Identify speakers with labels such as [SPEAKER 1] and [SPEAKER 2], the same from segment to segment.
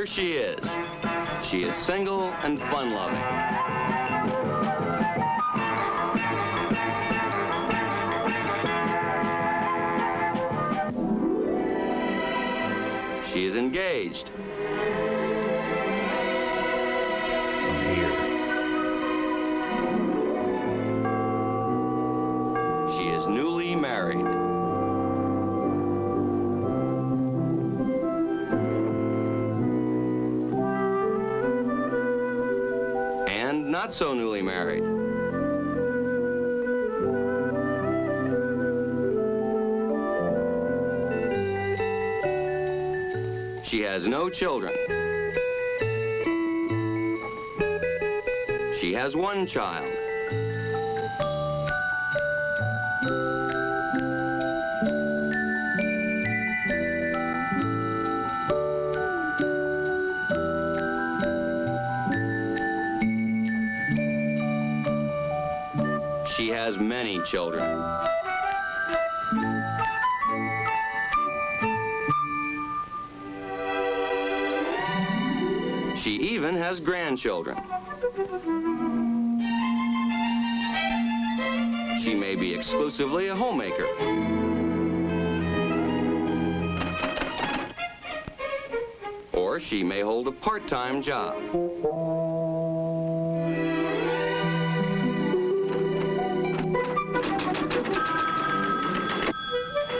[SPEAKER 1] she is. She is single and fun-loving. She is engaged.
[SPEAKER 2] I'm here.
[SPEAKER 1] She is newly married. And not so newly married. She has no children. She has one child. She has many children. She even has grandchildren. She may be exclusively a homemaker. Or she may hold a part-time job.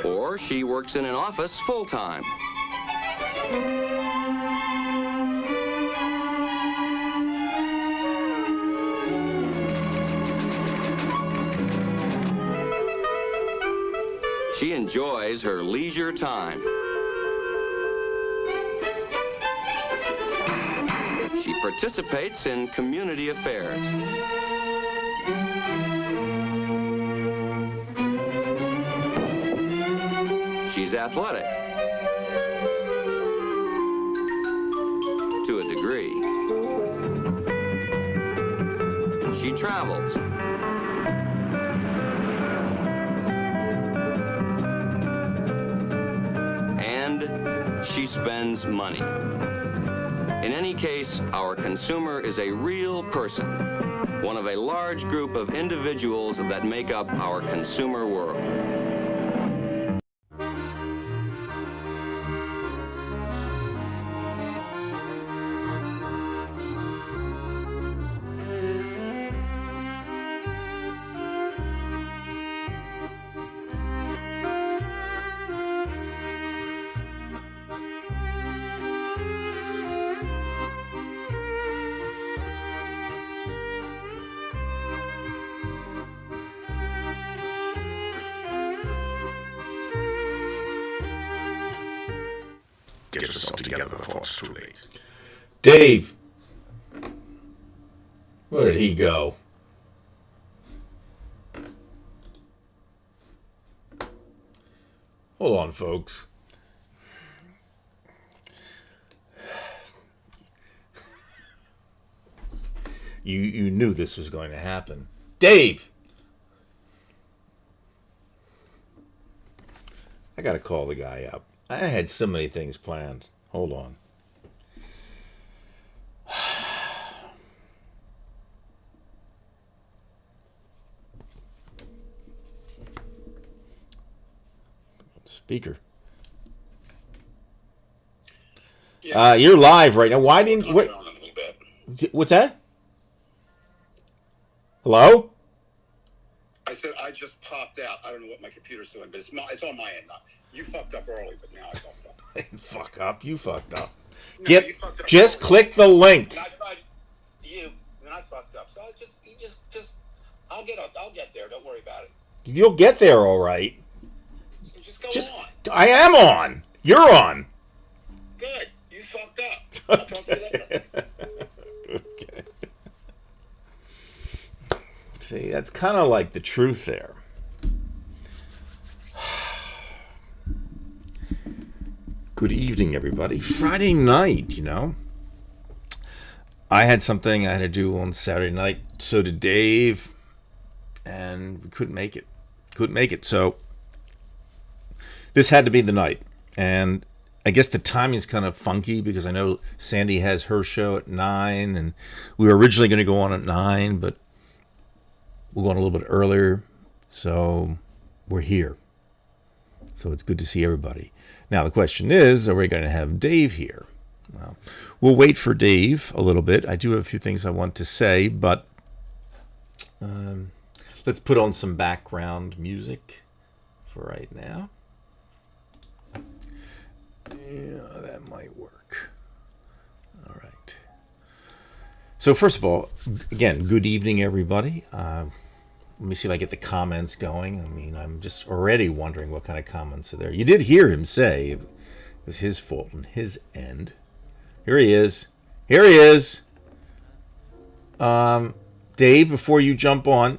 [SPEAKER 1] Or she works in an office full-time. She enjoys her leisure time. She participates in community affairs. She's athletic. To a degree. She travels. And she spends money. In any case, our consumer is a real person, one of a large group of individuals that make up our consumer world.
[SPEAKER 3] Get yourself together before it's too late.
[SPEAKER 2] Dave! Where did he go? Hold on, folks. You knew this was going to happen. Dave! I gotta call the guy up. I had so many things planned. Hold on. Speaker.
[SPEAKER 3] Yeah.
[SPEAKER 2] You're live right now. Why didn't... What's that? Hello?
[SPEAKER 3] I said I just popped out. I don't know what my computer's doing, but it's on my end now. You fucked up early, but now I fucked up.
[SPEAKER 2] I didn't fuck up. You fucked up.
[SPEAKER 3] No, you fucked up
[SPEAKER 2] Just
[SPEAKER 3] early.
[SPEAKER 2] click the link.
[SPEAKER 3] And I tried you, then I fucked up. So I'll get there. Don't worry about it.
[SPEAKER 2] You'll get there, all right.
[SPEAKER 3] So just go on.
[SPEAKER 2] I am on. You're on.
[SPEAKER 3] Good. You fucked up. I'll talk to you later.
[SPEAKER 2] Okay. See, that's kind of like the truth there. Good evening, everybody. Friday night, you know. I had something I had to do on Saturday night. So did Dave. And we couldn't make it. So this had to be the night. And I guess the timing is kind of funky because I know Sandy has her show at 9, and we were originally going to go on at 9, but we're going a little bit earlier, so we're here. So it's good to see everybody. Now the question is, are we going to have Dave here? Well, we'll wait for Dave a little bit. I do have a few things I want to say, but let's put on some background music for right now. Yeah, that might work. All right. So first of all, again, good evening, everybody. Let me see if I get the comments going. I mean, I'm just already wondering what kind of comments are there. You did hear him say it was his fault on his end. Here he is. Here he is. Dave, before you jump on,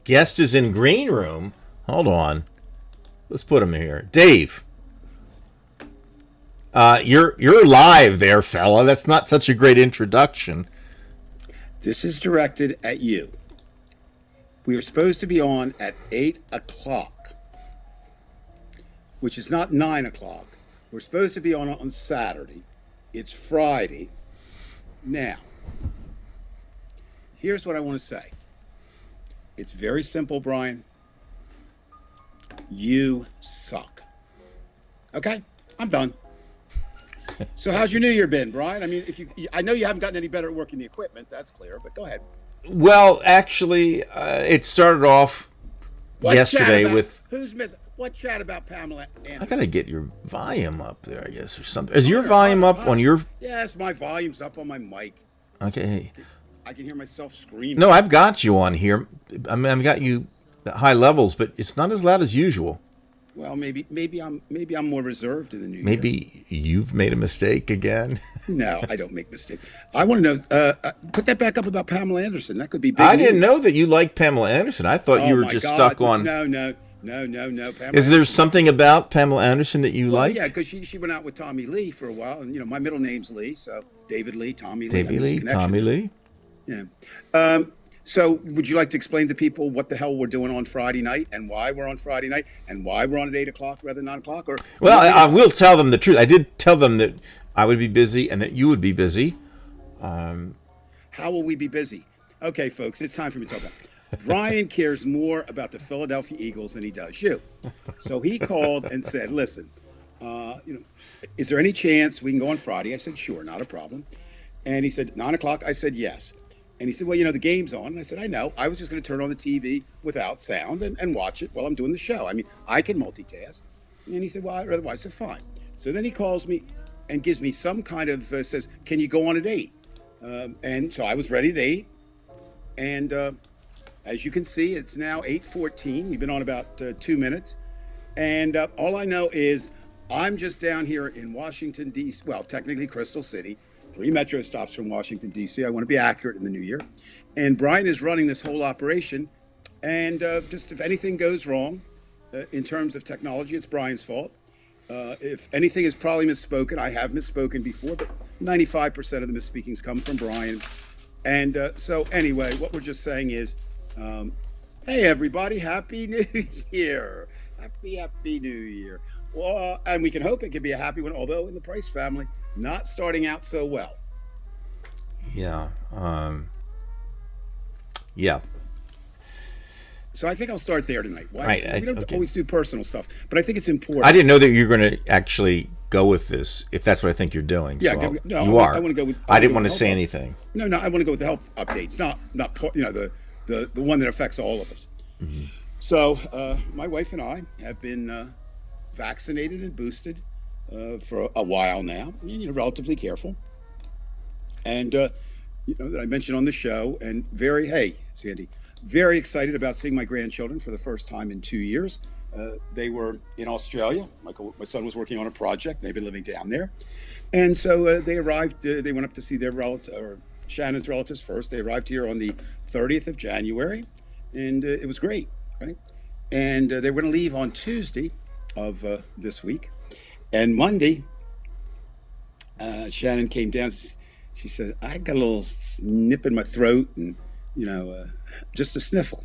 [SPEAKER 2] guest is in green room. Hold on. Let's put him here. Dave. You're live there, fella. That's not such a great introduction.
[SPEAKER 4] This is directed at you. We are supposed to be on at 8 o'clock, which is not 9 o'clock. We're supposed to be on Saturday. It's Friday. Now, here's what I want to say. It's very simple, Brian. You suck. Okay? I'm done. So how's your New Year been, Brian? I mean, I know you haven't gotten any better at working the equipment. That's clear, but go ahead.
[SPEAKER 2] Well, actually, it started off yesterday with...
[SPEAKER 4] Who's missing? What chat about Pamela Anderson?
[SPEAKER 2] I gotta get your volume up there, I guess, or something. Is your volume up on your...
[SPEAKER 4] Yes, my volume's up on my mic.
[SPEAKER 2] Okay.
[SPEAKER 4] I can hear myself screaming.
[SPEAKER 2] No, I've got you on here. I mean, I've got you at high levels, but it's not as loud as usual.
[SPEAKER 4] Well, maybe I'm more reserved in the new year.
[SPEAKER 2] Maybe you've made a mistake again.
[SPEAKER 4] No, I don't make mistakes. I want to know. Put that back up about Pamela Anderson. That could be big
[SPEAKER 2] I
[SPEAKER 4] news.
[SPEAKER 2] didn't know that you liked Pamela Anderson. I thought you were just stuck on.
[SPEAKER 4] No. Pamela
[SPEAKER 2] Is there something about Pamela Anderson that you like?
[SPEAKER 4] Yeah, because she went out with Tommy Lee for a while, and my middle name's Lee, so David Lee, Tommy Lee.
[SPEAKER 2] David Lee, Tommy Lee.
[SPEAKER 4] Yeah. So would you like to explain to people what the hell we're doing on Friday night and why we're on Friday night and why we're on at 8 o'clock rather than 9 o'clock?
[SPEAKER 2] Well, I will tell them the truth. I did tell them that I would be busy and that you would be busy.
[SPEAKER 4] How will we be busy? Okay, folks, it's time for me to talk about Brian cares more about the Philadelphia Eagles than he does you. So he called and said, listen, is there any chance we can go on Friday? I said, sure, not a problem. And he said, 9 o'clock? I said, yes. And he said, well, the game's on. And I said, I know. I was just going to turn on the TV without sound and watch it while I'm doing the show. I mean, I can multitask. And he said, well, otherwise, so fine. So then he calls me and gives me some kind of, says, can you go on at 8? And so I was ready at 8. And as you can see, it's now 8:14. We've been on about 2 minutes. And all I know is I'm just down here in Washington, D.C., well, technically Crystal City. 3 metro stops from Washington, D.C. I want to be accurate in the new year. And Brian is running this whole operation. And just if anything goes wrong in terms of technology, it's Brian's fault. If anything is probably misspoken, I have misspoken before, but 95% of the misspeakings come from Brian. And so anyway, what we're just saying is, hey, everybody, Happy New Year. Happy New Year. Well, and we can hope it can be a happy one, although in the Price family, not starting out so well.
[SPEAKER 2] Yeah. Yeah.
[SPEAKER 4] So I think I'll start there tonight.
[SPEAKER 2] Right.
[SPEAKER 4] We don't always do personal stuff, but I think it's important.
[SPEAKER 2] I didn't know that you were going to actually go with this, if that's what I think you're doing.
[SPEAKER 4] Yeah,
[SPEAKER 2] so
[SPEAKER 4] no,
[SPEAKER 2] you are.
[SPEAKER 4] I want to go with.
[SPEAKER 2] I didn't want to say anything.
[SPEAKER 4] No, I want to go with the health updates, not the one that affects all of us. Mm-hmm. So my wife and I have been vaccinated and boosted for a while now. Relatively careful, and that I mentioned on the show, and Sandy, very excited about seeing my grandchildren for the first time in 2 years. They were in Australia. My son was working on a project. They've been living down there, and so they arrived. They went up to see their Shannon's relatives first. They arrived here on the 30th of January, and it was great, right? And they were going to leave on Tuesday of this week, and Monday, Shannon came down. She said, I got a little snip in my throat and, just a sniffle.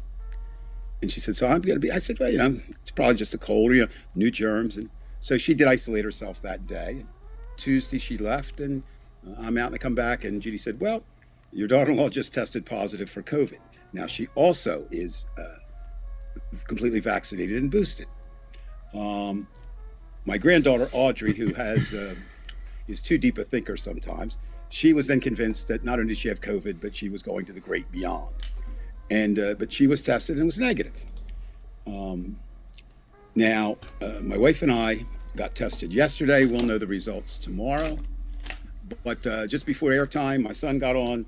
[SPEAKER 4] And she said, so I'm going to be, I said, well, it's probably just a cold, new germs. And so she did isolate herself that day. Tuesday she left, and I'm out, and I come back, and Judy said, well, your daughter-in-law just tested positive for COVID. Now, she also is completely vaccinated and boosted. My granddaughter, Audrey, who is too deep a thinker sometimes, she was then convinced that not only did she have COVID, but she was going to the great beyond. But she was tested and was negative. Now, my wife and I got tested yesterday. We'll know the results tomorrow. But just before airtime, my son got on,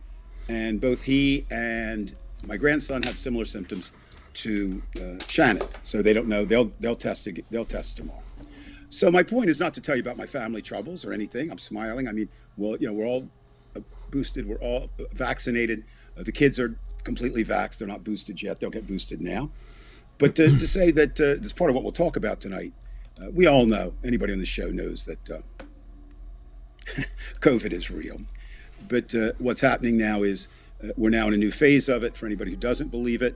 [SPEAKER 4] and both he and my grandson have similar symptoms to Shannon. So they don't know. They'll test tomorrow. So my point is not to tell you about my family troubles or anything. I'm smiling. I mean, well, we're all boosted. We're all vaccinated. The kids are completely vaxxed. They're not boosted yet. They'll get boosted now. But to say that this is part of what we'll talk about tonight, we all know, anybody on the show knows that COVID is real. But what's happening now is we're now in a new phase of it. For anybody who doesn't believe it,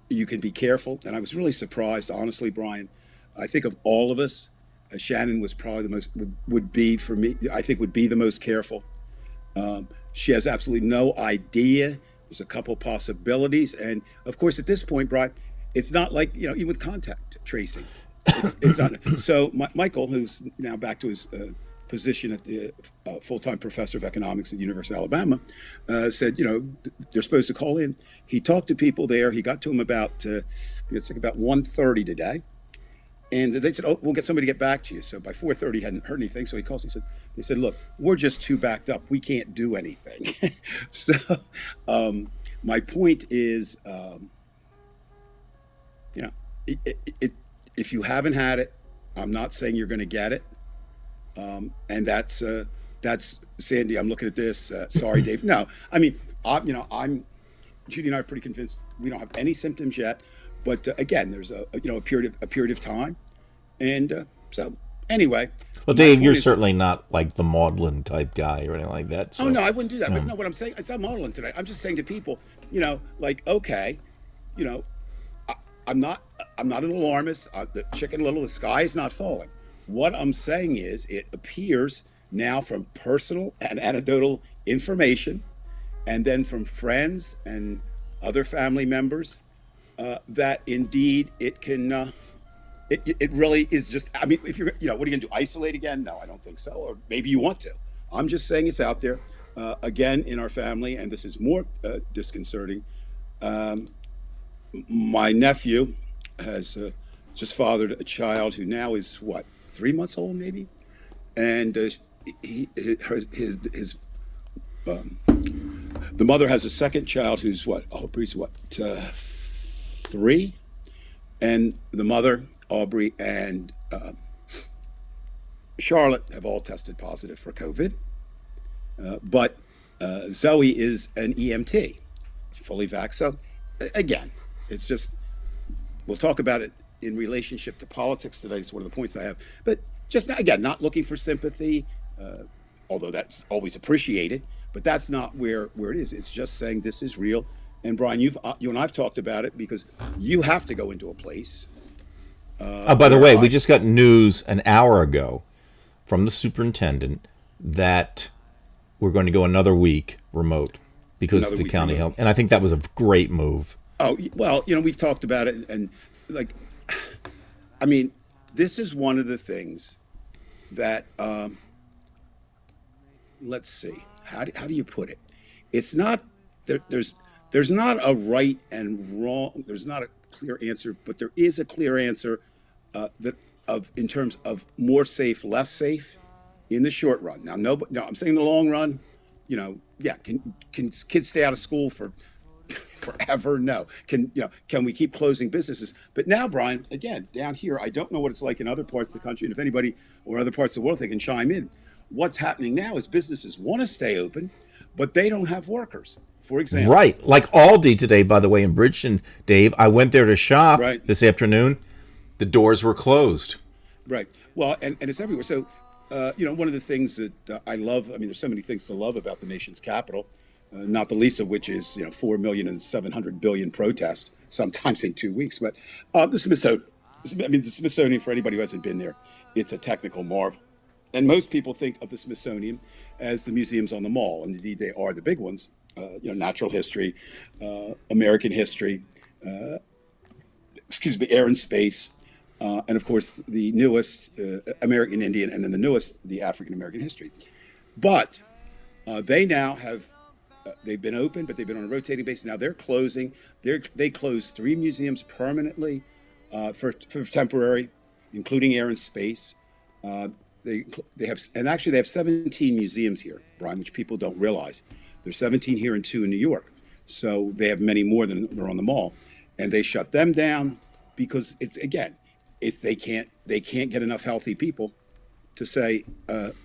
[SPEAKER 4] you can be careful. And I was really surprised, honestly, Brian. I think of all of us, Shannon was probably the most, would be for me, I think would be the most careful. She has absolutely no idea. There's a couple possibilities. And of course, at this point, Brian, it's not like, even with contact tracing, it's not. So Michael, who's now back to his position at the full-time professor of economics at the University of Alabama, said, they're supposed to call in. He talked to people there. He got to them about, it's like about 1:30 today. And they said, we'll get somebody to get back to you. So by 4:30, he hadn't heard anything. So he calls, they said, look, we're just too backed up. We can't do anything. So my point is, if you haven't had it, I'm not saying you're going to get it. And that's Sandy. I'm looking at this. Sorry, Dave. No, I mean, Judy and I are pretty convinced we don't have any symptoms yet. But again, there's a period of time, and so anyway.
[SPEAKER 2] Well, Dave, you're certainly not like the maudlin type guy or anything like that. So.
[SPEAKER 4] Oh no, I wouldn't do that. But no, what I'm saying, it's not maudlin today. I'm just saying to people, okay, I'm not an alarmist. The Chicken Little, the sky is not falling. What I'm saying is, it appears now from personal and anecdotal information, and then from friends and other family members. That indeed it can, it really is just, I mean, if you're, what are you gonna do, isolate again? No, I don't think so, or maybe you want to. I'm just saying it's out there, again, in our family, and this is more disconcerting. My nephew has just fathered a child who now is, 3 months old maybe? And the mother has a second child who's Aubrey's 3, and the mother, Aubrey, and Charlotte have all tested positive for COVID, but Zoe is an EMT, fully vaxxed. So again, it's just, we'll talk about it in relationship to politics today. It's one of the points I have, but just again, not looking for sympathy, although that's always appreciated, but that's not where it is. It's just saying this is real. And Brian, you and I've talked about it because you have to go into a place.
[SPEAKER 2] By the way, we just got news an hour ago from the superintendent that we're going to go another week remote because of the county health. And I think that was a great move.
[SPEAKER 4] Oh, well, we've talked about it. And I mean, this is one of the things that, let's see, how do you put it? It's not, there's not a right and wrong. There's not a clear answer, but there is a clear answer in terms of more safe, less safe in the short run. Now, no, I'm saying the long run. Can kids stay out of school for forever? No. Can we keep closing businesses? But now, Brian, again, down here, I don't know what it's like in other parts of the country, and if anybody or other parts of the world, they can chime in. What's happening now is businesses want to stay open, but they don't have workers. For example,
[SPEAKER 2] right, like Aldi today, by the way, in Bridgeton, Dave. I went there to shop this afternoon. The doors were closed.
[SPEAKER 4] Right. Well, and it's everywhere. So, one of the things that I love. I mean, there's so many things to love about the nation's capital. Not the least of which is 4 million and 700 billion protests, sometimes in 2 weeks. But the Smithsonian, for anybody who hasn't been there, it's a technical marvel. And most people think of the Smithsonian as the museums on the mall, and indeed they are the big ones. Natural history, American history, air and space, and of course the newest American Indian, and then the newest, the African American history. But they now have they've been open, but they've been on a rotating basis. Now they're closing. They closed 3 museums permanently for temporary, including air and space. They have, and actually they have 17 museums here, Brian, which people don't realize. There's 17 here and 2 in New York. So they have many more than are on the mall, and they shut them down because they can't get enough healthy people to say,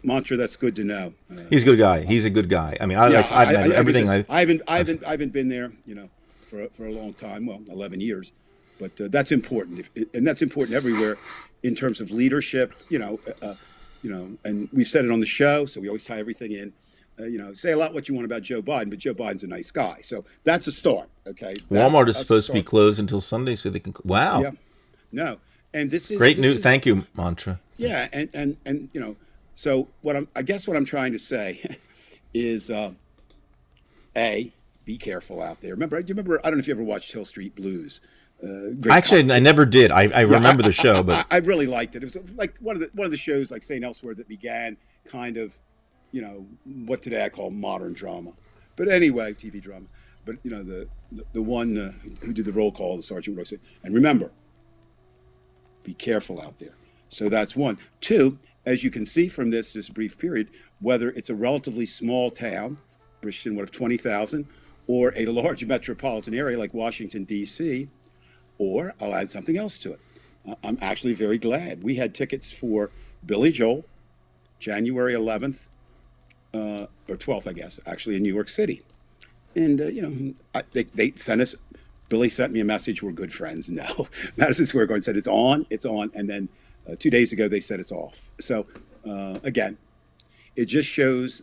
[SPEAKER 4] Mantra, that's good to know.
[SPEAKER 2] He's a good guy. He's a good guy. I mean, I
[SPEAKER 4] haven't been there, for a long time. Well, 11 years, but that's important, and that's important everywhere in terms of leadership. And we've said it on the show, so we always tie everything in. Say a lot what you want about Joe Biden, but Joe Biden's a nice guy, so that's a start. Okay.
[SPEAKER 2] Walmart is supposed to be closed until Sunday, so they can. Wow.
[SPEAKER 4] Yeah. No, and this is
[SPEAKER 2] great news. Thank you, Mantra.
[SPEAKER 4] Yeah, and so what I'm trying to say is, be careful out there. Remember, I don't know if you ever watched Hill Street Blues.
[SPEAKER 2] Actually, I never did. I remember the show, but
[SPEAKER 4] I really liked it. It was like one of the shows, like St. Elsewhere, that began kind of, what today I call modern drama, but anyway, TV drama. But the one who did the roll call, the sergeant wrote it. And remember, be careful out there. So that's one. 2, as you can see from this brief period, whether it's a relatively small town, Bridgeton, 20,000, or a large metropolitan area like Washington, D.C., or I'll add something else to it. I'm actually very glad. We had tickets for Billy Joel, January 11th, or 12th, I guess, actually in New York City. And, they sent us, Billy sent me a message, we're good friends. No, Madison Square Garden said it's on. And then 2 days ago, they said it's off. So, again, it just shows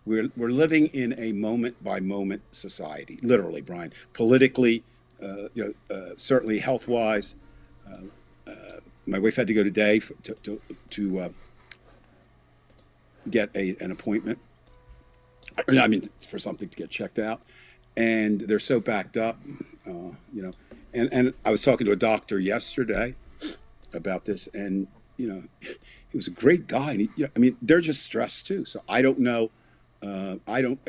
[SPEAKER 4] we're living in a moment-by-moment society, literally, Brian. Politically, certainly health-wise. My wife had to go today to get an appointment. I mean, for something to get checked out, and they're so backed up, And I was talking to a doctor yesterday about this, and he was a great guy. And they're just stressed too. So I don't know. I don't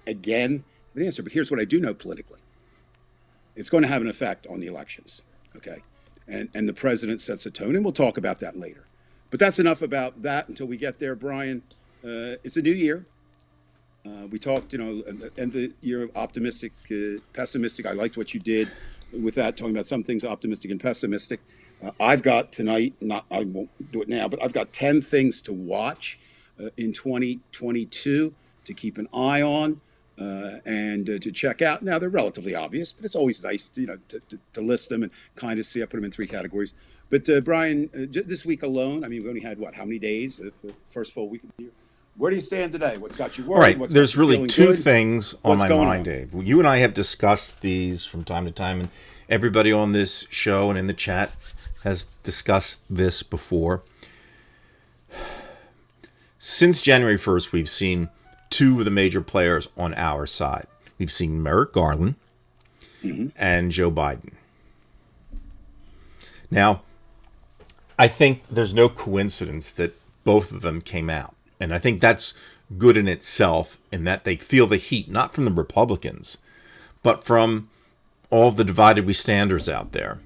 [SPEAKER 4] again have an answer. But here's what I do know politically. It's going to have an effect on the elections. Okay, and the president sets a tone, and we'll talk about that later. But that's enough about that until we get there, Brian. It's a new year. We talked, end the year optimistic, pessimistic. I liked what you did with that, talking about some things optimistic and pessimistic. I've got tonight, I won't do it now, but I've got 10 things to watch in 2022 to keep an eye on and to check out. Now, they're relatively obvious, but it's always nice to list them and kind of see. I put them in 3 categories. But Brian, this week alone, we only had, how many days? The first full week of the year. Where do you stand today? What's got you worried?
[SPEAKER 2] All right, there's really 2 things on my mind, Dave. You and I have discussed these from time to time, and everybody on this show and in the chat has discussed this before. Since January 1st, we've seen 2 of the major players on our side. We've seen Merrick Garland and Joe Biden. Now, I think there's no coincidence that both of them came out. And I think that's good in itself, in that they feel the heat, not from the Republicans, but from all the divided we standers out there,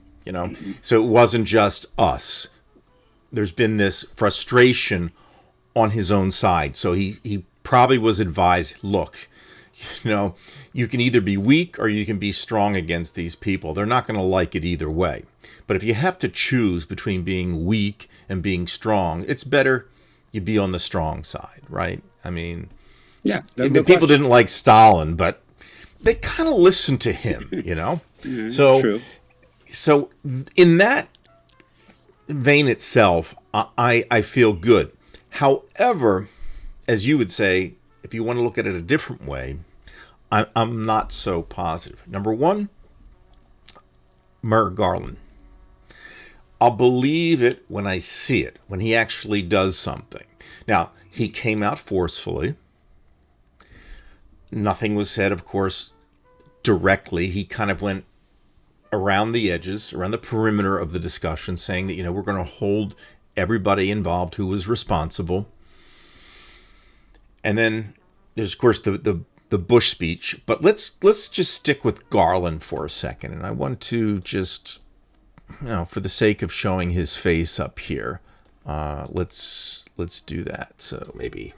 [SPEAKER 2] So it wasn't just us. There's been this frustration on his own side. So he probably was advised, look, you can either be weak or you can be strong against these people. They're not going to like it either way. But if you have to choose between being weak and being strong, it's better you be on the strong side, right?
[SPEAKER 4] Yeah.
[SPEAKER 2] People didn't like Stalin, but they kind of listened to him, So,
[SPEAKER 4] true.
[SPEAKER 2] So in that vein itself, I feel good. However, as you would say, if you want to look at it a different way, I'm not so positive. Number one, Merrick Garland. I'll believe it when I see it, when he actually does something. Now, he came out forcefully. Nothing was said, of course, directly. He kind of went around the edges, around the perimeter of the discussion, saying that, we're going to hold everybody involved who was responsible. And then there's, of course, the Bush speech. But let's just stick with Garland for a second. And I want to just, for the sake of showing his face up here, let's do that. So maybe,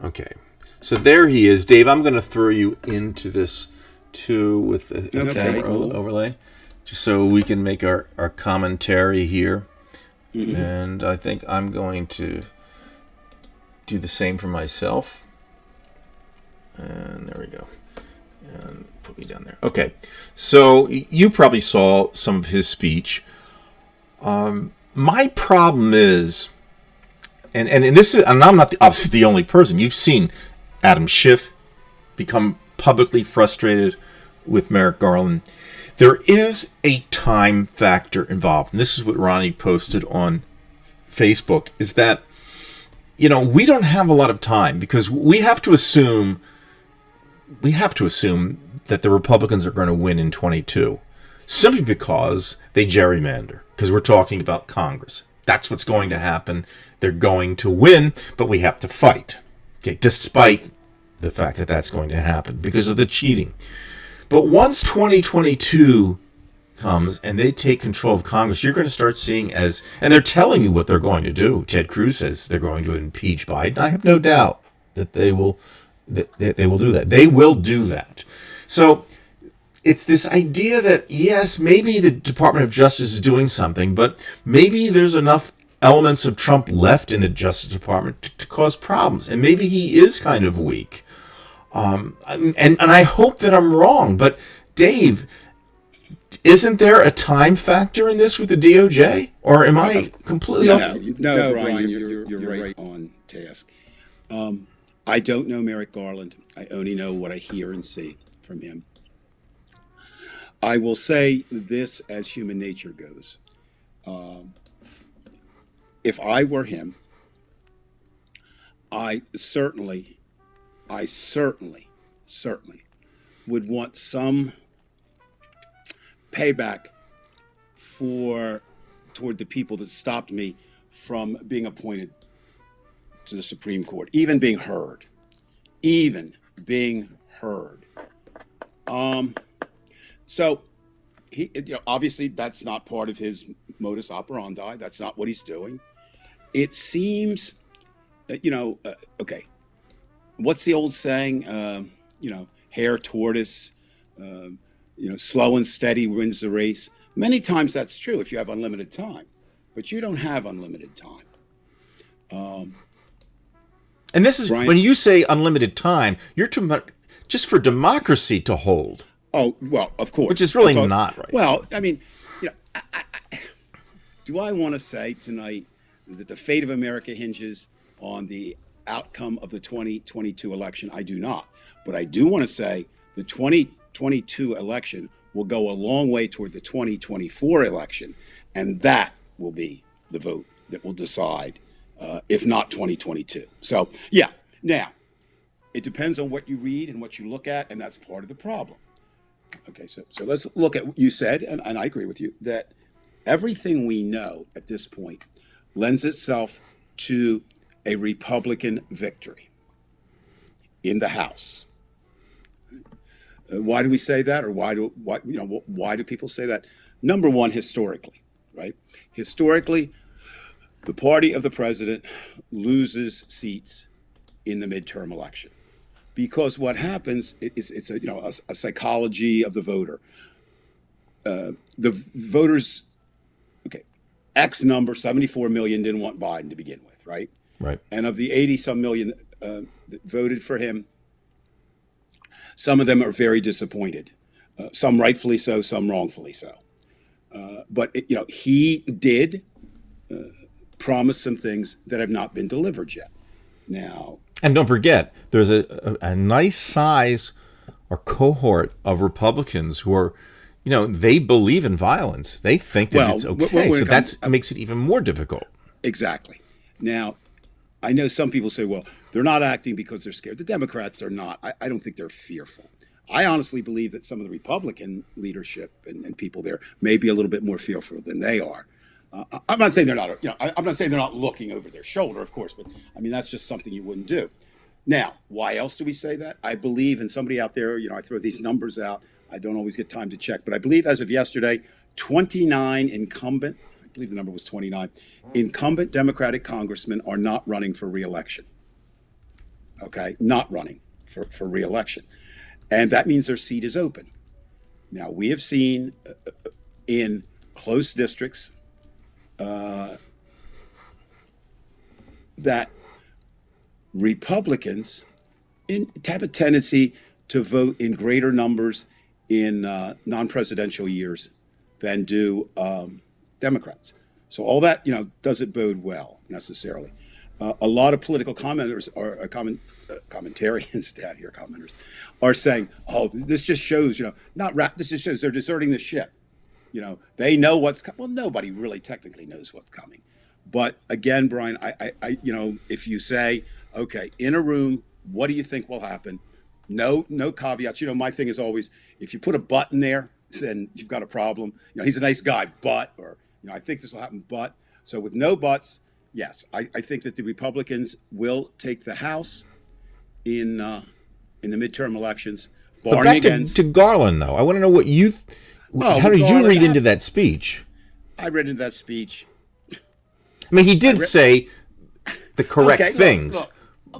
[SPEAKER 2] okay. So there he is. Dave, I'm going to throw you into this too with the overlay, just so we can make our commentary here. Mm-hmm. And I think I'm going to do the same for myself. And there we go. And put me down there. Okay. So you probably saw some of his speech. My problem is, and this is, and I'm not obviously the only person. You've seen Adam Schiff become publicly frustrated with Merrick Garland. There is a time factor involved. And this is what Ronnie posted on Facebook, is that, we don't have a lot of time because we have to assume that the Republicans are going to win in 22, simply because they gerrymander, because we're talking about Congress. That's what's going to happen. They're going to win, but we have to fight. Okay, despite the fact that that's going to happen because of the cheating. But once 2022 comes and they take control of Congress, you're going to start seeing and they're telling you what they're going to do. Ted Cruz says they're going to impeach Biden. I have no doubt that they will do that. They will do that. So it's this idea that, yes, maybe the Department of Justice is doing something, but maybe there's enough elements of Trump left in the Justice Department to cause problems. And maybe he is kind of weak. And I hope that I'm wrong. But, Dave, isn't there a time factor in this with the DOJ? Or am I completely off?
[SPEAKER 4] No, Brian, you're right on task. I don't know Merrick Garland. I only know what I hear and see from him. I will say this as human nature goes. If I were him, I certainly would want some payback toward the people that stopped me from being appointed to the Supreme Court, even being heard. So he, obviously that's not part of his modus operandi. That's not what he's doing. It seems, okay. What's the old saying? Hare tortoise, slow and steady wins the race. Many times that's true if you have unlimited time, but you don't have unlimited time.
[SPEAKER 2] And this is,
[SPEAKER 4] Brian,
[SPEAKER 2] when you say unlimited time, you're talking about just for democracy to hold.
[SPEAKER 4] Oh, well, of course.
[SPEAKER 2] Which is really not right.
[SPEAKER 4] Well, I mean, do I want to say tonight that the fate of America hinges on the outcome of the 2022 election? I do not. But I do want to say the 2022 election will go a long way toward the 2024 election, and that will be the vote that will decide, if not 2022. So, yeah. Now, it depends on what you read and what you look at, and that's part of the problem. Okay, so let's look at what you said, and I agree with you, that everything we know at this point lends itself to a Republican victory in the House. Why do we say that, or why do people say that? Number one, historically, right? Historically, the party of the president loses seats in the midterm election, because what happens is it's a psychology of the voter. The voters, X number, 74 million, didn't want Biden to begin with, right?
[SPEAKER 2] Right.
[SPEAKER 4] And of the 80-some million that voted for him, some of them are very disappointed. Some rightfully so, some wrongfully so. But he did promise some things that have not been delivered yet. Now,
[SPEAKER 2] and don't forget, there's a nice size or cohort of Republicans who are they believe in violence. They think that it's okay. So that makes it even more difficult.
[SPEAKER 4] Exactly. Now, I know some people say, well, they're not acting because they're scared. The Democrats are not. I don't think they're fearful. I honestly believe that some of the Republican leadership and people there may be a little bit more fearful than they are. I'm not saying they're not. I'm not saying they're not looking over their shoulder, of course, but I mean that's just something you wouldn't do. Now, why else do we say that? I believe, and somebody out there, I throw these numbers out. I don't always get time to check, but I believe as of yesterday, 29 incumbent. I believe the number was 29. Incumbent Democratic congressmen are not running for re-election. Okay, not running for re-election. And that means their seat is open. Now, we have seen in close districts that Republicans have a tendency to vote in greater numbers in non-presidential years than do Democrats. So all that, doesn't bode well necessarily. A lot of political commenters or commentarians down here, commenters, are saying, "Oh, this just shows, this just shows they're deserting the ship. They know what's coming." Well, nobody really technically knows what's coming. But again, Brian, I if you say, okay, in a room, what do you think will happen? No caveats. My thing is always, if you put a but in there, then you've got a problem. He's a nice guy, but, or, I think this will happen, but. So with no buts, yes, I think that the Republicans will take the House in the midterm elections.
[SPEAKER 2] But back to Garland, though. I want to know what you... how did you read into that speech?
[SPEAKER 4] I read into that speech.
[SPEAKER 2] I mean, he did say the correct things.
[SPEAKER 4] Look.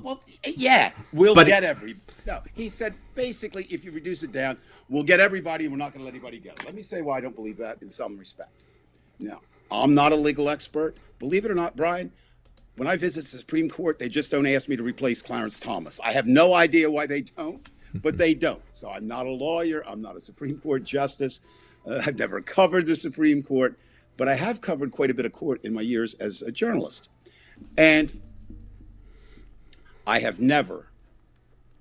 [SPEAKER 4] Well, yeah, we'll get every... No, he said, basically, if you reduce it down, we'll get everybody and we're not going to let anybody go. Let me say why I don't believe that in some respect. Now, I'm not a legal expert. Believe it or not, Brian, when I visit the Supreme Court, they just don't ask me to replace Clarence Thomas. I have no idea why they don't, but they don't. So I'm not a lawyer. I'm not a Supreme Court justice. I've never covered the Supreme Court, but I have covered quite a bit of court in my years as a journalist. And I have never,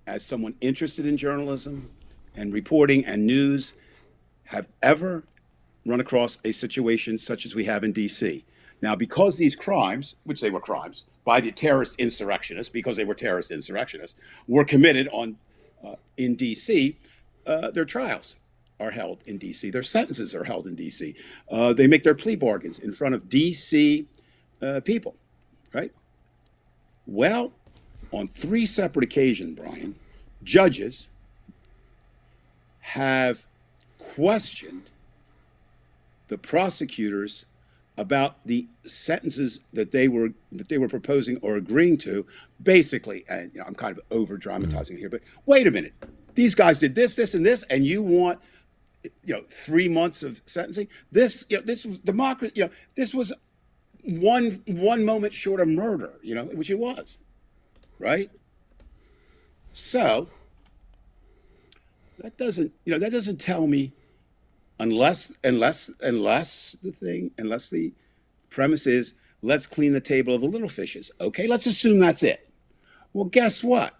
[SPEAKER 4] as someone interested in journalism and reporting and news, have ever run across a situation such as we have in D.C. Now, because these crimes, which they were crimes, by the terrorist insurrectionists, because they were terrorist insurrectionists, were committed in D.C., their trials are held in D.C. Their sentences are held in D.C. They make their plea bargains in front of D.C. People, right? Well, on 3 separate occasions, Brian, judges have questioned the prosecutors about the sentences that they were proposing or agreeing to. Basically, and I'm kind of over dramatizing here, but wait a minute, these guys did this, this, and this, and you want 3 months of sentencing? This was democracy. This was one moment short of murder. Which it was, right? So that doesn't tell me. Unless the premise is, let's clean the table of the little fishes. Okay, let's assume that's it. Well, guess what?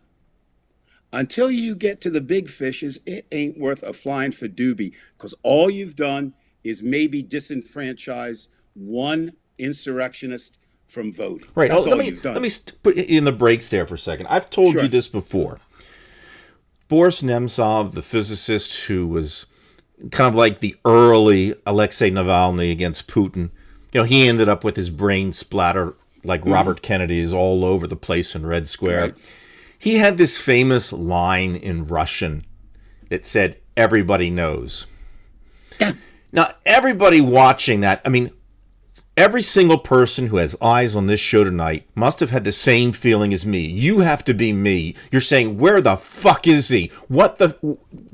[SPEAKER 4] Until you get to the big fishes, it ain't worth a flying for doobie, because all you've done is maybe disenfranchise one insurrectionist from voting.
[SPEAKER 2] Right. Let me put in the brakes there for a second. I've told you this before. Boris Nemtsov, the physicist who was kind of like the early Alexei Navalny against Putin. He ended up with his brain splattered like Robert Kennedy's all over the place in Red Square. Right. He had this famous line in Russian that said, "Everybody knows." Yeah. Now, everybody watching that, every single person who has eyes on this show tonight must have had the same feeling as me. You have to be me. You're saying, where the fuck is he?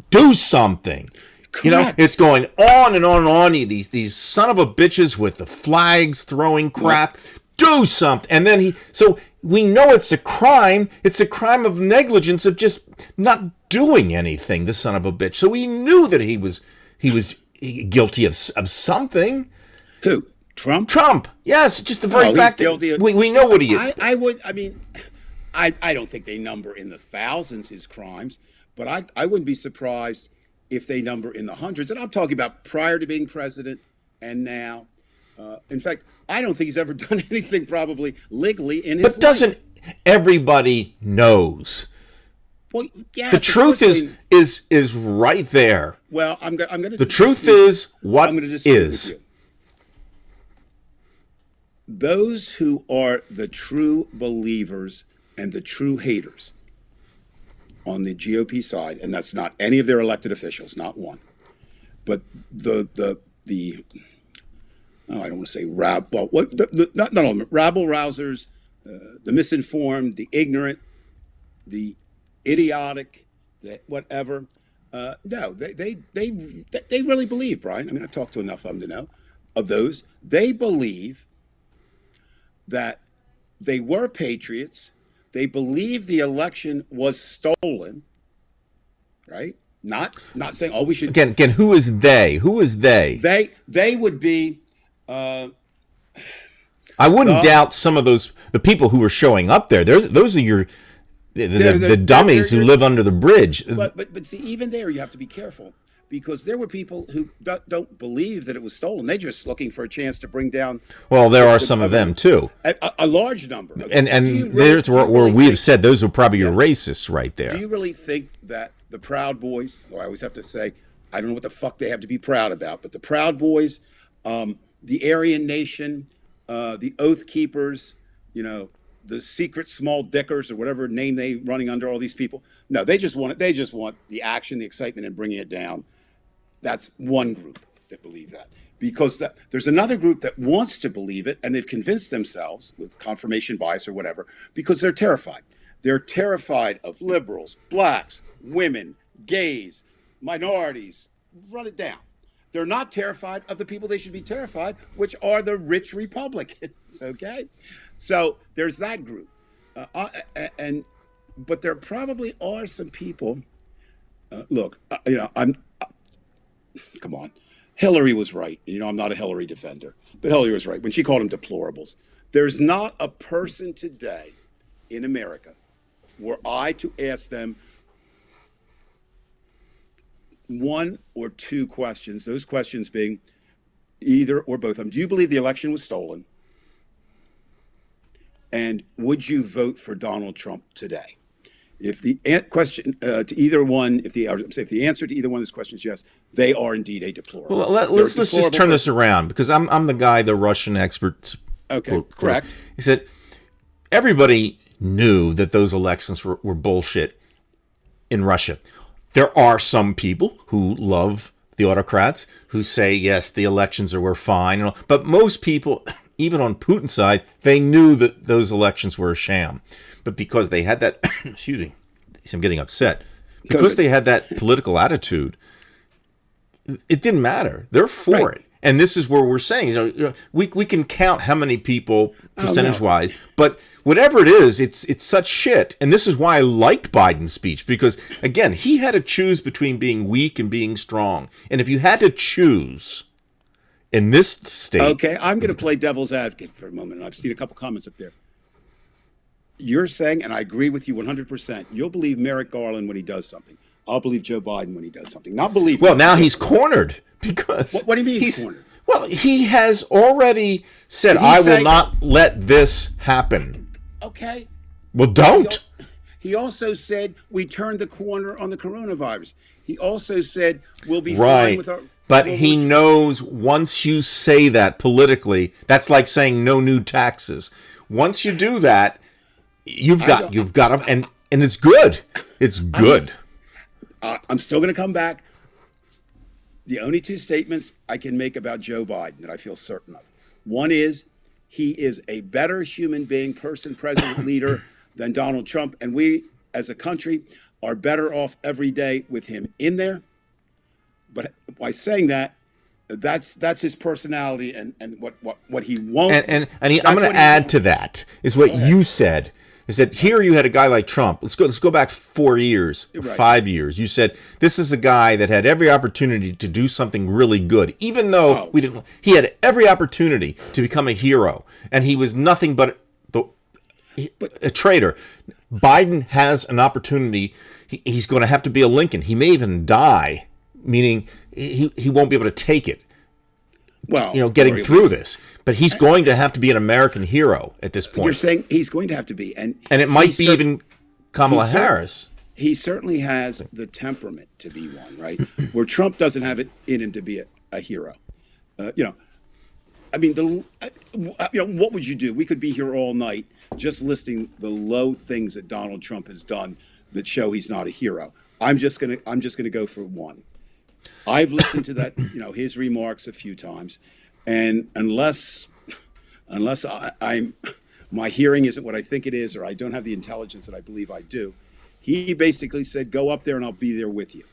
[SPEAKER 2] Do something.
[SPEAKER 4] Correct.
[SPEAKER 2] It's going on and on and on. These son of a bitches with the flags throwing crap. Right. Do something. And then so we know it's a crime. It's a crime of negligence of just not doing anything, the son of a bitch. So we knew that he was guilty of something.
[SPEAKER 4] Who? Trump?
[SPEAKER 2] Trump. Yes, just the very fact that we know what he is.
[SPEAKER 4] I don't think they number in the thousands his crimes, but I wouldn't be surprised if they number in the hundreds. And I'm talking about prior to being president and now. In fact, I don't think he's ever done anything probably legally in his life.
[SPEAKER 2] But doesn't everybody knows?
[SPEAKER 4] Well, yes,
[SPEAKER 2] the truth is right there.
[SPEAKER 4] Well, I'm going to.
[SPEAKER 2] The truth is what
[SPEAKER 4] I'm going to disagree
[SPEAKER 2] is.
[SPEAKER 4] with you. Those who are the true believers and the true haters on the GOP side, and that's not any of their elected officials, not one, but the I don't want to say not all of them, rabble rousers, the misinformed, the ignorant, the idiotic, the whatever. No, they really believe, Brian. I mean, I've talked to enough of them to know of those. They believe that they were patriots. They believe the election was stolen, right? Not saying, oh, we should.
[SPEAKER 2] Again, who is they? Who is they?
[SPEAKER 4] They would be.
[SPEAKER 2] I wouldn't doubt some of the people who were showing up there. Those are the dummies who live under the bridge.
[SPEAKER 4] But see, even there, you have to be careful, because there were people who don't believe that it was stolen. They're just looking for a chance to bring down.
[SPEAKER 2] Well, there are some of them too,
[SPEAKER 4] a large number.
[SPEAKER 2] And there's where we have said those are probably your racists right there.
[SPEAKER 4] Do you really think that the Proud Boys? Or I always have to say, I don't know what the fuck they have to be proud about, but the Proud Boys, the Aryan Nation, the Oath Keepers, the secret small dickers or whatever name they running under, all these people. No, they just want the action, the excitement, and bringing it down. That's one group that believe that. Because there's another group that wants to believe it, and they've convinced themselves with confirmation bias or whatever, because they're terrified. They're terrified of liberals, blacks, women, gays, minorities. Run it down. They're not terrified of the people they should be terrified, which are the rich Republicans, okay? So there's that group. But there probably are some people, come on. Hillary was right. I'm not a Hillary defender, but Hillary was right when she called them deplorables. There's not a person today in America were I to ask them one or two questions, those questions being either or both of them. Do you believe the election was stolen? And would you vote for Donald Trump today? If the question to either one, if the answer to either one of those questions is yes, they are indeed a deplorable.
[SPEAKER 2] Well, let's just turn this around, because I'm the guy, the Russian expert.
[SPEAKER 4] Okay, correct.
[SPEAKER 2] He said everybody knew that those elections were bullshit in Russia. There are some people who love the autocrats who say, yes, the elections were fine. But most people, even on Putin's side, they knew that those elections were a sham. But because they had that, excuse me, I'm getting upset. Because they had that political attitude, it didn't matter. They're for it. And this is where we're saying, we can count how many people percentage-wise, but whatever it is, it's such shit. And this is why I liked Biden's speech, because, again, he had to choose between being weak and being strong. And if you had to choose in this state...
[SPEAKER 4] Okay, I'm going to play devil's advocate for a moment. I've seen a couple comments up there. You're saying, and I agree with you 100%, you'll believe Merrick Garland when he does something. I'll believe Joe Biden when he does something. Not believe...
[SPEAKER 2] Well, now he's cornered, because...
[SPEAKER 4] What do you mean he's cornered?
[SPEAKER 2] Well, he has already said, I will not let this happen.
[SPEAKER 4] Okay.
[SPEAKER 2] Well, don't.
[SPEAKER 4] He also said we turned the corner on the coronavirus. He also said we'll be
[SPEAKER 2] right.
[SPEAKER 4] fine with our...
[SPEAKER 2] But he knows once you say that politically, that's like saying no new taxes. Once you do that, you've got to, and it's good. It's good.
[SPEAKER 4] I'm still going to come back. The only two statements I can make about Joe Biden that I feel certain of. One is he is a better human being, person, president, leader than Donald Trump. And we, as a country, are better off every day with him in there. But by saying that, that's his personality and what he won't.
[SPEAKER 2] And I'm going to add to that is what you said. Is that here you had a guy like Trump. Let's go back 4 years,
[SPEAKER 4] right.
[SPEAKER 2] 5 years. You said this is a guy that had every opportunity to do something really good, even though we didn't. He had every opportunity to become a hero, and he was nothing but a traitor. Biden has an opportunity. He's going to have to be a Lincoln. He may even die meaning he won't be able to take it.
[SPEAKER 4] Well,
[SPEAKER 2] Getting through this. But he's going to have to be an American hero at this point.
[SPEAKER 4] You're saying he's going to have to be, and
[SPEAKER 2] it might be even Kamala Harris.
[SPEAKER 4] He certainly has the temperament to be one, right? Where Trump doesn't have it in him to be a hero. I mean, what would you do? We could be here all night just listing the low things that Donald Trump has done that show he's not a hero. I'm just gonna go for one. I've listened to that, his remarks a few times, and unless my hearing isn't what I think it is, or I don't have the intelligence that I believe I do, he basically said, "Go up there and I'll be there with you."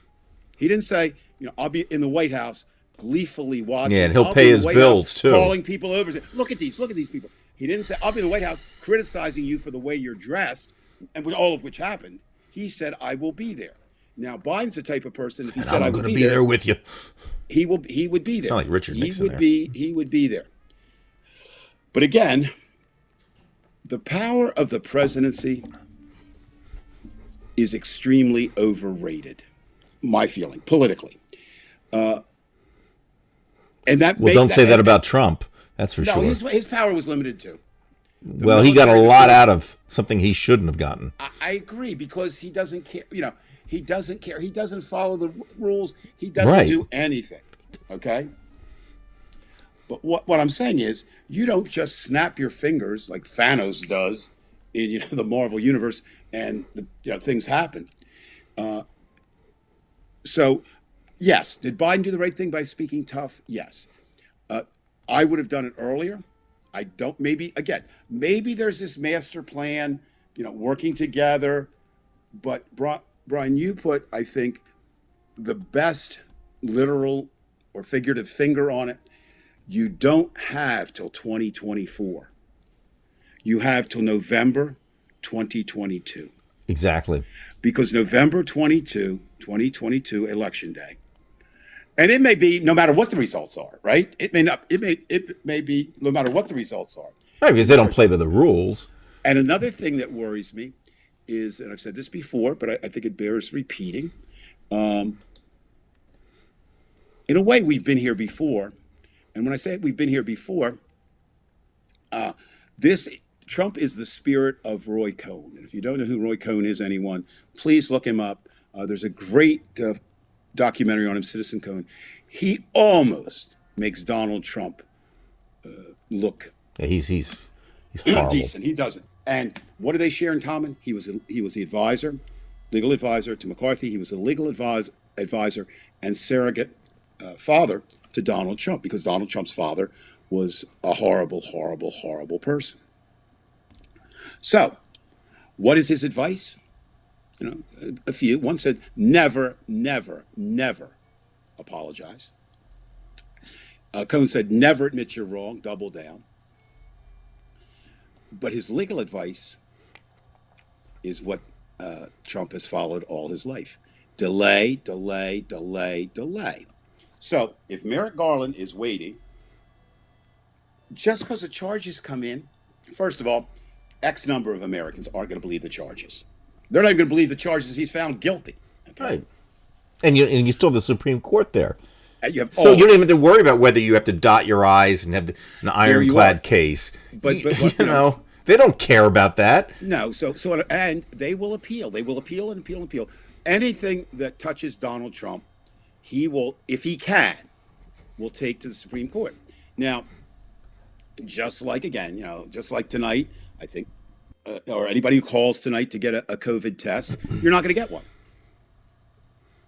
[SPEAKER 4] He didn't say, I'll be in the White House gleefully watching.
[SPEAKER 2] Yeah, and he'll pay his bills too.
[SPEAKER 4] Calling people over, saying, look at these people. He didn't say, "I'll be in the White House criticizing you for the way you're dressed," and all of which happened. He said, "I will be there." Now, Biden's the type of person, if he said, "I'm going to be there
[SPEAKER 2] with you,"
[SPEAKER 4] he would be there.
[SPEAKER 2] It's not like Richard Nixon
[SPEAKER 4] He would be there. But again, the power of the presidency is extremely overrated, my feeling, politically. And that
[SPEAKER 2] don't say that about Trump. That's for sure.
[SPEAKER 4] No, his power was limited too.
[SPEAKER 2] Well, he got a lot out of something he shouldn't have gotten.
[SPEAKER 4] I agree, because he doesn't care. He doesn't care. He doesn't follow the rules. He doesn't do anything. Okay? But what I'm saying is, you don't just snap your fingers like Thanos does in the Marvel universe, and things happen. So, yes, did Biden do the right thing by speaking tough? Yes. I would have done it earlier. I don't. Maybe there's this master plan, working together. But Brian, you put, I think, the best literal or figurative finger on it. You don't have till 2024. You have till November 2022.
[SPEAKER 2] Exactly.
[SPEAKER 4] Because November 2022, Election Day. And it may be no matter what the results are, right? It may be no matter what the results are.
[SPEAKER 2] Right, because they don't play by the rules.
[SPEAKER 4] And another thing that worries me is, and I've said this before, but I think it bears repeating. In a way, we've been here before. And when I say we've been here before, Trump is the spirit of Roy Cohn. And if you don't know who Roy Cohn is, anyone, please look him up. There's a great documentary on him, Citizen Cohn. He almost makes Donald Trump look
[SPEAKER 2] he's horrible.
[SPEAKER 4] Decent. He doesn't. And what do they share in common? He was the legal advisor to McCarthy. He was a legal advisor and surrogate father to Donald Trump, because Donald Trump's father was a horrible, horrible, horrible person. So, what is his advice? A few. One said, never, never, never apologize. Cohn said, never admit you're wrong, double down. But his legal advice is what Trump has followed all his life. Delay, delay, delay, delay. So if Merrick Garland is waiting, just because the charges come in, first of all, X number of Americans aren't going to believe the charges. They're not even going to believe the charges if he's found guilty. Okay?
[SPEAKER 2] Right. And you still have the Supreme Court there.
[SPEAKER 4] You have
[SPEAKER 2] so you don't even have to worry about whether you have to dot your I's and have an ironclad case.
[SPEAKER 4] But
[SPEAKER 2] they don't care about that.
[SPEAKER 4] No. And they will appeal. They will appeal and appeal and appeal. Anything that touches Donald Trump, he will, if he can, will take to the Supreme Court. Now, just like tonight, I think, or anybody who calls tonight to get a COVID test, you're not going to get one.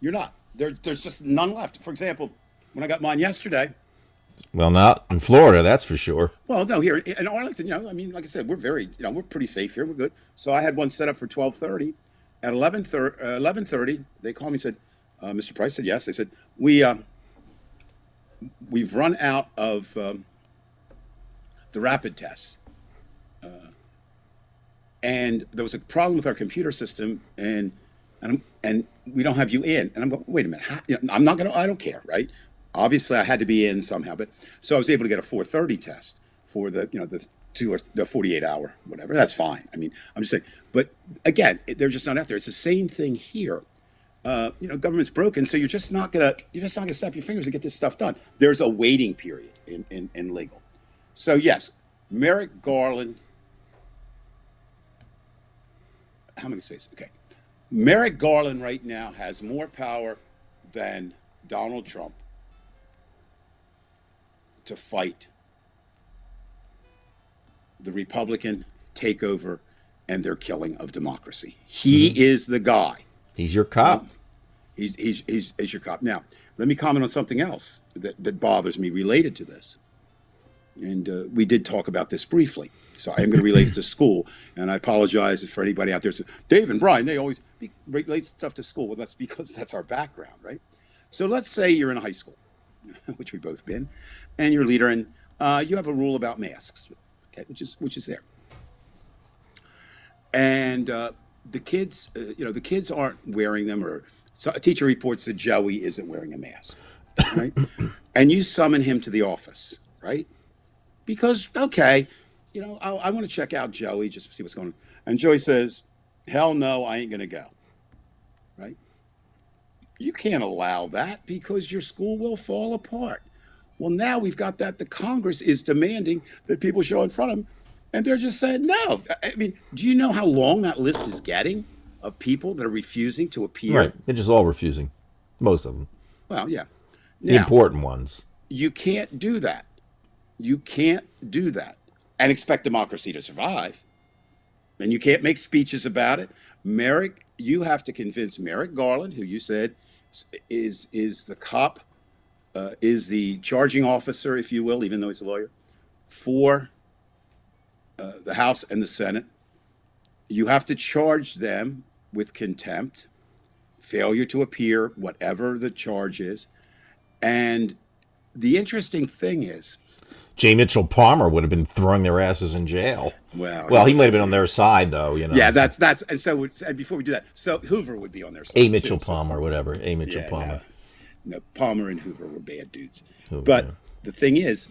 [SPEAKER 4] You're not. There's just none left. For example, when I got mine yesterday.
[SPEAKER 2] Well, not in Florida, that's for sure.
[SPEAKER 4] Well, no, here in Arlington, like I said, we're very, we're pretty safe here. We're good. So I had one set up for 12:30. At 11:30, they called me and said, Mr. Price said yes. They said, we've run out of the rapid tests. And there was a problem with our computer system, and we don't have you in. And I'm going, wait a minute, I don't care, right? Obviously, I had to be in somehow, but so I was able to get a 4:30 test for the 48-hour, whatever. That's fine. I mean, I'm just saying. But again, they're just not out there. It's the same thing here. government's broken, so you're just not gonna snap your fingers and get this stuff done. There's a waiting period in legal. So yes, Merrick Garland. How am I gonna say this? Okay, Merrick Garland right now has more power than Donald Trump to fight the Republican takeover and their killing of democracy. He is the guy.
[SPEAKER 2] He's your cop.
[SPEAKER 4] He's your cop. Now, let me comment on something else that bothers me related to this. And we did talk about this briefly. So I am going to relate it to school. And I apologize for anybody out there. So Dave and Brian, they always relate stuff to school. Well, that's because that's our background, right? So let's say you're in high school, which we've both been, and you're a leader, and you have a rule about masks, okay, which is there. And the kids, the kids aren't wearing them, or so a teacher reports that Joey isn't wearing a mask, right? And you summon him to the office, right? Because, okay, I want to check out Joey just to see what's going on. And Joey says, hell no, I ain't going to go, right? You can't allow that because your school will fall apart. Well, now we've got that the Congress is demanding that people show in front of them. And they're just saying, no. I mean, do you know how long that list is getting of people that are refusing to appear?
[SPEAKER 2] Right. They're just all refusing. Most of them.
[SPEAKER 4] Well, yeah.
[SPEAKER 2] The important ones.
[SPEAKER 4] You can't do that. You can't do that and expect democracy to survive. And you can't make speeches about it. Merrick, you have to convince Merrick Garland, who you said is the cop, is the charging officer, if you will, even though he's a lawyer, for the House and the Senate. You have to charge them with contempt, failure to appear, whatever the charge is. And the interesting thing is,
[SPEAKER 2] J. Mitchell Palmer would have been throwing their asses in jail.
[SPEAKER 4] Well,
[SPEAKER 2] he might have been on their side, though.
[SPEAKER 4] Yeah, that's and so and before we do that, so Hoover would be on their side.
[SPEAKER 2] A. Mitchell Palmer, whatever. A. Mitchell Palmer.
[SPEAKER 4] No, Palmer and Hoover were bad dudes. But the thing is,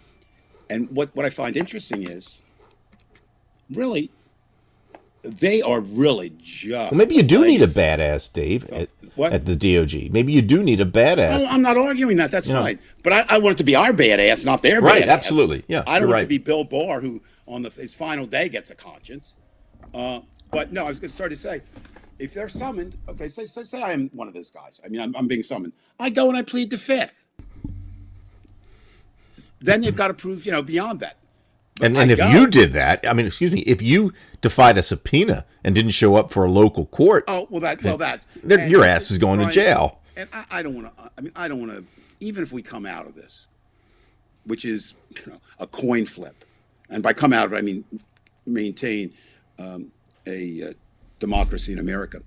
[SPEAKER 4] and what I find interesting is, really, they are really just.
[SPEAKER 2] Well, maybe you do need a badass, Dave, at the DOG. Maybe you do need a badass.
[SPEAKER 4] No, I'm not arguing that. That's fine. But I want it to be our badass, not their badass.
[SPEAKER 2] Right, absolutely. Yeah,
[SPEAKER 4] I don't want it to be Bill Barr, who on his final day gets a conscience. But no, I was going to start to say, if they're summoned, okay, say I am one of those guys. I mean, I'm being summoned. I go and I plead the fifth. Then they've got to prove, beyond that.
[SPEAKER 2] And if you did that, if you defied a subpoena and didn't show up for a local court, your ass is going to jail.
[SPEAKER 4] And I don't want to. I don't want to. Even if we come out of this, which is a coin flip, and by come out of it I mean maintain a democracy in America.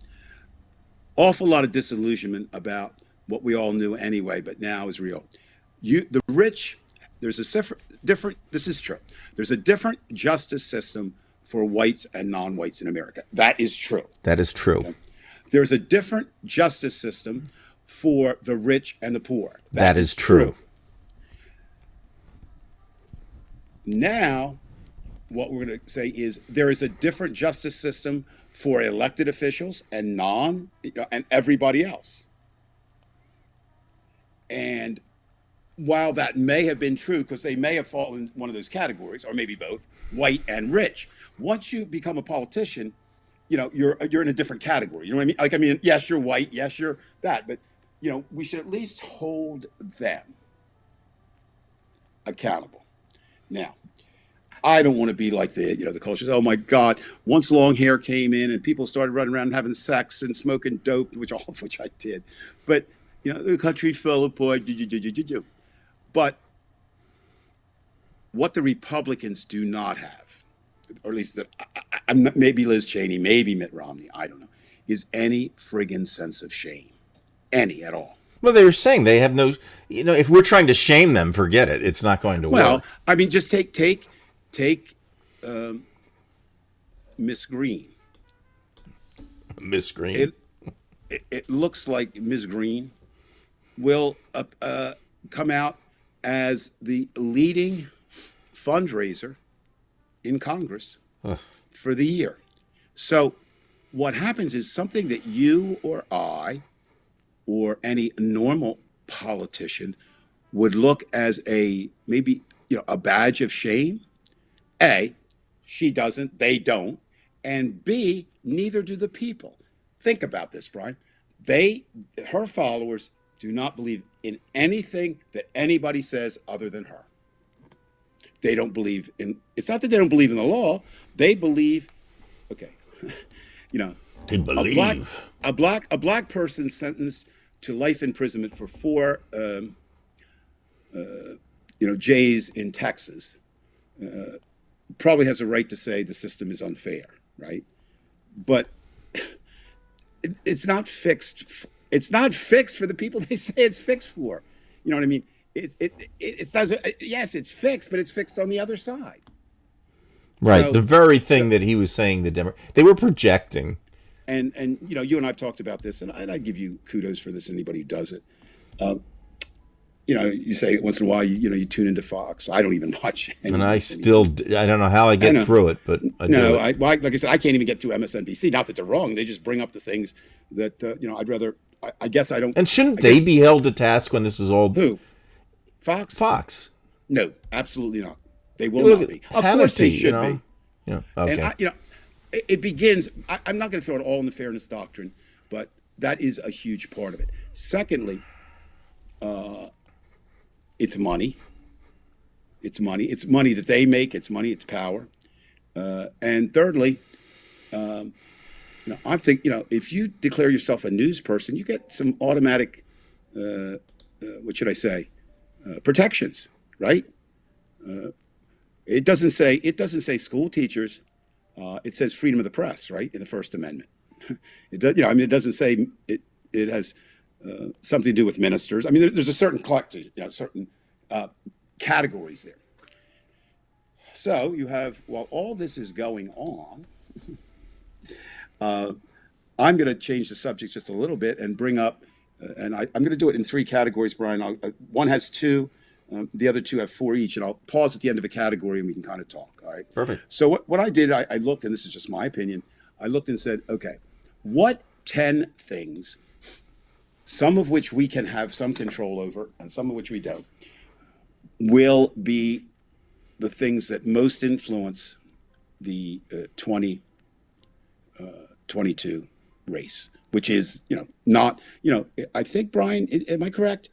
[SPEAKER 4] Awful lot of disillusionment about what we all knew anyway, but now is real. The rich. There's a different. This is true. There's a different justice system for whites and non-whites in America. That is true.
[SPEAKER 2] That is true.
[SPEAKER 4] Okay? There's a different justice system for the rich and the poor.
[SPEAKER 2] That is true.
[SPEAKER 4] Now, what we're going to say is there is a different justice system for elected officials and and everybody else. And while that may have been true, because they may have fallen in one of those categories, or maybe both, white and rich. Once you become a politician, you're in a different category. You know what I mean? Yes, you're white. Yes, you're that. But we should at least hold them accountable. Now, I don't want to be like the culture. Oh my God! Once long hair came in and people started running around and having sex and smoking dope, all of which I did. But the country fell apart. But what the Republicans do not have, or at least maybe Liz Cheney, maybe Mitt Romney, I don't know, is any friggin' sense of shame. Any at all.
[SPEAKER 2] Well, they were saying they have no, if we're trying to shame them, forget it. It's not going to work.
[SPEAKER 4] Well, I mean, just take Miss Green.
[SPEAKER 2] Miss Green.
[SPEAKER 4] It looks like Ms. Green will come out as the leading fundraiser in Congress for the year. So what happens is something that you or I or any normal politician would look as a maybe a badge of shame. A, she doesn't, they don't, and B, neither do the people. Think about this, Brian. Her followers do not believe in anything that anybody says other than her. They don't believe in. It's not that they don't believe in the law. They believe. Okay,
[SPEAKER 2] They believe.
[SPEAKER 4] A black person sentenced to life imprisonment for 4 J's in Texas probably has a right to say the system is unfair, right? But it's not fixed. It's not fixed for the people they say it's fixed for. You know what I mean? It doesn't. Yes, it's fixed, but it's fixed on the other side.
[SPEAKER 2] Right.
[SPEAKER 4] So,
[SPEAKER 2] the very thing that he was saying they were projecting.
[SPEAKER 4] And you and I've talked about this, and I give you kudos for this. Anybody who does it. You say once in a while, you tune into Fox. I don't even watch.
[SPEAKER 2] And I don't know how I get through it, but I do.
[SPEAKER 4] Like I said, I can't even get through MSNBC. Not that they're wrong; they just bring up the things that I'd rather. I guess I don't.
[SPEAKER 2] And shouldn't they be held to task when this is all?
[SPEAKER 4] Who? Fox?
[SPEAKER 2] Fox.
[SPEAKER 4] No, absolutely not. They will not be. Of course they should be.
[SPEAKER 2] Yeah. Okay.
[SPEAKER 4] And it begins. I'm not going to throw it all in the fairness doctrine, but that is a huge part of it. Secondly, it's money. It's money. It's money that they make. It's money. It's power. And thirdly, I think if you declare yourself a news person, you get some automatic, what should I say, protections, right? It doesn't say school teachers. It says freedom of the press, right, in the First Amendment. It does, it doesn't say it has something to do with ministers. I mean, there's a certain collective, certain categories there. So you have, while all this is going on, I'm going to change the subject just a little bit and bring up, and I'm going to do it in 3 categories, Brian. One has 2. The other 2 have 4 each, and I'll pause at the end of a category and we can kind of talk. All right.
[SPEAKER 2] Perfect.
[SPEAKER 4] So what I did, I looked, and this is just my opinion. I looked and said, okay, what 10 things, some of which we can have some control over and some of which we don't, will be the things that most influence the 2022 race, which is, not, I think, Brian, am I correct?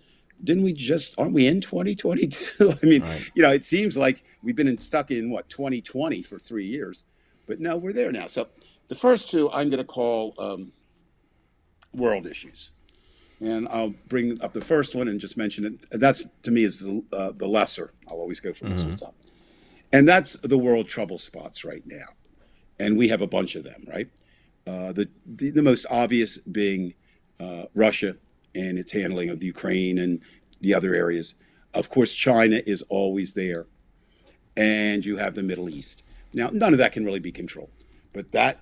[SPEAKER 4] Aren't we in 2022? I mean,
[SPEAKER 2] right.
[SPEAKER 4] It seems like we've been stuck in 2020 for 3 years, but no, we're there now. So the first 2 I'm going to call world issues, and I'll bring up the first one and just mention it. That's, to me, is the lesser. I'll always go for this one top, and that's the world trouble spots right now, and we have a bunch of them, right? The most obvious being Russia and its handling of the Ukraine and the other areas. Of course, China is always there. And you have the Middle East. Now, none of that can really be controlled, but that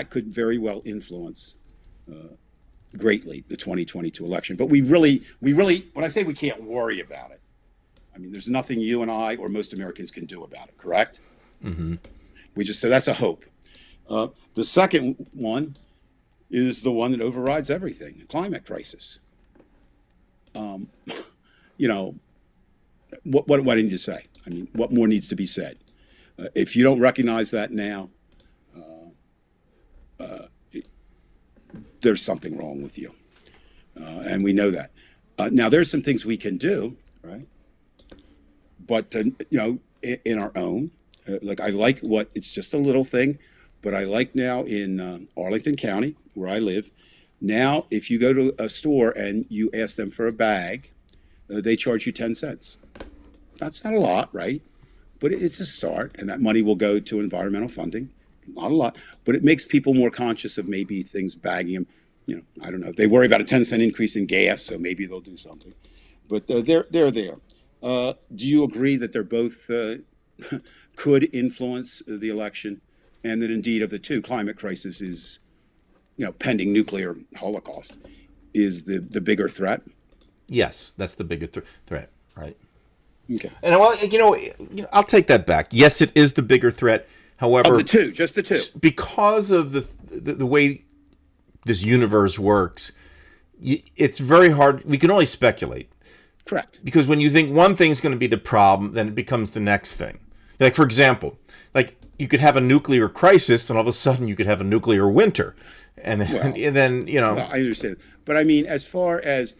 [SPEAKER 4] could very well influence greatly the 2022 election. But we really, when I say we can't worry about it, I mean, there's nothing you and I or most Americans can do about it, correct? Mm-hmm. So that's a hope. The second one is the one that overrides everything, the climate crisis. What do I need to say? I mean, what more needs to be said? If you don't recognize that now, there's something wrong with you. And we know that. Now, there's some things we can do, right? But, in our own, I like it's just a little thing, but I like now in Arlington County, where I live, now, if you go to a store and you ask them for a bag, they charge you 10 cents. That's not a lot, right? But it's a start, and that money will go to environmental funding. Not a lot, but it makes people more conscious of maybe things bagging them. I don't know. They worry about a 10-cent increase in gas, so maybe they'll do something. But they're there. Do you agree that they're both could influence the election, and that indeed of the two, climate crisis is, pending nuclear holocaust, is the bigger threat?
[SPEAKER 2] Yes, that's the bigger threat, right?
[SPEAKER 4] Okay.
[SPEAKER 2] And I'll take that back. Yes, it is the bigger threat. However,
[SPEAKER 4] of the two, just the two,
[SPEAKER 2] because of the way this universe works, it's very hard. We can only speculate.
[SPEAKER 4] Correct.
[SPEAKER 2] Because when you think one thing's going to be the problem, then it becomes the next thing. Like, for example, like you could have a nuclear crisis, and all of a sudden you could have a nuclear winter, and then, and then you know.
[SPEAKER 4] Well, I understand, but I mean, as far as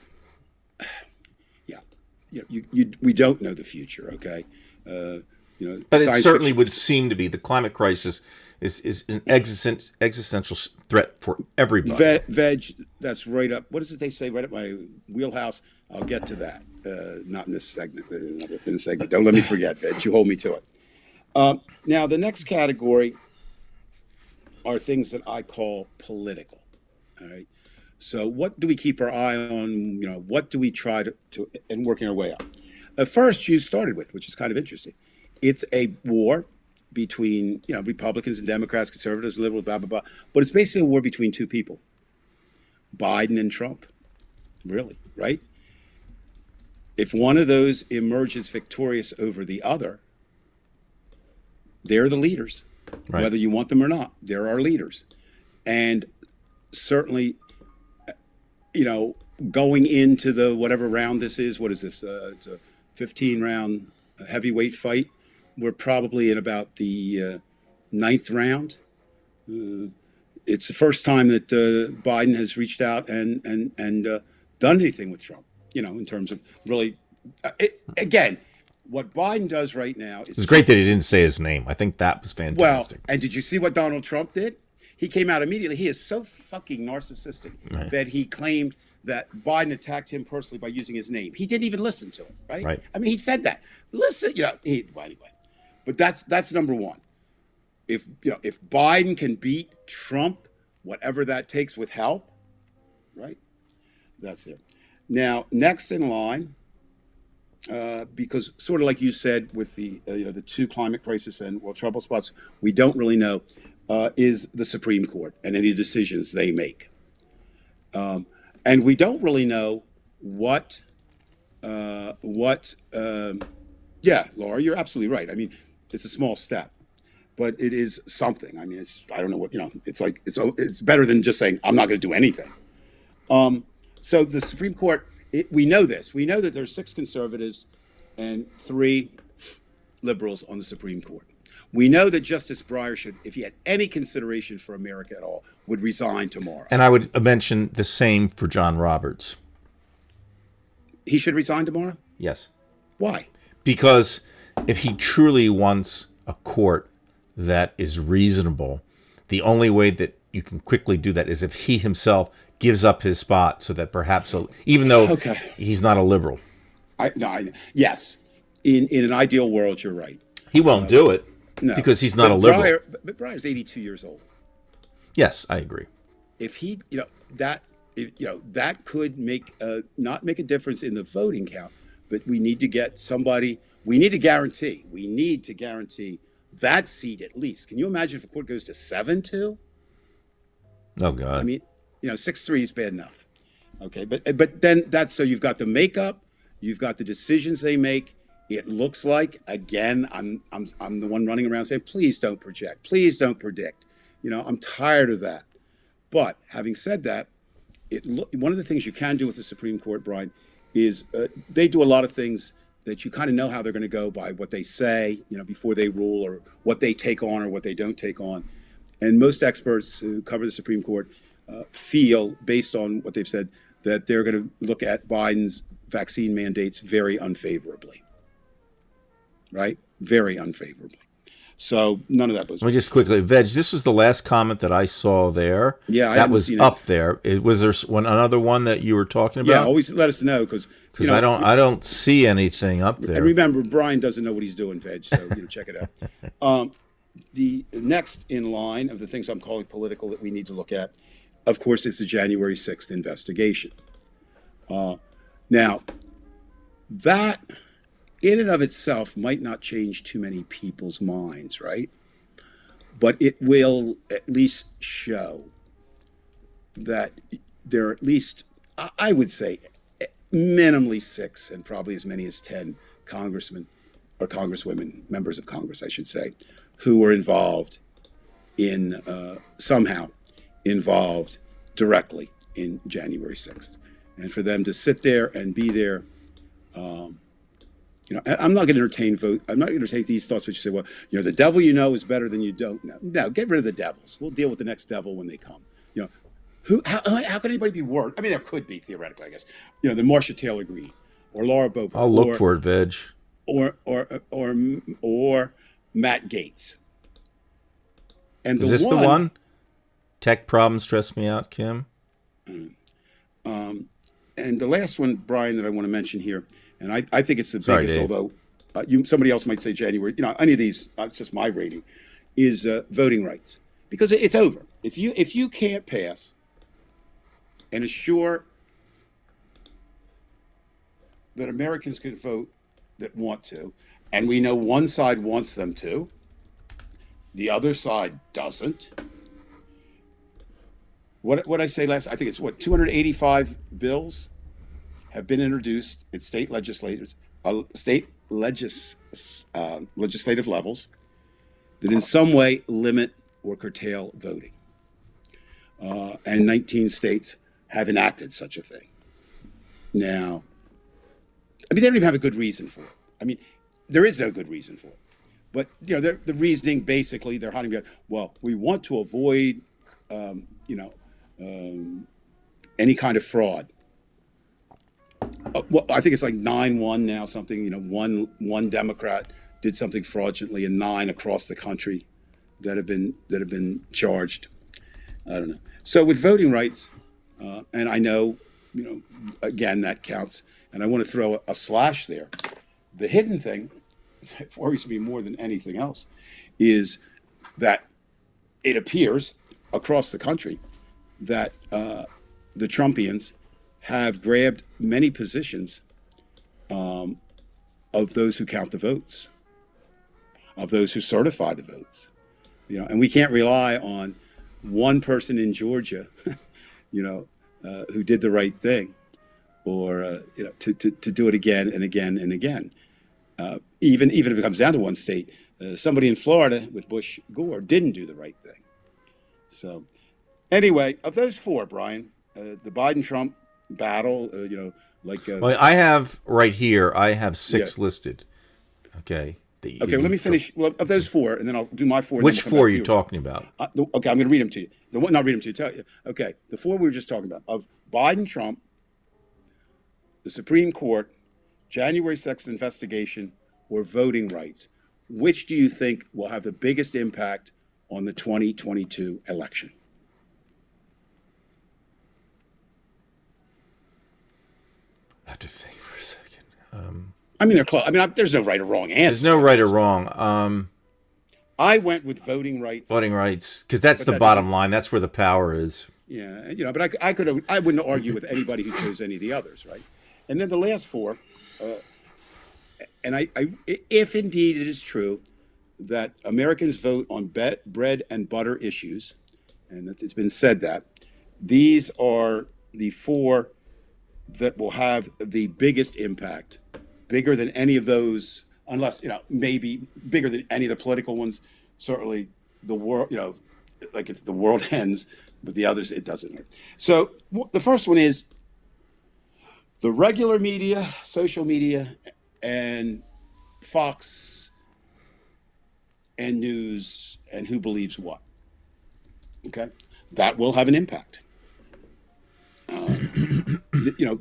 [SPEAKER 4] we don't know the future, okay?
[SPEAKER 2] But it certainly would seem to be the climate crisis is an existential threat for everybody.
[SPEAKER 4] Veg, that's right up. What is it they say? Right up my wheelhouse. I'll get to that. Not in this segment, but in a segment. Don't let me forget, Veg. You hold me to it. Now, the next category are things that I call political. All right. So, what do we keep our eye on? What do we try to and working our way up? First, you started with, which is kind of interesting. It's a war between Republicans and Democrats, conservatives, liberals, blah blah blah. But it's basically a war between two people, Biden and Trump. Really, right? If one of those emerges victorious over the other, they're the leaders, right. Whether you want them or not. They're our leaders, and certainly, going into the whatever round this is. What is this? It's a 15-round heavyweight fight. We're probably in about the 9th round. It's the first time that Biden has reached out and done anything with Trump. In terms of really, again, what Biden does right now is...
[SPEAKER 2] It's great that he didn't say his name. I think that was fantastic.
[SPEAKER 4] Well, and did you see what Donald Trump did? He came out immediately. He is so fucking narcissistic that he claimed that Biden attacked him personally by using his name. He didn't even listen to him, right? I mean, he said that. Listen, anyway. But that's number one. If Biden can beat Trump, whatever that takes with help, right? That's it. Now, next in line, because sort of like you said with the the two climate crisis and trouble spots, we don't really know is the Supreme Court and any decisions they make, and we don't really know what. Yeah, Laura, you're absolutely right. I mean, it's a small step, but it is something. I mean, I don't know what It's like it's better than just saying I'm not going to do anything. So the Supreme Court, we know this. We know that there's 6 conservatives and 3 liberals on the Supreme Court. We know that Justice Breyer should, if he had any consideration for America at all, would resign tomorrow.
[SPEAKER 2] And I would mention the same for John Roberts.
[SPEAKER 4] He should resign tomorrow?
[SPEAKER 2] Yes.
[SPEAKER 4] Why?
[SPEAKER 2] Because if he truly wants a court that is reasonable, the only way that you can quickly do that is if he himself gives up his spot so that perhaps, even though he's not a liberal.
[SPEAKER 4] Yes. In an ideal world, you're right.
[SPEAKER 2] He won't do it because he's not a liberal.
[SPEAKER 4] But Breyer's 82 years old.
[SPEAKER 2] Yes, I agree.
[SPEAKER 4] If he, that could not make a difference in the voting count, but we need to get somebody, we need to guarantee that seat at least. Can you imagine if the court goes to 7-2?
[SPEAKER 2] Oh, God.
[SPEAKER 4] I mean, 6-3 is bad enough. Okay, but then so you've got the makeup, you've got the decisions they make. It looks like, again, I'm the one running around saying, please don't project, please don't predict. I'm tired of that. But having said that, one of the things you can do with the Supreme Court, Brian, is they do a lot of things that you kind of know how they're going to go by what they say, before they rule, or what they take on or what they don't take on. And most experts who cover the Supreme Court feel, based on what they've said, that they're going to look at Biden's vaccine mandates very unfavorably. Right? Very unfavorably. So none of that goes.
[SPEAKER 2] Let me just quickly, Veg, this was the last comment that I saw there.
[SPEAKER 4] Yeah,
[SPEAKER 2] that was up there. Was there another one that you were talking about?
[SPEAKER 4] Yeah, always let us know because
[SPEAKER 2] I don't see anything up there.
[SPEAKER 4] And remember, Brian doesn't know what he's doing, Veg. So check it out. The next in line of the things I'm calling political that we need to look at, of course, is the January 6th investigation. Now, that in and of itself might not change too many people's minds, right? But it will at least show that there are at least, I would say, minimally 6 and probably as many as 10 congressmen or congresswomen, members of Congress, I should say, who were involved somehow involved directly in January 6th. and for them to sit there and be there. I'm not going to entertain vote. I'm not going to entertain these thoughts which you say, well, the devil is better than you don't know. No, get rid of the devils. We'll deal with the next devil when they come. How can anybody be worse? I mean, there could be theoretically, I guess. The Marsha Taylor Greene or Laura Boebert.
[SPEAKER 2] I'll look for it, Veg.
[SPEAKER 4] Or Matt Gaetz. And
[SPEAKER 2] is this the one? Tech problems stress me out, Kim.
[SPEAKER 4] And the last one, Brian, that I want to mention here, and I think it's the biggest,
[SPEAKER 2] Dave.
[SPEAKER 4] although somebody else might say January. Any of these, it's just my rating, is voting rights, because it's over. If you can't pass and assure that Americans can vote that want to, and we know one side wants them to, the other side doesn't. What I say last, I think it's 285 bills have been introduced at state legislators, legislative levels that in some way limit or curtail voting. And 19 states have enacted such a thing. Now, they don't even have a good reason for it. There is no good reason for it. But, the reasoning, basically, they're hiding behind, well, we want to avoid, any kind of fraud. I think it's like 9-1 now, something, one Democrat did something fraudulently and 9 across the country that have been charged. I don't know. So with voting rights, and I know, again, that counts. And I want to throw a slash there. The hidden thing, that worries me more than anything else, is that it appears across the country that the Trumpians have grabbed many positions of those who count the votes, of those who certify the votes. And we can't rely on one person in Georgia, who did the right thing, or to do it again and again and again. Even if it comes down to one state, somebody in Florida with Bush Gore didn't do the right thing. So, anyway, of those 4, Brian, the Biden-Trump battle,
[SPEAKER 2] well, I have right here. I have 6 listed. Okay.
[SPEAKER 4] Okay. Well, let me finish. Well, of those 4, and then I'll do my 4.
[SPEAKER 2] Which 4 are you talking about?
[SPEAKER 4] Okay, I'm going to read them to you. Not read them to you. Tell you. Okay, the 4 we were just talking about of Biden, Trump, the Supreme Court, January 6th investigation, or voting rights. Which do you think will have the biggest impact on the 2022 election?
[SPEAKER 2] I have to think for a second.
[SPEAKER 4] They're close. There's no right or wrong answer.
[SPEAKER 2] There's no right or wrong.
[SPEAKER 4] I went with voting rights.
[SPEAKER 2] Voting rights, because that's the bottom line. That's where the power is.
[SPEAKER 4] Yeah, but I wouldn't argue with anybody who chose any of the others, right? And then the last 4, and if indeed it is true that Americans vote on bread and butter issues, and it's been said that these are the 4 that will have the biggest impact, bigger than any of those, unless, maybe bigger than any of the political ones. Certainly the world, like if the world ends, but the others, it doesn't. So the first one is the regular media, social media, and Fox and news, and who believes what. Okay? That will have an impact.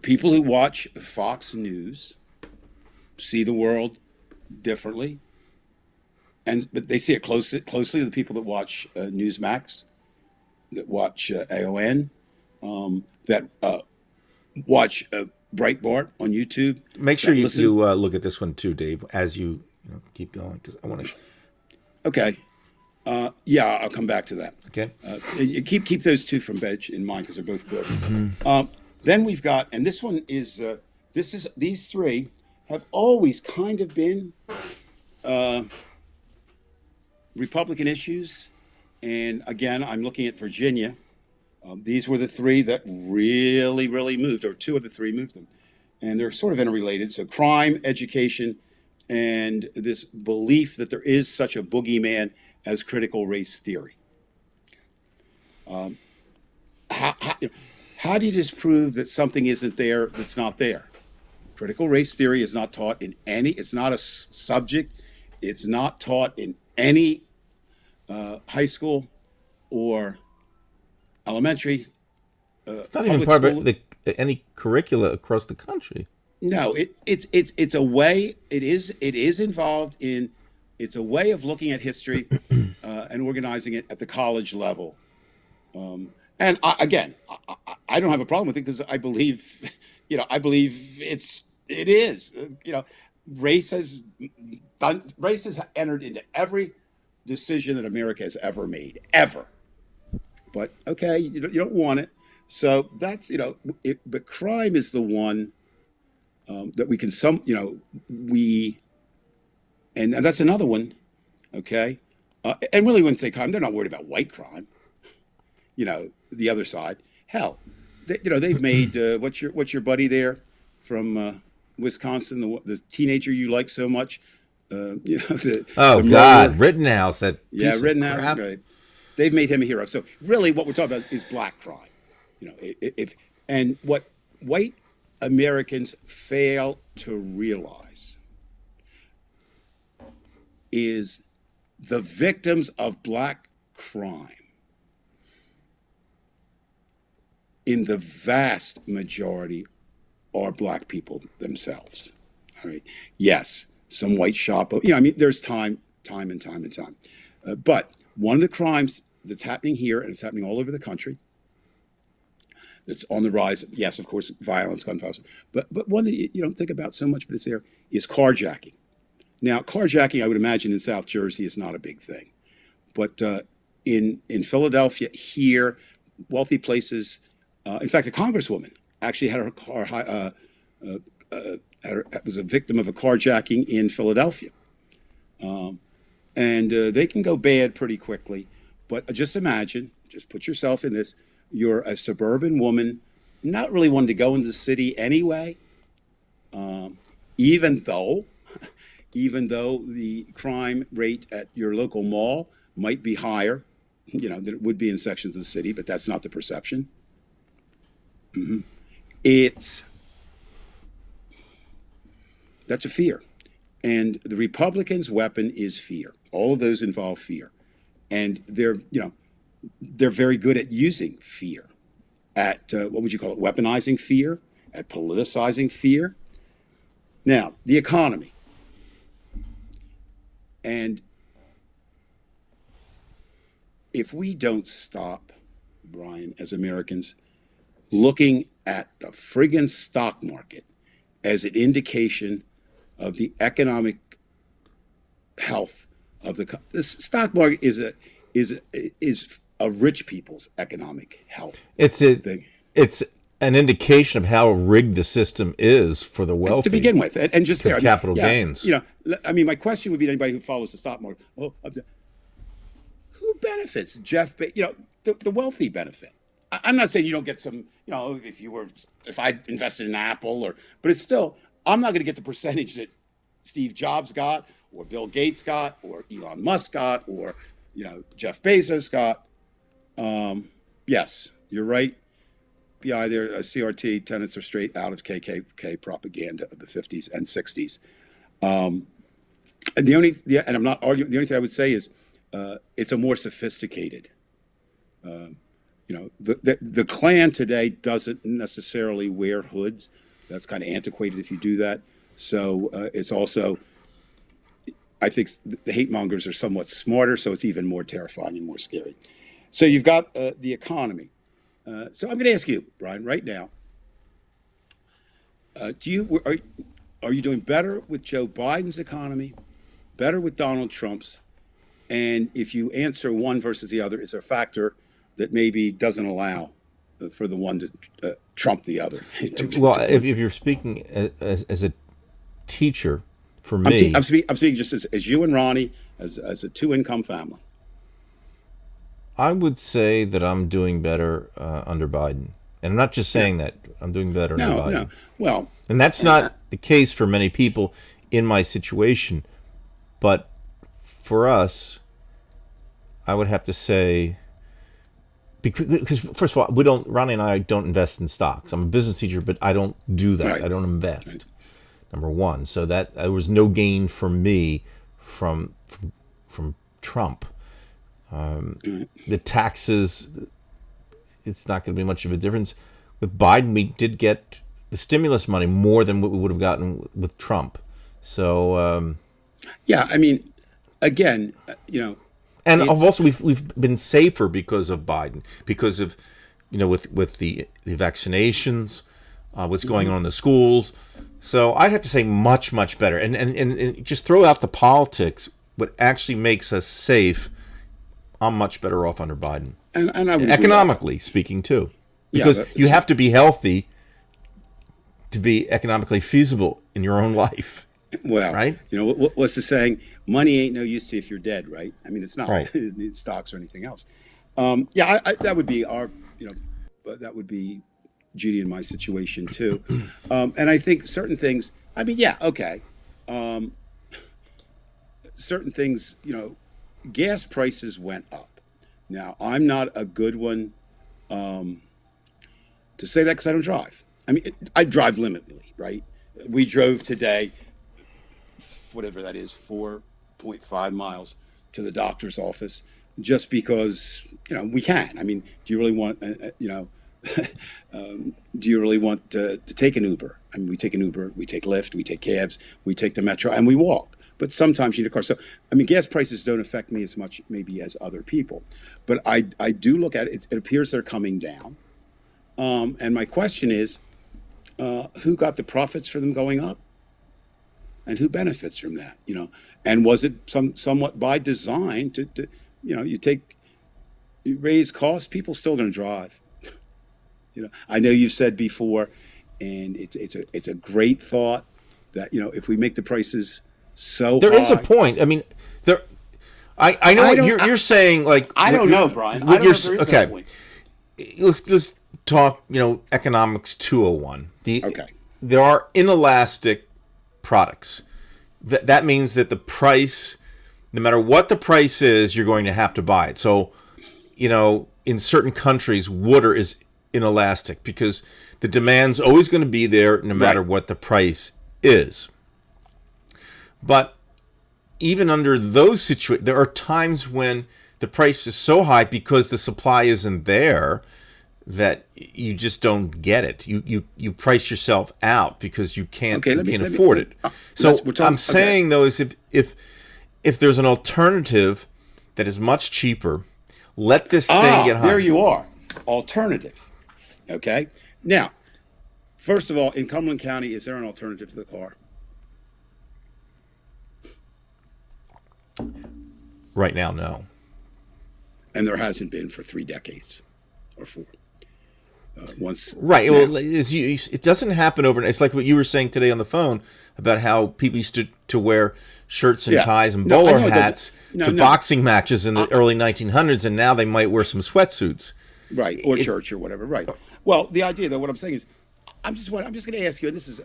[SPEAKER 4] People who watch Fox News see the world differently, but they see it closely to the people that watch Newsmax, that watch AON, that watch Breitbart on YouTube.
[SPEAKER 2] Make sure you look at this one too, Dave, as you keep going, because I want to.
[SPEAKER 4] Okay. Yeah, I'll come back to that.
[SPEAKER 2] Okay.
[SPEAKER 4] Keep those 2 from Bedge in mind, because they're both good. Mm-hmm. Then we've got, and this one is, these 3 have always kind of been Republican issues. And again, I'm looking at Virginia. These were the 3 that really, really moved, or 2 of the 3 moved them. And they're sort of interrelated. So crime, education, and this belief that there is such a boogeyman as critical race theory. How do you disprove that something isn't there that's not there? Critical race theory is not taught in any, it's not a subject, it's not taught in any high school or elementary.
[SPEAKER 2] It's not even part of any curricula across the country.
[SPEAKER 4] No, it's a way. It is involved in. It's a way of looking at history and organizing it at the college level. And I don't have a problem with it because I believe, I believe it is. Race has entered into every decision that America has ever made, ever. But okay, you don't want it. So that's but crime is the one that we can and that's another one, okay. And really, when they say crime, they're not worried about white crime. The other side. Hell, they've made what's your buddy there from Wisconsin, the teenager you like so much. The
[SPEAKER 2] God, Rittenhouse.
[SPEAKER 4] Rittenhouse. Right. They've made him a hero. So really, what we're talking about is black crime. And what white Americans fail to realize is the victims of black crime in the vast majority are black people themselves. All right. Yes, some white shop. There's time. But one of the crimes that's happening here, and it's happening all over the country, that's on the rise. Yes, of course, violence, gun violence. But one that you don't think about so much, but it's there, is carjacking. Now, carjacking, I would imagine in South Jersey is not a big thing. But in Philadelphia, here, wealthy places, in fact, a congresswoman actually had her car was a victim of a carjacking in Philadelphia. And they can go bad pretty quickly. But just imagine, just put yourself in this. You're a suburban woman, not really wanting to go into the city anyway, even though the crime rate at your local mall might be higher, than it would be in sections of the city, but that's not the perception. Mm-hmm. That's a fear. And the Republicans' weapon is fear. All of those involve fear. And they're very good at using fear, at what would you call it, weaponizing fear, at politicizing fear. Now, the economy. And if we don't stop, Brian, as Americans, looking at the friggin' stock market as an indication of the economic health of this stock market is a rich people's economic health.
[SPEAKER 2] It's an indication of how rigged the system is for the wealthy
[SPEAKER 4] to begin with, and just there
[SPEAKER 2] capital gains.
[SPEAKER 4] My question would be to anybody who follows the stock market: who benefits? The wealthy benefit. I'm not saying you don't get some. If I invested in Apple, but it's still, I'm not going to get the percentage that Steve Jobs got, or Bill Gates got, or Elon Musk got, or Jeff Bezos got. Yes, you're right. Yeah, CRT tenets are straight out of KKK propaganda of the 50s and 60s. And I'm not arguing. The only thing I would say is it's a more sophisticated. The Klan today doesn't necessarily wear hoods. That's kind of antiquated if you do that. So it's also, I think the hate mongers are somewhat smarter, so it's even more terrifying and more scary. So you've got the economy. So I'm going to ask you, Brian, right now. Are you doing better with Joe Biden's economy, better with Donald Trump's? And if you answer one versus the other, is there a factor that maybe doesn't allow for the one to trump the other?
[SPEAKER 2] If you're speaking as a teacher, for me,
[SPEAKER 4] I'm speaking just as you and Ronnie, as a two-income family.
[SPEAKER 2] I would say that I'm doing better under Biden. And I'm not just saying that. I'm doing better under Biden. No.
[SPEAKER 4] Well,
[SPEAKER 2] and that's not the case for many people in my situation. But for us, I would have to say because first of all, Ronnie and I don't invest in stocks. I'm a business teacher, but I don't do that.
[SPEAKER 4] Right.
[SPEAKER 2] I don't invest. Right. Number one, so that there was no gain for me from Trump. The taxes, it's not going to be much of a difference. With Biden, we did get the stimulus money more than what we would have gotten with Trump. So
[SPEAKER 4] yeah, I mean, again,
[SPEAKER 2] and also we've been safer because of Biden, because of with the vaccinations, what's going on in the schools. So I'd have to say much better. And just throw out the politics. What actually makes us safe, I'm much better off under Biden.
[SPEAKER 4] And I would
[SPEAKER 2] economically speaking too, because you have to be healthy to be economically feasible in your own life.
[SPEAKER 4] Well,
[SPEAKER 2] right?
[SPEAKER 4] What's the saying? Money ain't no use to you if you're dead, right? I mean, it's not
[SPEAKER 2] right.
[SPEAKER 4] It's stocks or anything else. That would be that would be Judy and my situation too. And I think certain things. I mean, okay. Certain things, gas prices went up. Now, I'm not a good one to say that because I don't drive. I mean, I drive limitedly, right? We drove today, whatever that is, 4.5 miles to the doctor's office just because, we can. I mean, do you really want, do you really want to take an Uber? I mean, we take an Uber, we take Lyft, we take cabs, we take the Metro, and we walk. But sometimes you need a car. So, I mean, gas prices don't affect me as much maybe as other people. But I do look at it. It appears they're coming down. And my question is, who got the profits for them going up? And who benefits from that? And was it somewhat by design to you raise costs, people still going to drive. I know you said before, and it's a great thought that, if we make the prices so
[SPEAKER 2] there
[SPEAKER 4] high.
[SPEAKER 2] Is a point. I mean, there. I know you're saying. Like,
[SPEAKER 4] I don't know, Brian. I don't know if there is a point.
[SPEAKER 2] Let's talk. Economics 201.
[SPEAKER 4] Okay.
[SPEAKER 2] There are inelastic products. That means that the price, no matter what the price is, you're going to have to buy it. So, in certain countries, water is inelastic because the demand's always going to be there, no matter what the price is. But even under those situations, there are times when the price is so high because the supply isn't there that you just don't get it. You price yourself out because you can't afford it. So what I'm saying though is if there's an alternative that is much cheaper, let this thing get high.
[SPEAKER 4] There you are. Alternative. Okay. Now, first of all, in Cumberland County, is there an alternative to the car?
[SPEAKER 2] Right now, no.
[SPEAKER 4] And there hasn't been for 3 decades or 4.
[SPEAKER 2] Right. Well, it doesn't happen overnight. It's like what you were saying today on the phone about how people used to wear shirts and ties and bowler hats to boxing matches in the early 1900s, and now they might wear some sweatsuits.
[SPEAKER 4] Right, or church or whatever. Right. Well, the idea, though, what I'm saying is, I'm just going to ask you, and this is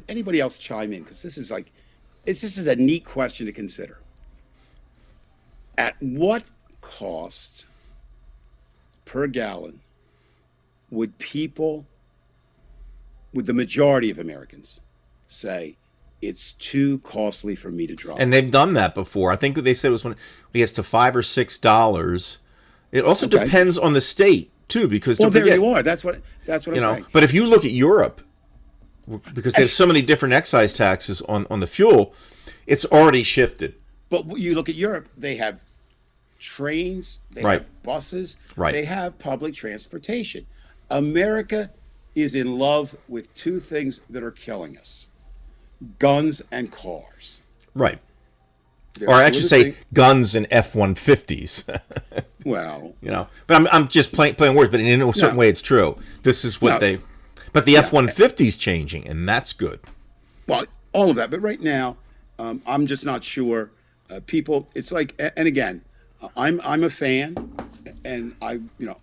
[SPEAKER 4] anybody else chime in, because this is a neat question to consider. At what cost per gallon would the majority of Americans say it's too costly for me to drive?
[SPEAKER 2] And they've done that before. I think they said it was when it gets to $5 or $6. It also depends on the state too, because
[SPEAKER 4] there you are. That's what I'm saying.
[SPEAKER 2] But if you look at Europe, because there's so many different excise taxes on the fuel, it's already shifted.
[SPEAKER 4] But you look at Europe, they have trains, they have buses, they have public transportation. America is in love with 2 things that are killing us: guns and cars.
[SPEAKER 2] Right. Or I should say guns and F-150s.
[SPEAKER 4] Well,
[SPEAKER 2] but I'm just playing words, but in a certain way it's true. This is what but the F-150's changing, and that's good.
[SPEAKER 4] Well, all of that, but right now, I'm just not sure. People, it's like, and again, I'm a fan, and I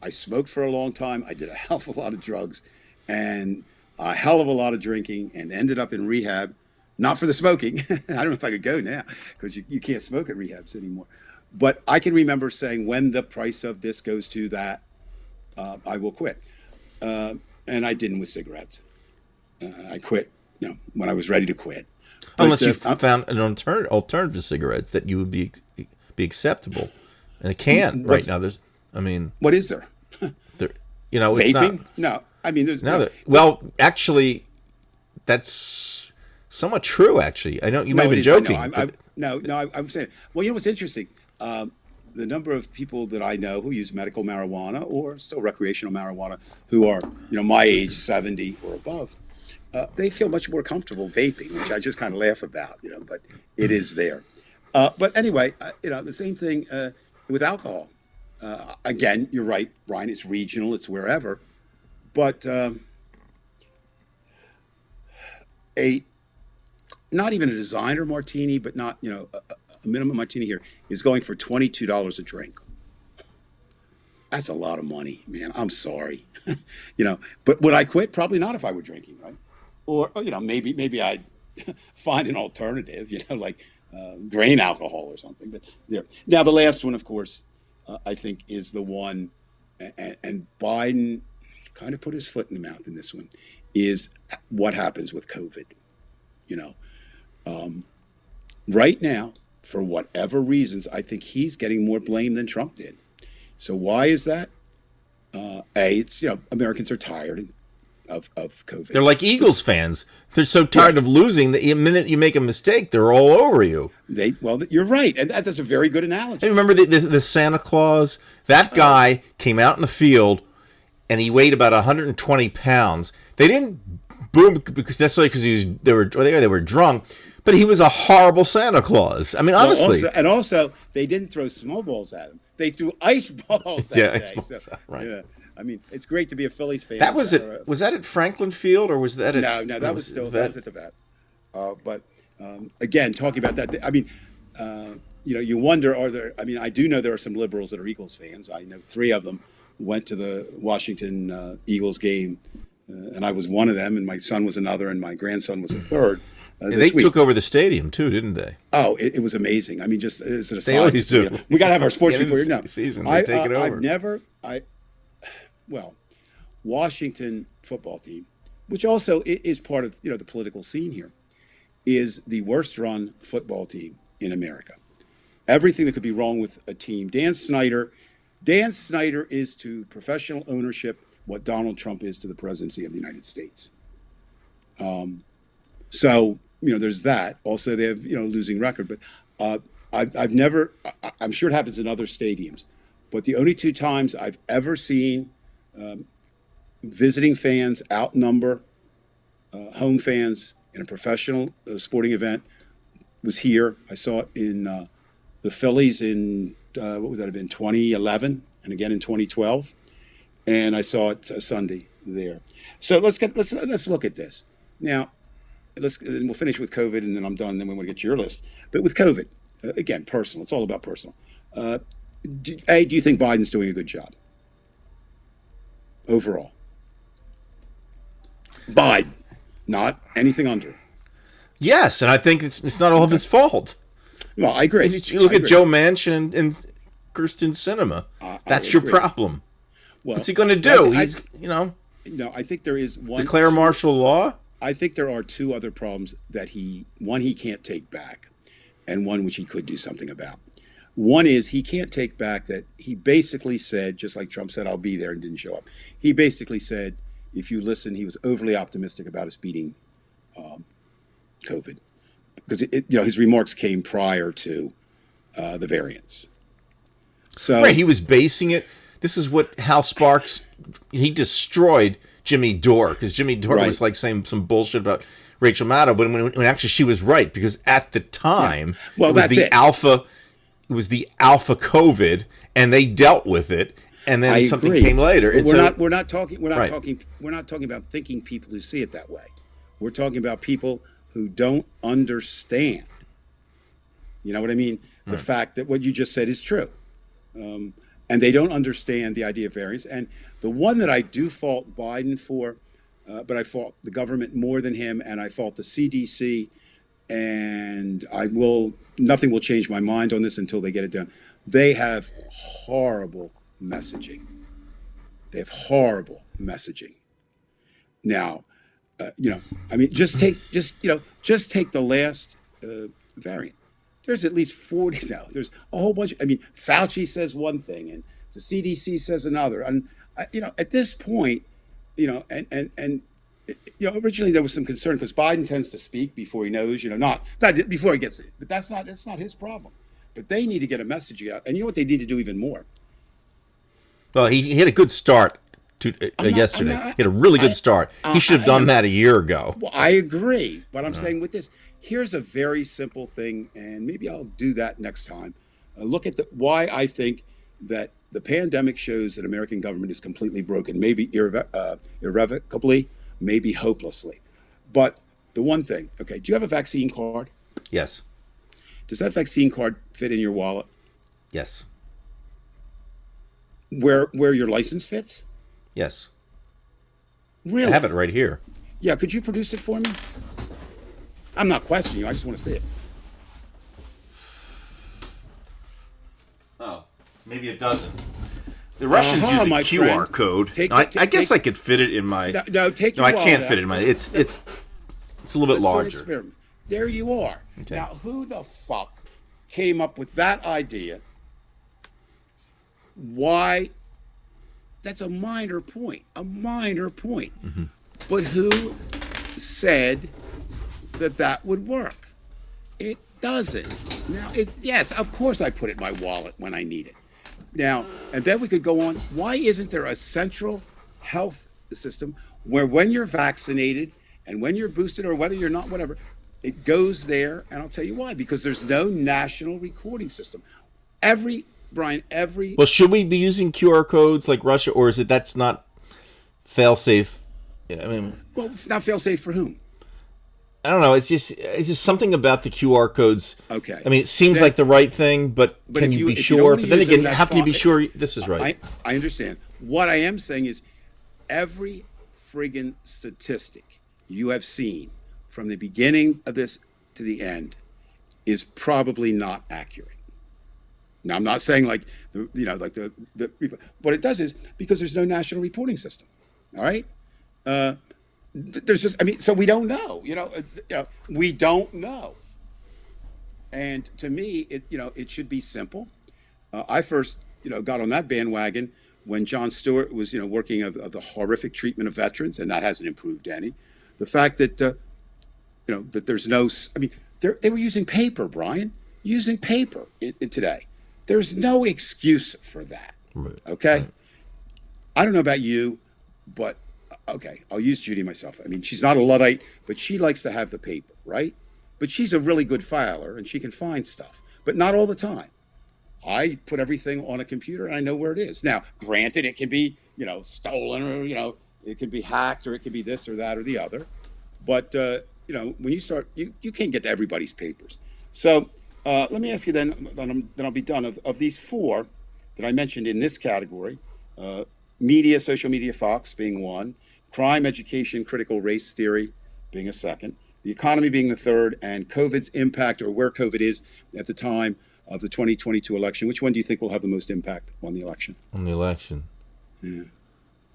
[SPEAKER 4] smoked for a long time. I did a hell of a lot of drugs, and a hell of a lot of drinking, and ended up in rehab. Not for the smoking. I don't know if I could go now because you can't smoke at rehabs anymore. But I can remember saying, when the price of this goes to that, I will quit. And I didn't with cigarettes. I quit, when I was ready to quit.
[SPEAKER 2] Unless you found an alternative to cigarettes that you would be acceptable, and it can't right now.
[SPEAKER 4] What is there?
[SPEAKER 2] It's
[SPEAKER 4] Vaping?
[SPEAKER 2] not.
[SPEAKER 4] No, I mean, there's
[SPEAKER 2] Well, actually, that's somewhat true. Actually, I know you might be joking.
[SPEAKER 4] I'm saying. Well, what's interesting? The number of people that I know who use medical marijuana or still recreational marijuana, who are my age, 70 or above, they feel much more comfortable vaping, which I just kind of laugh about, but it is there. But anyway, the same thing with alcohol. Again, you're right, Ryan. It's regional. It's wherever. But not even a designer martini, but not a minimum martini here is going for $22 a drink. That's a lot of money, man. I'm sorry, But would I quit? Probably not if I were drinking, right? Or maybe I'd find an alternative, like grain alcohol or something. But there. Now the last one, of course, I think is the one, and Biden kind of put his foot in the mouth in this one, is what happens with COVID. Right now, for whatever reasons, I think he's getting more blame than Trump did. So why is that? It's Americans are tired of COVID.
[SPEAKER 2] They're like Eagles fans. They're so tired of losing that the minute you make a mistake, they're all over you.
[SPEAKER 4] You're right, and that's a very good analogy.
[SPEAKER 2] Hey, remember the Santa Claus? That guy came out in the field, and he weighed about 120 pounds. They didn't boo him because they were drunk, but he was a horrible Santa Claus. I mean, honestly.
[SPEAKER 4] Also, they didn't throw snowballs at him. They threw ice balls at him.
[SPEAKER 2] Ice balls, right.
[SPEAKER 4] Yeah. I mean, it's great to be a Phillies fan.
[SPEAKER 2] That was it. Was that at Franklin Field or was that at?
[SPEAKER 4] No, that was at the vet. But again, talking about that, I mean, you wonder, are there? I mean, I do know there are some liberals that are Eagles fans. I know 3 of them went to the Washington Eagles game, and I was one of them, and my son was another, and my grandson was a third.
[SPEAKER 2] They took over the stadium too, didn't they?
[SPEAKER 4] Oh, it was amazing. I mean, just as an aside,
[SPEAKER 2] they always do.
[SPEAKER 4] We got to have our sports report now.
[SPEAKER 2] Season, they take it over.
[SPEAKER 4] Washington football team, which also is part of the political scene here, is the worst run football team in America. Everything that could be wrong with a team. Dan Snyder is to professional ownership what Donald Trump is to the presidency of the United States. So there's that. Also, they have losing record, but I've never. I'm sure it happens in other stadiums, but the only 2 times I've ever seen visiting fans outnumber home fans in a professional sporting event was here. I saw it in the Phillies in what would that have been, 2011, and again in 2012, and I saw it Sunday there. So let's look at this now. And we'll finish with COVID, and then I'm done. And then we want to get to your list. But with COVID, again, personal. It's all about personal. Do you think Biden's doing a good job overall? Biden, not anything under.
[SPEAKER 2] Yes, and I think it's not all of his fault.
[SPEAKER 4] Well, I agree.
[SPEAKER 2] You look at Joe Manchin and Kirsten Sinema. That's your problem.
[SPEAKER 4] Well,
[SPEAKER 2] what's he going to do?
[SPEAKER 4] No, I think there is one.
[SPEAKER 2] Declare martial law?
[SPEAKER 4] I think there are 2 other problems that he can't take back, and one which he could do something about. One is he can't take back that he basically said, just like Trump said, I'll be there, and didn't show up. He basically said, if you listen, he was overly optimistic about us beating COVID, because his remarks came prior to the variants. So
[SPEAKER 2] right, he was basing it. This is what Hal Sparks, he destroyed Jimmy Dore, because Jimmy Dore was like saying some bullshit about Rachel Maddow, but when actually she was right, because at the time, it was the alpha COVID, and they dealt with it, and then something came later.
[SPEAKER 4] We're not talking about thinking people who see it that way. We're talking about people who don't understand. You know what I mean? The fact that what you just said is true. And they don't understand the idea of variance. And the one that I do fault Biden for, but I fault the government more than him, and I fault the CDC, and nothing will change my mind on this until they get it done. They have horrible messaging. They have horrible messaging. Now, I mean, just take the last variant. There's at least 40 now. There's a whole bunch. I mean, Fauci says one thing, and the CDC says another. And at this point, originally there was some concern because Biden tends to speak before he knows. Not before he gets it, but that's not his problem. But they need to get a message out, and you know what they need to do even more.
[SPEAKER 2] Well, he had a good start yesterday. He had a really good start. He should have done that a year ago.
[SPEAKER 4] Well, I agree. But I'm saying with this, here's a very simple thing, and maybe I'll do that next time. Look at why I think that the pandemic shows that American government is completely broken, maybe irrevocably, maybe hopelessly. But the one thing, okay, do you have a vaccine card?
[SPEAKER 2] Yes.
[SPEAKER 4] Does that vaccine card fit in your wallet?
[SPEAKER 2] Yes.
[SPEAKER 4] Where your license fits?
[SPEAKER 2] Yes.
[SPEAKER 4] Really?
[SPEAKER 2] I have it right here.
[SPEAKER 4] Yeah, could you produce it for me? I'm not questioning you. I just want to see it.
[SPEAKER 2] Oh, maybe it doesn't. The Russians use a QR
[SPEAKER 4] friend.
[SPEAKER 2] code. I guess I could fit it in my.
[SPEAKER 4] No, take your
[SPEAKER 2] I
[SPEAKER 4] wallet
[SPEAKER 2] can't
[SPEAKER 4] out.
[SPEAKER 2] fit it in my. It's a little bit larger.
[SPEAKER 4] There you are.
[SPEAKER 2] Okay.
[SPEAKER 4] Now, who the fuck came up with that idea? Why? That's a minor point. Mm-hmm. But who said that would work? It doesn't. Now, yes, of course I put it in my wallet when I need it. Now, and then we could go on. Why isn't there a central health system where when you're vaccinated and when you're boosted or whether you're not, whatever, it goes there? And I'll tell you why. Because there's no national recording system. Well,
[SPEAKER 2] should we be using QR codes like Russia, or is it that's not fail-safe? I mean,
[SPEAKER 4] well, not fail-safe for whom?
[SPEAKER 2] I don't know. It's just something about the QR codes.
[SPEAKER 4] Okay.
[SPEAKER 2] I mean, it seems like the right thing, but can you be sure? But then again, how can you be sure this is right?
[SPEAKER 4] I understand. What I am saying is every friggin' statistic you have seen from the beginning of this to the end is probably not accurate. Now, I'm not saying what it does is because there's no national reporting system. All right. There's just, so we don't know, we don't know. And to me, it should be simple. I first, got on that bandwagon when Jon Stewart was, working of the horrific treatment of veterans, and that hasn't improved any. The fact that, that there's no, they were using paper, Brian, today. There's no excuse for that. Okay. Right. I don't know about you, but okay, I'll use Judy myself. She's not a Luddite, but she likes to have the paper, right? But she's a really good filer and she can find stuff, but not all the time. I put everything on a computer and I know where it is. Now, granted, it can be, stolen or, it can be hacked or it can be this or that or the other. But, when you start, you can't get to everybody's papers. So let me ask you then I'll be done. Of these four that I mentioned in this category, media, social media, Fox being one, crime, education, critical race theory being a second, the economy being the third, and COVID's impact or where COVID is at the time of the 2022 election. Which one do you think will have the most impact on the election?
[SPEAKER 2] On the election?
[SPEAKER 4] Yeah.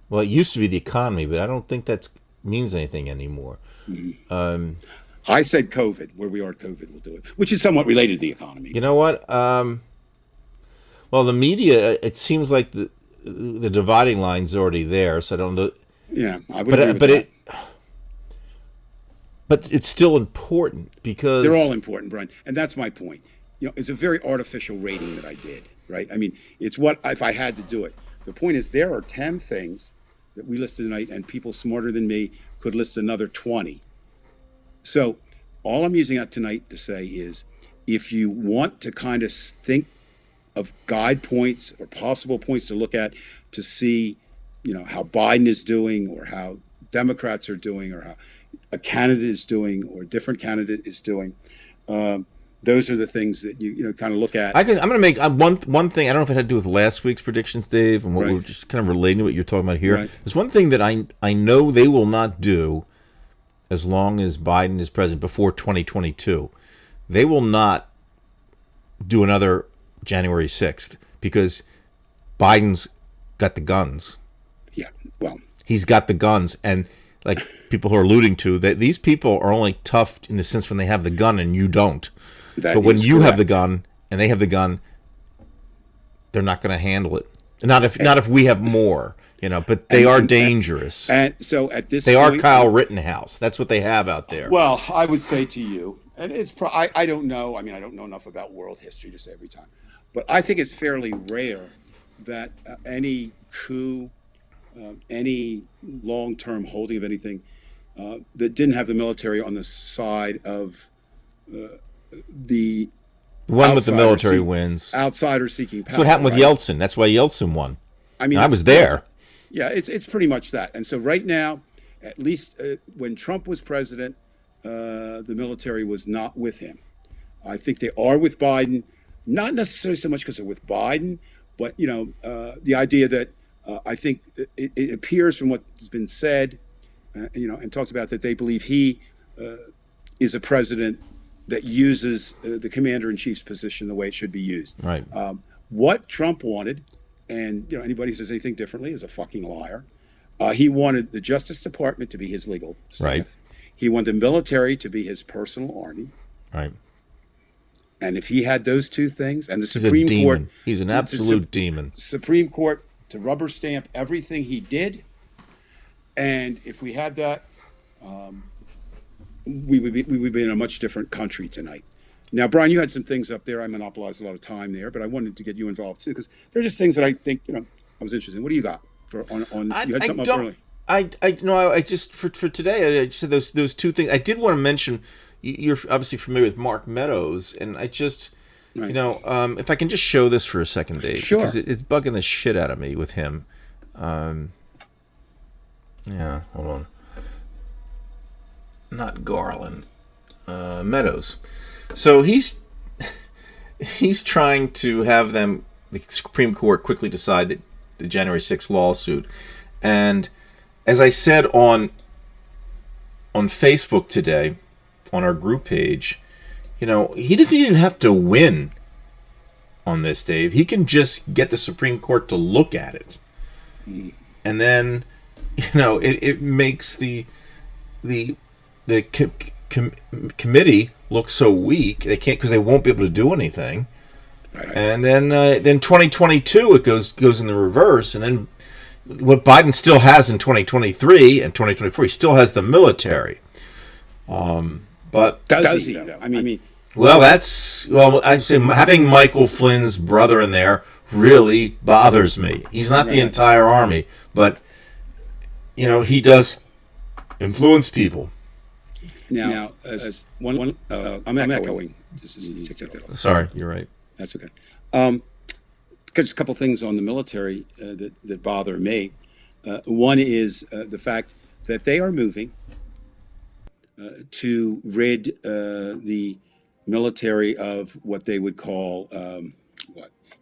[SPEAKER 2] Well, it used to be the economy, but I don't think that means anything anymore. Mm-hmm.
[SPEAKER 4] I said COVID. Where we are at COVID will do it, which is somewhat related to the economy.
[SPEAKER 2] You know what? Well, the media, it seems like the dividing line's already there, so I don't know.
[SPEAKER 4] Yeah, I would agree with that.
[SPEAKER 2] But it's still important because
[SPEAKER 4] they're all important, Brian, and that's my point. It's a very artificial rating that I did, right? It's what if I had to do it. The point is, there are 10 things that we listed tonight, and people smarter than me could list another 20. So all I'm using that tonight to say is, if you want to kind of think of guide points or possible points to look at to see, how Biden is doing or how Democrats are doing or how a candidate is doing or a different candidate is doing, those are the things that you kind of look at.
[SPEAKER 2] I'm going to make one thing. I don't know if it had to do with last week's predictions, Dave, and what we're just kind of relating to what you're talking about here. Right. There's one thing that I know they will not do as long as Biden is president before 2022. They will not do another January 6th because Biden's got the guns.
[SPEAKER 4] Well,
[SPEAKER 2] he's got the guns, and like people who are alluding to that, these people are only tough in the sense when they have the gun and you don't. But when you have the gun and they have the gun, they're not going to handle it. Not if we have more, But they are dangerous.
[SPEAKER 4] And so at this
[SPEAKER 2] they
[SPEAKER 4] point,
[SPEAKER 2] are Kyle Rittenhouse. That's what they have out there.
[SPEAKER 4] Well, I would say to you, and I don't know. I mean, I don't know enough about world history to say every time, but I think it's fairly rare that any coup, any long-term holding of anything that didn't have the military on the side of the
[SPEAKER 2] one with the military wins.
[SPEAKER 4] Outsider seeking power.
[SPEAKER 2] That's what happened with Yeltsin. That's why Yeltsin won.
[SPEAKER 4] I mean,
[SPEAKER 2] I was there.
[SPEAKER 4] Yeah, it's pretty much that. And so right now, at least when Trump was president, the military was not with him. I think they are with Biden, not necessarily so much because they're with Biden, but the idea that I think it appears from what's been said, and talked about, that they believe he is a president that uses the commander-in-chief's position the way it should be used.
[SPEAKER 2] Right.
[SPEAKER 4] What Trump wanted, and anybody who says anything differently is a fucking liar. He wanted the Justice Department to be his legal staff.
[SPEAKER 2] Right.
[SPEAKER 4] He wanted the military to be his personal army.
[SPEAKER 2] Right.
[SPEAKER 4] And if he had those two things, and the
[SPEAKER 2] He's
[SPEAKER 4] Supreme
[SPEAKER 2] a demon.
[SPEAKER 4] Court,
[SPEAKER 2] He's an absolute demon.
[SPEAKER 4] Supreme Court to rubber stamp everything he did, and if we had that, we would be in a much different country tonight. Now, Brian, you had some things up there. I monopolized a lot of time there, but I wanted to get you involved too, because they're just things that I think I was interested in. What do you got on? You had something up early.
[SPEAKER 2] I just for today. I just said those two things. I did want to mention. You're obviously familiar with Mark Meadows, and I just,
[SPEAKER 4] Right.
[SPEAKER 2] if I can just show this for a second, Dave,
[SPEAKER 4] Sure.
[SPEAKER 2] because it's bugging the shit out of me with him. Yeah, hold on. Not Garland, Meadows. So he's trying to have the Supreme Court quickly decide that the January 6th lawsuit, and as I said on Facebook today, on our group page, he doesn't even have to win on this, Dave. He can just get the Supreme Court to look at it, and then it makes the committee look so weak. They can't, because they won't be able to do anything.
[SPEAKER 4] Right.
[SPEAKER 2] And then 2022 it goes in the reverse, and then what Biden still has in 2023 and 2024, he still has the military. But
[SPEAKER 4] Does he though? I mean,
[SPEAKER 2] I say having Michael Flynn's brother in there really bothers me. He's not the entire army, but he does influence people.
[SPEAKER 4] now as one, I'm echoing.
[SPEAKER 2] Sorry, you're right.
[SPEAKER 4] That's okay. Just a couple things on the military that bother me. One is the fact that they are moving to rid the military of what they would call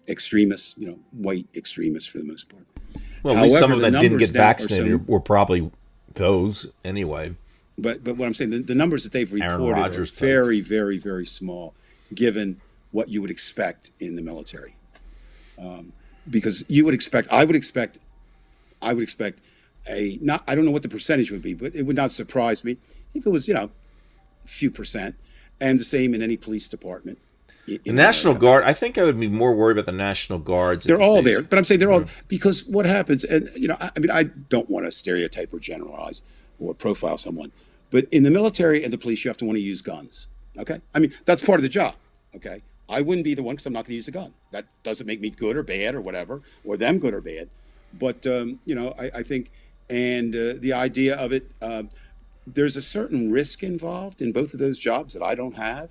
[SPEAKER 4] extremists, white extremists for the most part.
[SPEAKER 2] Well, at least some of
[SPEAKER 4] However,
[SPEAKER 2] them that didn't get
[SPEAKER 4] numbers now are
[SPEAKER 2] vaccinated were probably those anyway.
[SPEAKER 4] But what I'm saying, the numbers that they've
[SPEAKER 2] Aaron
[SPEAKER 4] reported
[SPEAKER 2] Rodgers
[SPEAKER 4] are very, very, very small, given what you would expect in the military. Because I would expect I don't know what the percentage would be, but it would not surprise me if it was, a few percent, and the same in any police department.
[SPEAKER 2] The National Guard, I think I would be more worried about the National Guards.
[SPEAKER 4] They're all there, but I'm saying they're all, because what happens, and I don't want to stereotype or generalize or profile someone, but in the military and the police, you have to want to use guns. Okay, I mean that's part of the job. Okay, I wouldn't be the one because I'm not going to use a gun. That doesn't make me good or bad or whatever, or them good or bad. But I think, and the idea of it, there's a certain risk involved in both of those jobs that I don't have.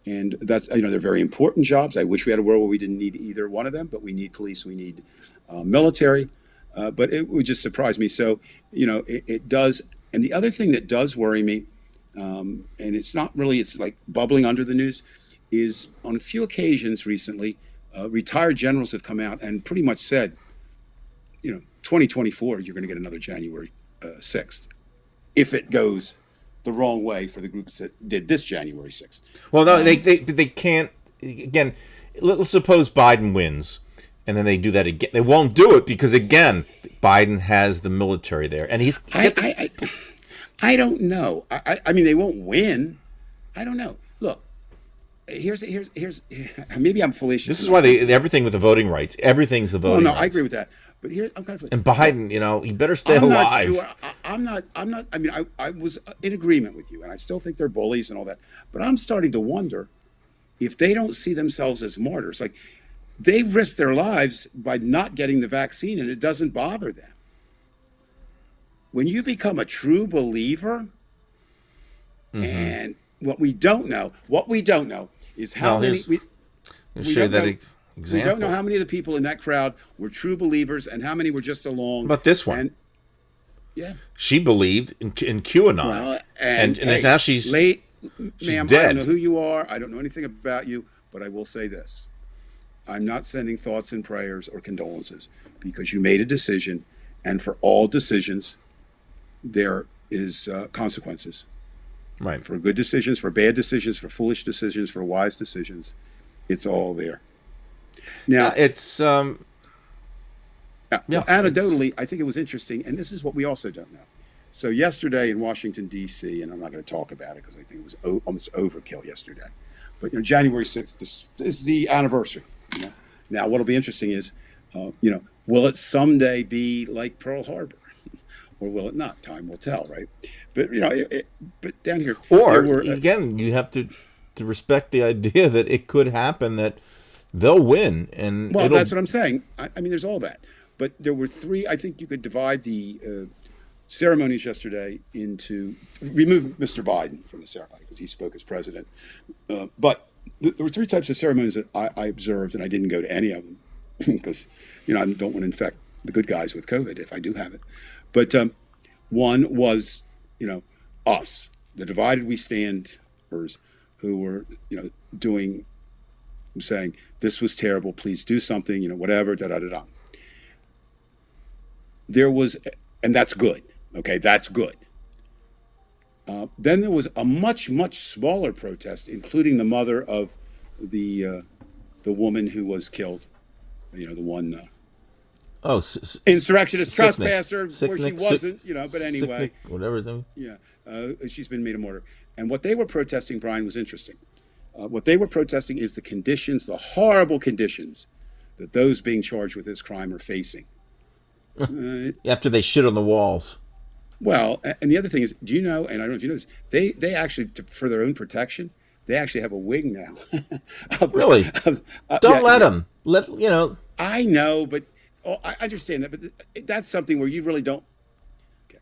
[SPEAKER 4] And that's, they're very important jobs. I wish we had a world where we didn't need either one of them, but we need police, we need military. But it would just surprise me. So, it does. And the other thing that does worry me, and it's not really, it's like bubbling under the news, is on a few occasions recently, retired generals have come out and pretty much said, 2024, you're going to get another January 6th. If it goes the wrong way for the groups that did this January 6th.
[SPEAKER 2] Well, no, they can't. Again, let's suppose Biden wins, and then they do that again. They won't do it because, again, Biden has the military there, and he's.
[SPEAKER 4] I don't know. I mean, they won't win. I don't know. Look, here's. Maybe I'm fallacious.
[SPEAKER 2] This is why everything with the voting rights. Everything's the voting.
[SPEAKER 4] No,
[SPEAKER 2] rights.
[SPEAKER 4] I agree with that. But here, I'm kind of.
[SPEAKER 2] And Biden, he better stay alive.
[SPEAKER 4] Not sure. I'm not. I mean, I was in agreement with you, and I still think they're bullies and all that. But I'm starting to wonder if they don't see themselves as martyrs. Like, they've risked their lives by not getting the vaccine, and it doesn't bother them. When you become a true believer, and what we don't know is how many. We don't know how many of the people in that crowd were true believers and how many were just along.
[SPEAKER 2] But this one,
[SPEAKER 4] yeah,
[SPEAKER 2] she believed in QAnon,
[SPEAKER 4] well,
[SPEAKER 2] and now she's
[SPEAKER 4] late. Ma'am,
[SPEAKER 2] dead.
[SPEAKER 4] I don't know who you are. I don't know anything about you, but I will say this: I'm not sending thoughts and prayers or condolences because you made a decision, and for all decisions, there is consequences.
[SPEAKER 2] Right.
[SPEAKER 4] For good decisions, for bad decisions, for foolish decisions, for wise decisions, it's all there. Now
[SPEAKER 2] it's
[SPEAKER 4] anecdotally, I think it was interesting, and this is what we also don't know. So yesterday in Washington D.C., and I'm not going to talk about it because I think it was almost overkill yesterday. But January 6th this is the anniversary. Now, what'll be interesting is, will it someday be like Pearl Harbor, or will it not? Time will tell, right? But but down here,
[SPEAKER 2] again, you have to respect the idea that it could happen that they'll win, and
[SPEAKER 4] that's what I'm saying. I mean, there's all that, but there were three. I think you could divide the ceremonies yesterday into remove Mr. Biden from the ceremony because he spoke as president, but there were three types of ceremonies that I observed, and I didn't go to any of them because I don't want to infect the good guys with COVID if I do have it. But one was, us, the divided we standers, who were, saying this was terrible. Please do something. Whatever. Da da da da. There was, and that's good. Okay, that's good. Then there was a much smaller protest, including the mother of the woman who was killed. The one. Insurrectionist trespasser, where she wasn't. But anyway,
[SPEAKER 2] whatever thing.
[SPEAKER 4] Yeah, she's been made a martyr. And what they were protesting, Brian, was interesting. What they were protesting is the conditions, the horrible conditions that those being charged with this crime are facing.
[SPEAKER 2] After they shit on the walls.
[SPEAKER 4] Well, and the other thing is, do you know, and I don't know if you know this, they actually, for their own protection, they actually have a wing now.
[SPEAKER 2] Really? Don't let them.
[SPEAKER 4] I know, but I understand that, but that's something where you really don't. Okay.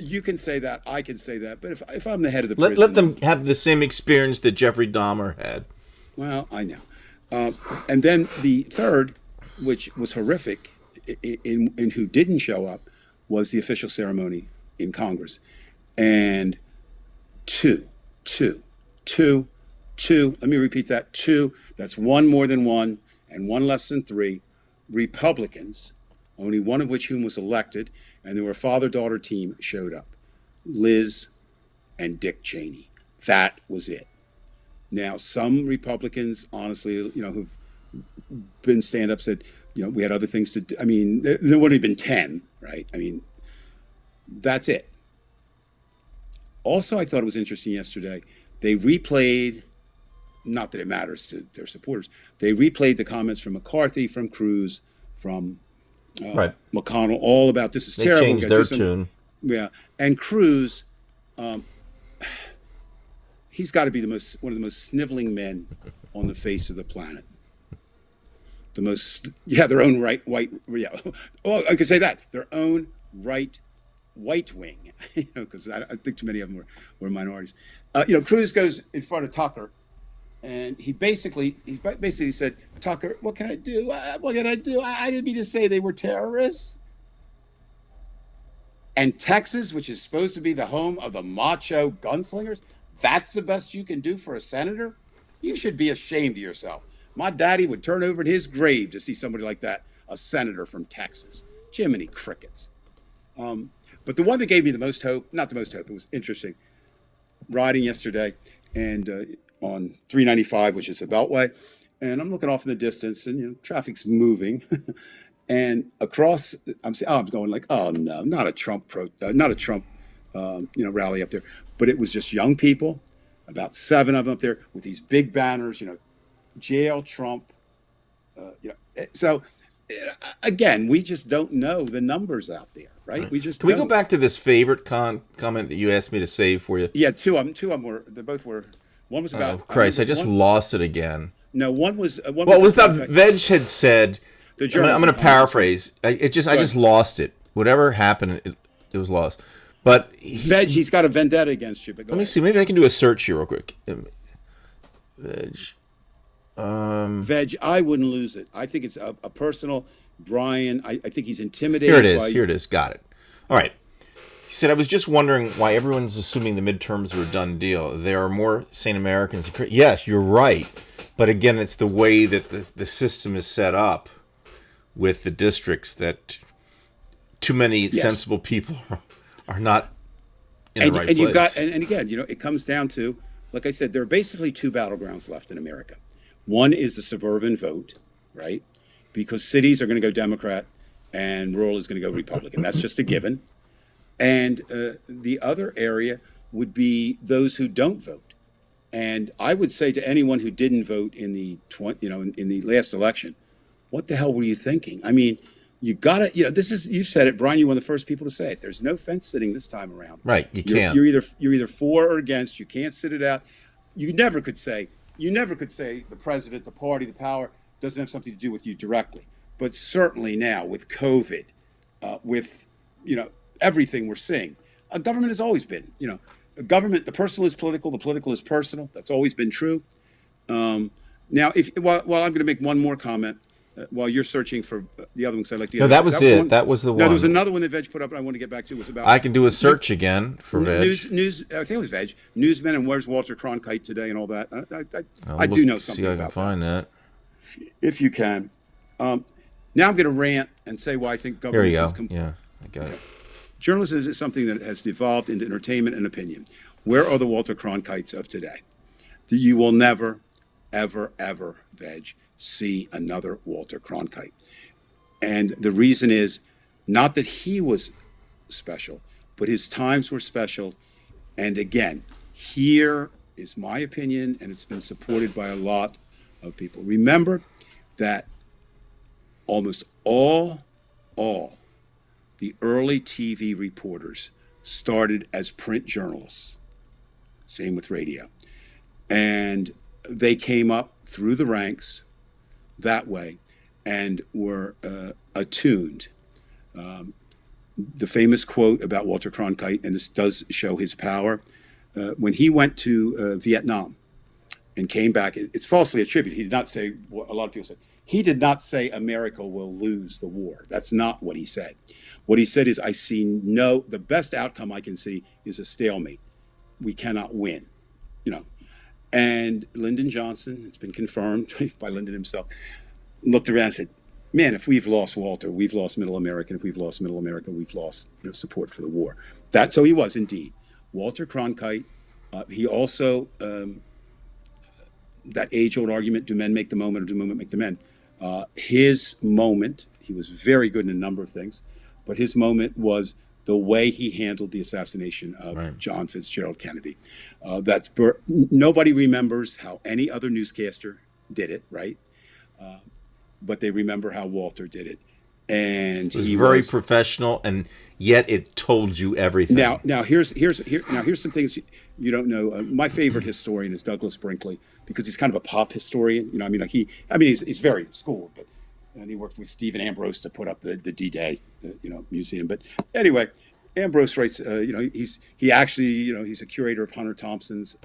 [SPEAKER 4] You can say that, I can say that, but if I'm the head of the prison...
[SPEAKER 2] Let them have the same experience that Jeffrey Dahmer had.
[SPEAKER 4] Well, I know. And then the third, which was horrific, in who didn't show up, was the official ceremony in Congress. And two, let me repeat that, two, that's one more than one, and one less than three, Republicans, only one of which whom was elected, and there were a father-daughter team showed up, Liz and Dick Cheney. That was it. Now, some Republicans, honestly, who've been stand-up said, we had other things to do. I mean, there would have been 10, right? I mean, that's it. Also, I thought it was interesting yesterday, they replayed, not that it matters to their supporters, they replayed the comments from McCarthy, from Cruz, from
[SPEAKER 2] right.
[SPEAKER 4] McConnell, all about this is terrible.
[SPEAKER 2] They changed their tune.
[SPEAKER 4] Yeah, and Cruz, he's got to be one of the most sniveling men on the face of the planet. Their own right white. Yeah, oh, I could say that their own right white wing, because I think too many of them were minorities. Cruz goes in front of Tucker, and he basically said, Tucker, what can I do? What can I do? I didn't mean to say they were terrorists. And Texas, which is supposed to be the home of the macho gunslingers, that's the best you can do for a senator? You should be ashamed of yourself. My daddy would turn over in his grave to see somebody like that, a senator from Texas. Jiminy crickets. But the one that gave me the most hope, not the most hope, it was interesting, riding yesterday and on 395, which is the Beltway, and I'm looking off in the distance, and traffic's moving, and across, I'm going like, oh no, not a Trump rally up there, but it was just young people, about 7 of them up there with these big banners, jail Trump, so. Again, we just don't know the numbers out there, right?
[SPEAKER 2] Right.
[SPEAKER 4] We just
[SPEAKER 2] Can we
[SPEAKER 4] don't.
[SPEAKER 2] go back to this favorite comment that you asked me to save for you?
[SPEAKER 4] Yeah, two of them were. They both were. One was about.
[SPEAKER 2] Oh, Christ, I just lost it again.
[SPEAKER 4] No, one was.
[SPEAKER 2] Well, it was about Veg had said. I'm going to paraphrase. I just lost it. Whatever happened, it was lost. But
[SPEAKER 4] Veg, he's got a vendetta against you. But
[SPEAKER 2] let me see. Maybe I can do a search here real quick. Veg.
[SPEAKER 4] Veg, I wouldn't lose it. I think it's a personal. Brian, I think he's intimidated.
[SPEAKER 2] Here it is. Got it. All right. He said, I was just wondering why everyone's assuming the midterms are a done deal. There are more sane Americans. Yes, you're right. But again, it's the way that the system is set up with the districts that too many sensible people are not in the right place.
[SPEAKER 4] You've got, and again, it comes down to, like I said, there are basically 2 battlegrounds left in America. One is the suburban vote, right? Because cities are going to go Democrat and rural is going to go Republican. That's just a given. And the other area would be those who don't vote. And I would say to anyone who didn't vote in the in the last election, what the hell were you thinking? I mean, you got to, you said it, Brian. You're one of the first people to say it. There's no fence sitting this time around.
[SPEAKER 2] Right, can't.
[SPEAKER 4] You're either for or against. You can't sit it out. You never could say the president, the party, the power doesn't have something to do with you directly. But certainly now with COVID, with everything we're seeing, government has always been, government. The personal is political. The political is personal. That's always been true. Now, while I'm going to make one more comment, while you're searching for the other one, because I like the other.
[SPEAKER 2] No, that was it. That was the one.
[SPEAKER 4] No, there was another one that Veg put up, and I want to get back to. It was about.
[SPEAKER 2] I can do a search again for Veg.
[SPEAKER 4] News. I think it was Veg. Newsmen and where's Walter Cronkite today and all that. I do know something about that. See if I can find that. If you can. Now I'm going to rant and say why I think government
[SPEAKER 2] is
[SPEAKER 4] complete.
[SPEAKER 2] Yeah, I got it.
[SPEAKER 4] Journalism is something that has devolved into entertainment and opinion. Where are the Walter Cronkites of today? You will never, ever, ever, Veg, see another Walter Cronkite. And the reason is not that he was special, but his times were special. And again, here is my opinion, and it's been supported by a lot of people. Remember that almost all the early TV reporters started as print journalists. Same with radio. And they came up through the ranks that way and were attuned. The famous quote about Walter Cronkite, and this does show his power, when he went to Vietnam and came back, it's falsely attributed. He did not say what a lot of people said. He did not say America will lose the war. That's not what he said. What he said is, the best outcome I can see is a stalemate. We cannot win, And Lyndon Johnson, it's been confirmed by Lyndon himself, looked around and said, man, if we've lost Walter, we've lost Middle America. And if we've lost Middle America, we've lost support for the war. So he was indeed. Walter Cronkite, he also, that age-old argument, do men make the moment or do moment make the men? His moment, he was very good in a number of things, but his moment was the way he handled the assassination of John Fitzgerald Kennedy. Nobody remembers how any other newscaster did it, right? But they remember how Walter did it. And
[SPEAKER 2] it was very professional, and yet it told you everything.
[SPEAKER 4] Now here's some things you don't know. My favorite historian is Douglas Brinkley, because he's kind of a pop historian. He's very schooled, and he worked with Stephen Ambrose to put up the D-Day, museum. But anyway, Ambrose writes, he's a curator of Hunter Thompson's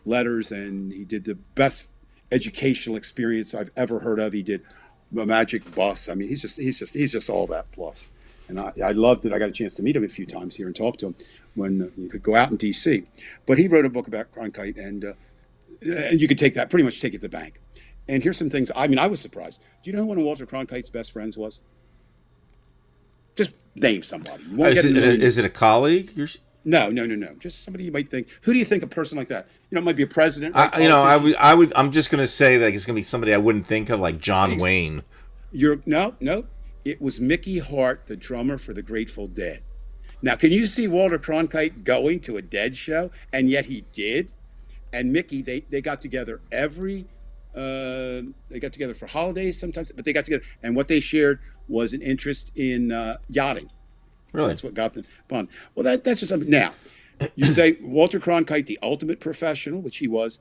[SPEAKER 4] letters, and he did the best educational experience I've ever heard of. He did a magic bus. I mean, he's just all that plus. And I loved it. I got a chance to meet him a few times here and talk to him when you could go out in D.C. But he wrote a book about Cronkite, and you could pretty much take it to the bank. And here's some things. I was surprised. Do you know who one of Walter Cronkite's best friends was? Just name somebody.
[SPEAKER 2] Is it a colleague?
[SPEAKER 4] No, no, no, no. Just somebody you might think. Who do you think a person like that? It might be a president, right?
[SPEAKER 2] I'm just gonna say that it's gonna be somebody I wouldn't think of, like John Wayne.
[SPEAKER 4] No, no. It was Mickey Hart, the drummer for the Grateful Dead. Now, can you see Walter Cronkite going to a Dead show? And yet he did. And Mickey, they got together they got together for holidays sometimes, but they got together. And what they shared was an interest in yachting.
[SPEAKER 2] Really?
[SPEAKER 4] That's what got them on. Well, that's just something. Now, you say Walter Cronkite, the ultimate professional, which he was.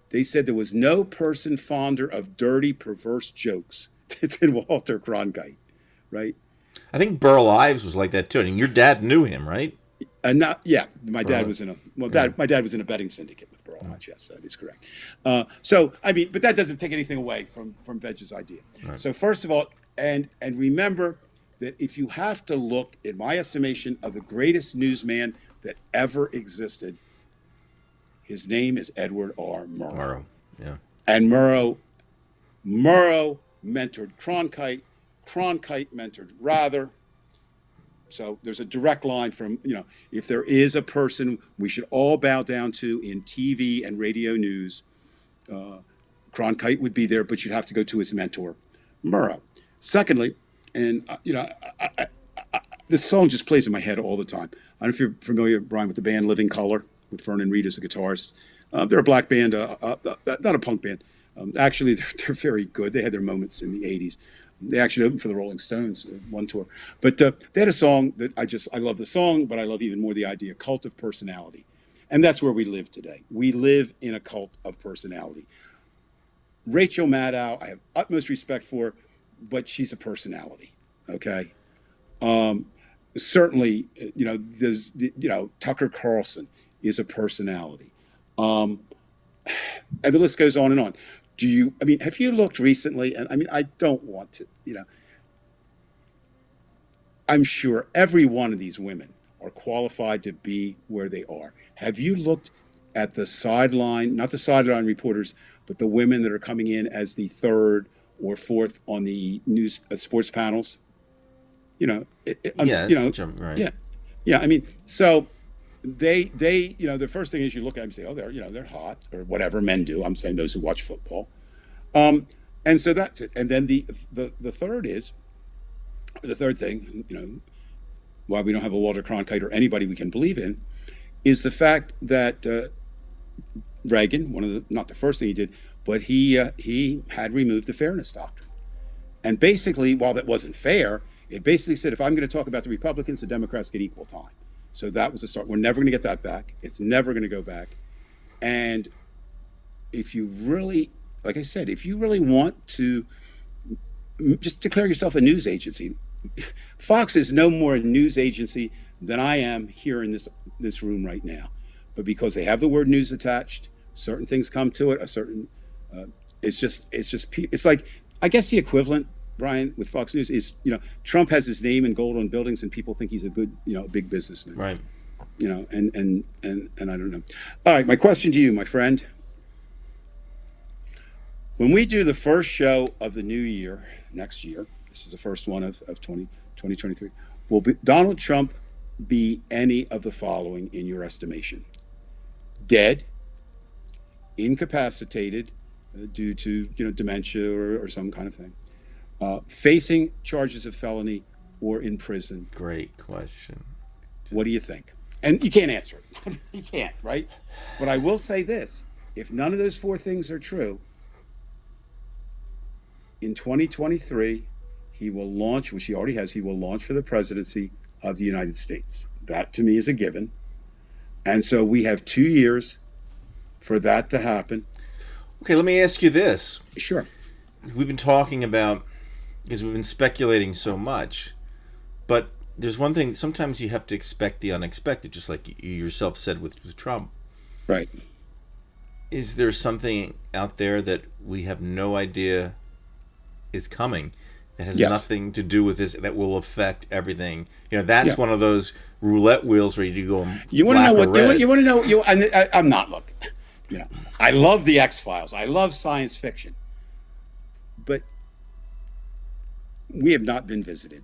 [SPEAKER 4] They said there was no person fonder of dirty, perverse jokes than Walter Cronkite, right?
[SPEAKER 2] I think Burl Ives was like that too. And your dad knew him, right?
[SPEAKER 4] Yeah, my dad was in a my dad was in a betting syndicate with Burl Ives. Yes, that is correct. So I mean, but that doesn't take anything away from Vege's idea. Right. So first of all, and remember that if you have to look, in my estimation, of the greatest newsman that ever existed, his name is Edward R. Murrow.
[SPEAKER 2] Yeah.
[SPEAKER 4] And Murrow mentored Cronkite. Cronkite mentored Rather. So there's a direct line from, if there is a person we should all bow down to in TV and radio news, Cronkite would be there, but you'd have to go to his mentor, Murrow. Secondly, and, this song just plays in my head all the time. I don't know if you're familiar, Brian, with the band Living Colour, with Vernon Reid as a guitarist. They're a black band, not a punk band. Actually, they're very good. They had their moments in the 80s. They actually opened for the Rolling Stones one tour. But they had a song that I love the song, but I love even more the idea, cult of personality. And that's where we live today. We live in a cult of personality. Rachel Maddow, I have utmost respect for, but she's a personality, okay? Certainly, there's, Tucker Carlson is a personality. And the list goes on and on. Have you looked recently? And I don't want to, I'm sure every one of these women are qualified to be where they are. Have you looked at the sideline, not the sideline reporters, but the women that are coming in as the third or fourth on the news sports panels? Right. Yeah. So they the first thing is you look at them and say, oh, they're hot, or whatever men do. I'm saying those who watch football. And so that's it. And then the third thing, why we don't have a Walter Cronkite or anybody we can believe in, is the fact that Reagan, not the first thing he did, but he had removed the fairness doctrine. And basically, while that wasn't fair, it basically said, if I'm going to talk about the Republicans, the Democrats get equal time. So that was the start. We're never going to get that back. It's never going to go back. And if you really, like I said, if you really want to just declare yourself a news agency, Fox is no more a news agency than I am here in this room right now. But because they have the word news attached, certain things come to it. It's like, I guess the equivalent, Brian, with Fox News is, Trump has his name in gold on buildings and people think he's a good, big businessman.
[SPEAKER 2] Right.
[SPEAKER 4] And I don't know. All right, my question to you, my friend. When we do the first show of the new year, next year, this is the first one of 2023, will Donald Trump be any of the following in your estimation? Dead, incapacitated due to, dementia or some kind of thing. Facing charges of felony or in prison?
[SPEAKER 2] Great question.
[SPEAKER 4] What do you think? And you can't answer it. You can't, right? But I will say this. If none of those four things are true, in 2023, he will launch, which he already has, he will launch for the presidency of the United States. That, to me, is a given. And so we have 2 years for that to happen.
[SPEAKER 2] Okay, let me ask you this.
[SPEAKER 4] Sure.
[SPEAKER 2] We've been talking about, because we've been speculating so much, but there's one thing, sometimes you have to expect the unexpected, just like you yourself said with Trump.
[SPEAKER 4] Right.
[SPEAKER 2] Is there something out there that we have no idea is coming that has nothing to do with this, that will affect everything? That's one of those roulette wheels where you go.
[SPEAKER 4] You want to know what? You want to know? I'm not looking. I love the X-Files. I love science fiction, but we have not been visited.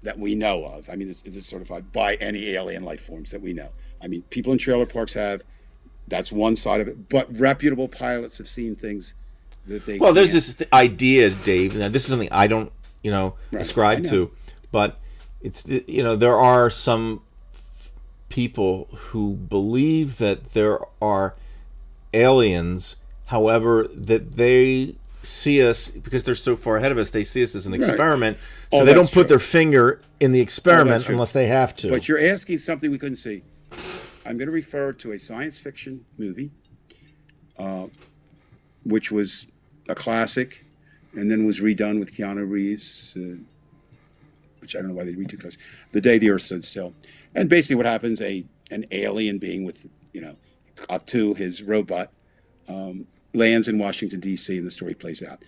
[SPEAKER 4] that we know of. I mean, it's certified by any alien life forms that we know. I mean, people in trailer parks have. That's one side of it. But reputable pilots have seen things that they.
[SPEAKER 2] Well, there's
[SPEAKER 4] can't.
[SPEAKER 2] this idea, Dave. Now, this is something I don't,
[SPEAKER 4] Right. I
[SPEAKER 2] ascribe
[SPEAKER 4] know.
[SPEAKER 2] to, but it's there are some people who believe that there are aliens. However, that they see us because they're so far ahead of us. They see us as an experiment, so
[SPEAKER 4] Oh,
[SPEAKER 2] they don't
[SPEAKER 4] that's
[SPEAKER 2] put
[SPEAKER 4] true.
[SPEAKER 2] their finger in the
[SPEAKER 4] Oh, that's
[SPEAKER 2] experiment
[SPEAKER 4] true.
[SPEAKER 2] unless they have to.
[SPEAKER 4] But you're asking something we couldn't see. I'm going to refer to a science fiction movie, which was a classic, and then was redone with Keanu Reeves, which I don't know why they redid classic. The Day the Earth Stood Still, and basically what happens: an alien being with to his robot lands in Washington D.C. and the story plays out.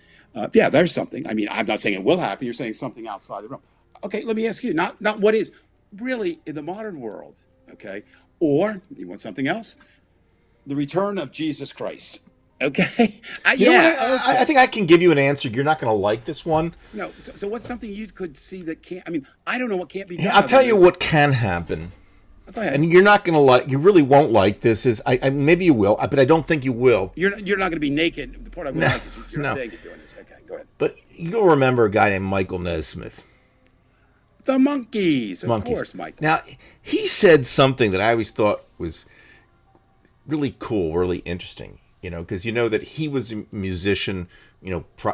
[SPEAKER 4] Yeah, there's something. I mean, I'm not saying it will happen. You're saying something outside the realm. Okay, let me ask you, not what is really in the modern world. Okay, or you want something else? The return of Jesus Christ. Okay,
[SPEAKER 2] You know what?
[SPEAKER 4] yeah. Okay.
[SPEAKER 2] I think I can give you an answer. You're not going to like this one.
[SPEAKER 4] No, so what's something you could see that can't? I mean, I don't know what can't be done.
[SPEAKER 2] I'll tell you
[SPEAKER 4] other
[SPEAKER 2] what can happen.
[SPEAKER 4] than- Go ahead.
[SPEAKER 2] And you're not going to like. You really won't like this. Is I maybe you will, but I don't think you will.
[SPEAKER 4] You're not going to be naked. The part I would like is you're
[SPEAKER 2] no.
[SPEAKER 4] not naked doing this. Okay, go ahead.
[SPEAKER 2] But you'll remember a guy named Michael Nesmith.
[SPEAKER 4] The monkeys, of
[SPEAKER 2] Monkeys.
[SPEAKER 4] course, Mike.
[SPEAKER 2] Now he said something that I always thought was really cool, really interesting. Because that he was a musician.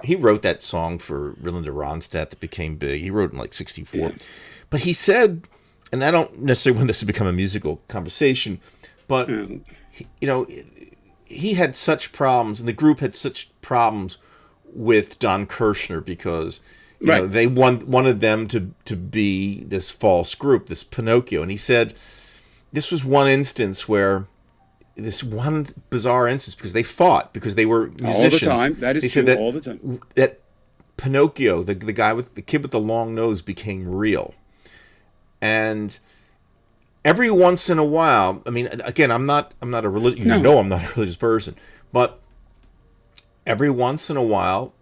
[SPEAKER 2] He wrote that song for Linda Ronstadt that became big. He wrote in like '64.
[SPEAKER 4] Yeah.
[SPEAKER 2] But he said, and I don't necessarily want this to become a musical conversation, but he had such problems, and the group had such problems with Don Kirshner because
[SPEAKER 4] Right.
[SPEAKER 2] they wanted them to be this false group, this Pinocchio, and he said this was one instance where. This one bizarre instance because they fought because they were musicians.
[SPEAKER 4] All the time. That is
[SPEAKER 2] they
[SPEAKER 4] true.
[SPEAKER 2] said that,
[SPEAKER 4] All the time.
[SPEAKER 2] That Pinocchio, the guy with the kid with the long nose, became real. And every once in a while, I mean, again, I'm not a religious.
[SPEAKER 4] No.
[SPEAKER 2] I'm not a religious person, but every once in a while,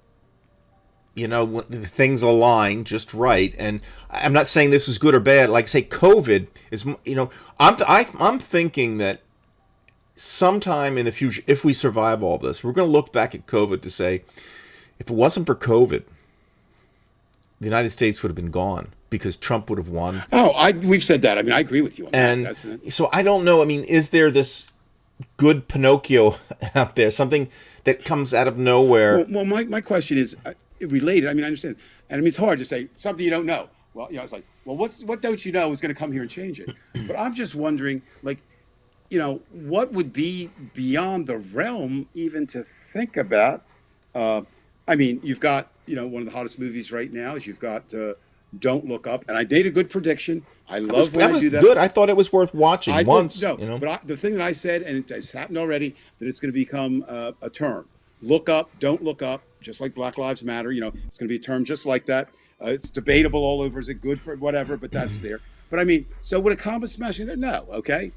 [SPEAKER 2] when the things align just right. And I'm not saying this is good or bad. Like I say, COVID is. I'm thinking that. Sometime in the future, if we survive all this, we're going to look back at COVID to say, if it wasn't for COVID, the United States would have been gone because Trump would have won.
[SPEAKER 4] Oh, we've said that. I mean, I agree with you on
[SPEAKER 2] And
[SPEAKER 4] that.
[SPEAKER 2] so I don't know. I mean, is there this good Pinocchio out there, something that comes out of nowhere?
[SPEAKER 4] Well, my question is related. I mean, I understand. And I mean, it's hard to say something you don't know. Well, it's like, well, what don't you know is going to come here and change it? But I'm just wondering, like, what would be beyond the realm even to think about? I mean, you've got, one of the hottest movies right now is you've got Don't Look Up. And I made a good prediction. I love when I do that.
[SPEAKER 2] Good. I thought it was worth watching once.
[SPEAKER 4] But the thing that I said, and it's happened already, that it's going to become a term. Look up, don't look up, just like Black Lives Matter. It's going to be a term just like that. It's debatable all over. Is it good for whatever? But that's there. But I mean, so would a comet smash there? No. Okay.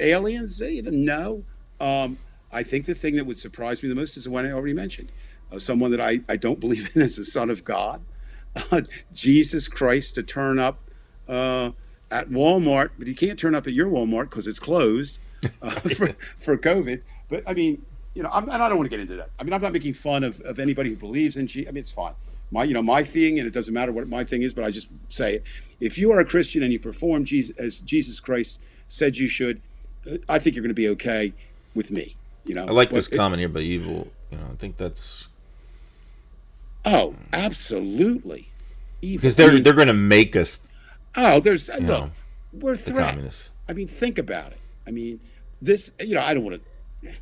[SPEAKER 4] Aliens, no. I think the thing that would surprise me the most is the one I already mentioned. Someone that I don't believe in as the Son of God. Jesus Christ to turn up at Walmart, but he can't turn up at your Walmart because it's closed for COVID. But I mean, and I don't want to get into that. I mean, I'm not making fun of anybody who believes in Jesus. I mean, it's fine. My thing, and it doesn't matter what my thing is, but I just say it. If you are a Christian and you perform as Jesus Christ said you should, I think you're going to be okay with me.
[SPEAKER 2] I like this comment here by Evil. I think that's.
[SPEAKER 4] Oh, absolutely.
[SPEAKER 2] Because they're going to make us.
[SPEAKER 4] Oh, look, we're
[SPEAKER 2] the
[SPEAKER 4] threat.
[SPEAKER 2] communists.
[SPEAKER 4] I mean, think about it. I mean, this. I don't want to.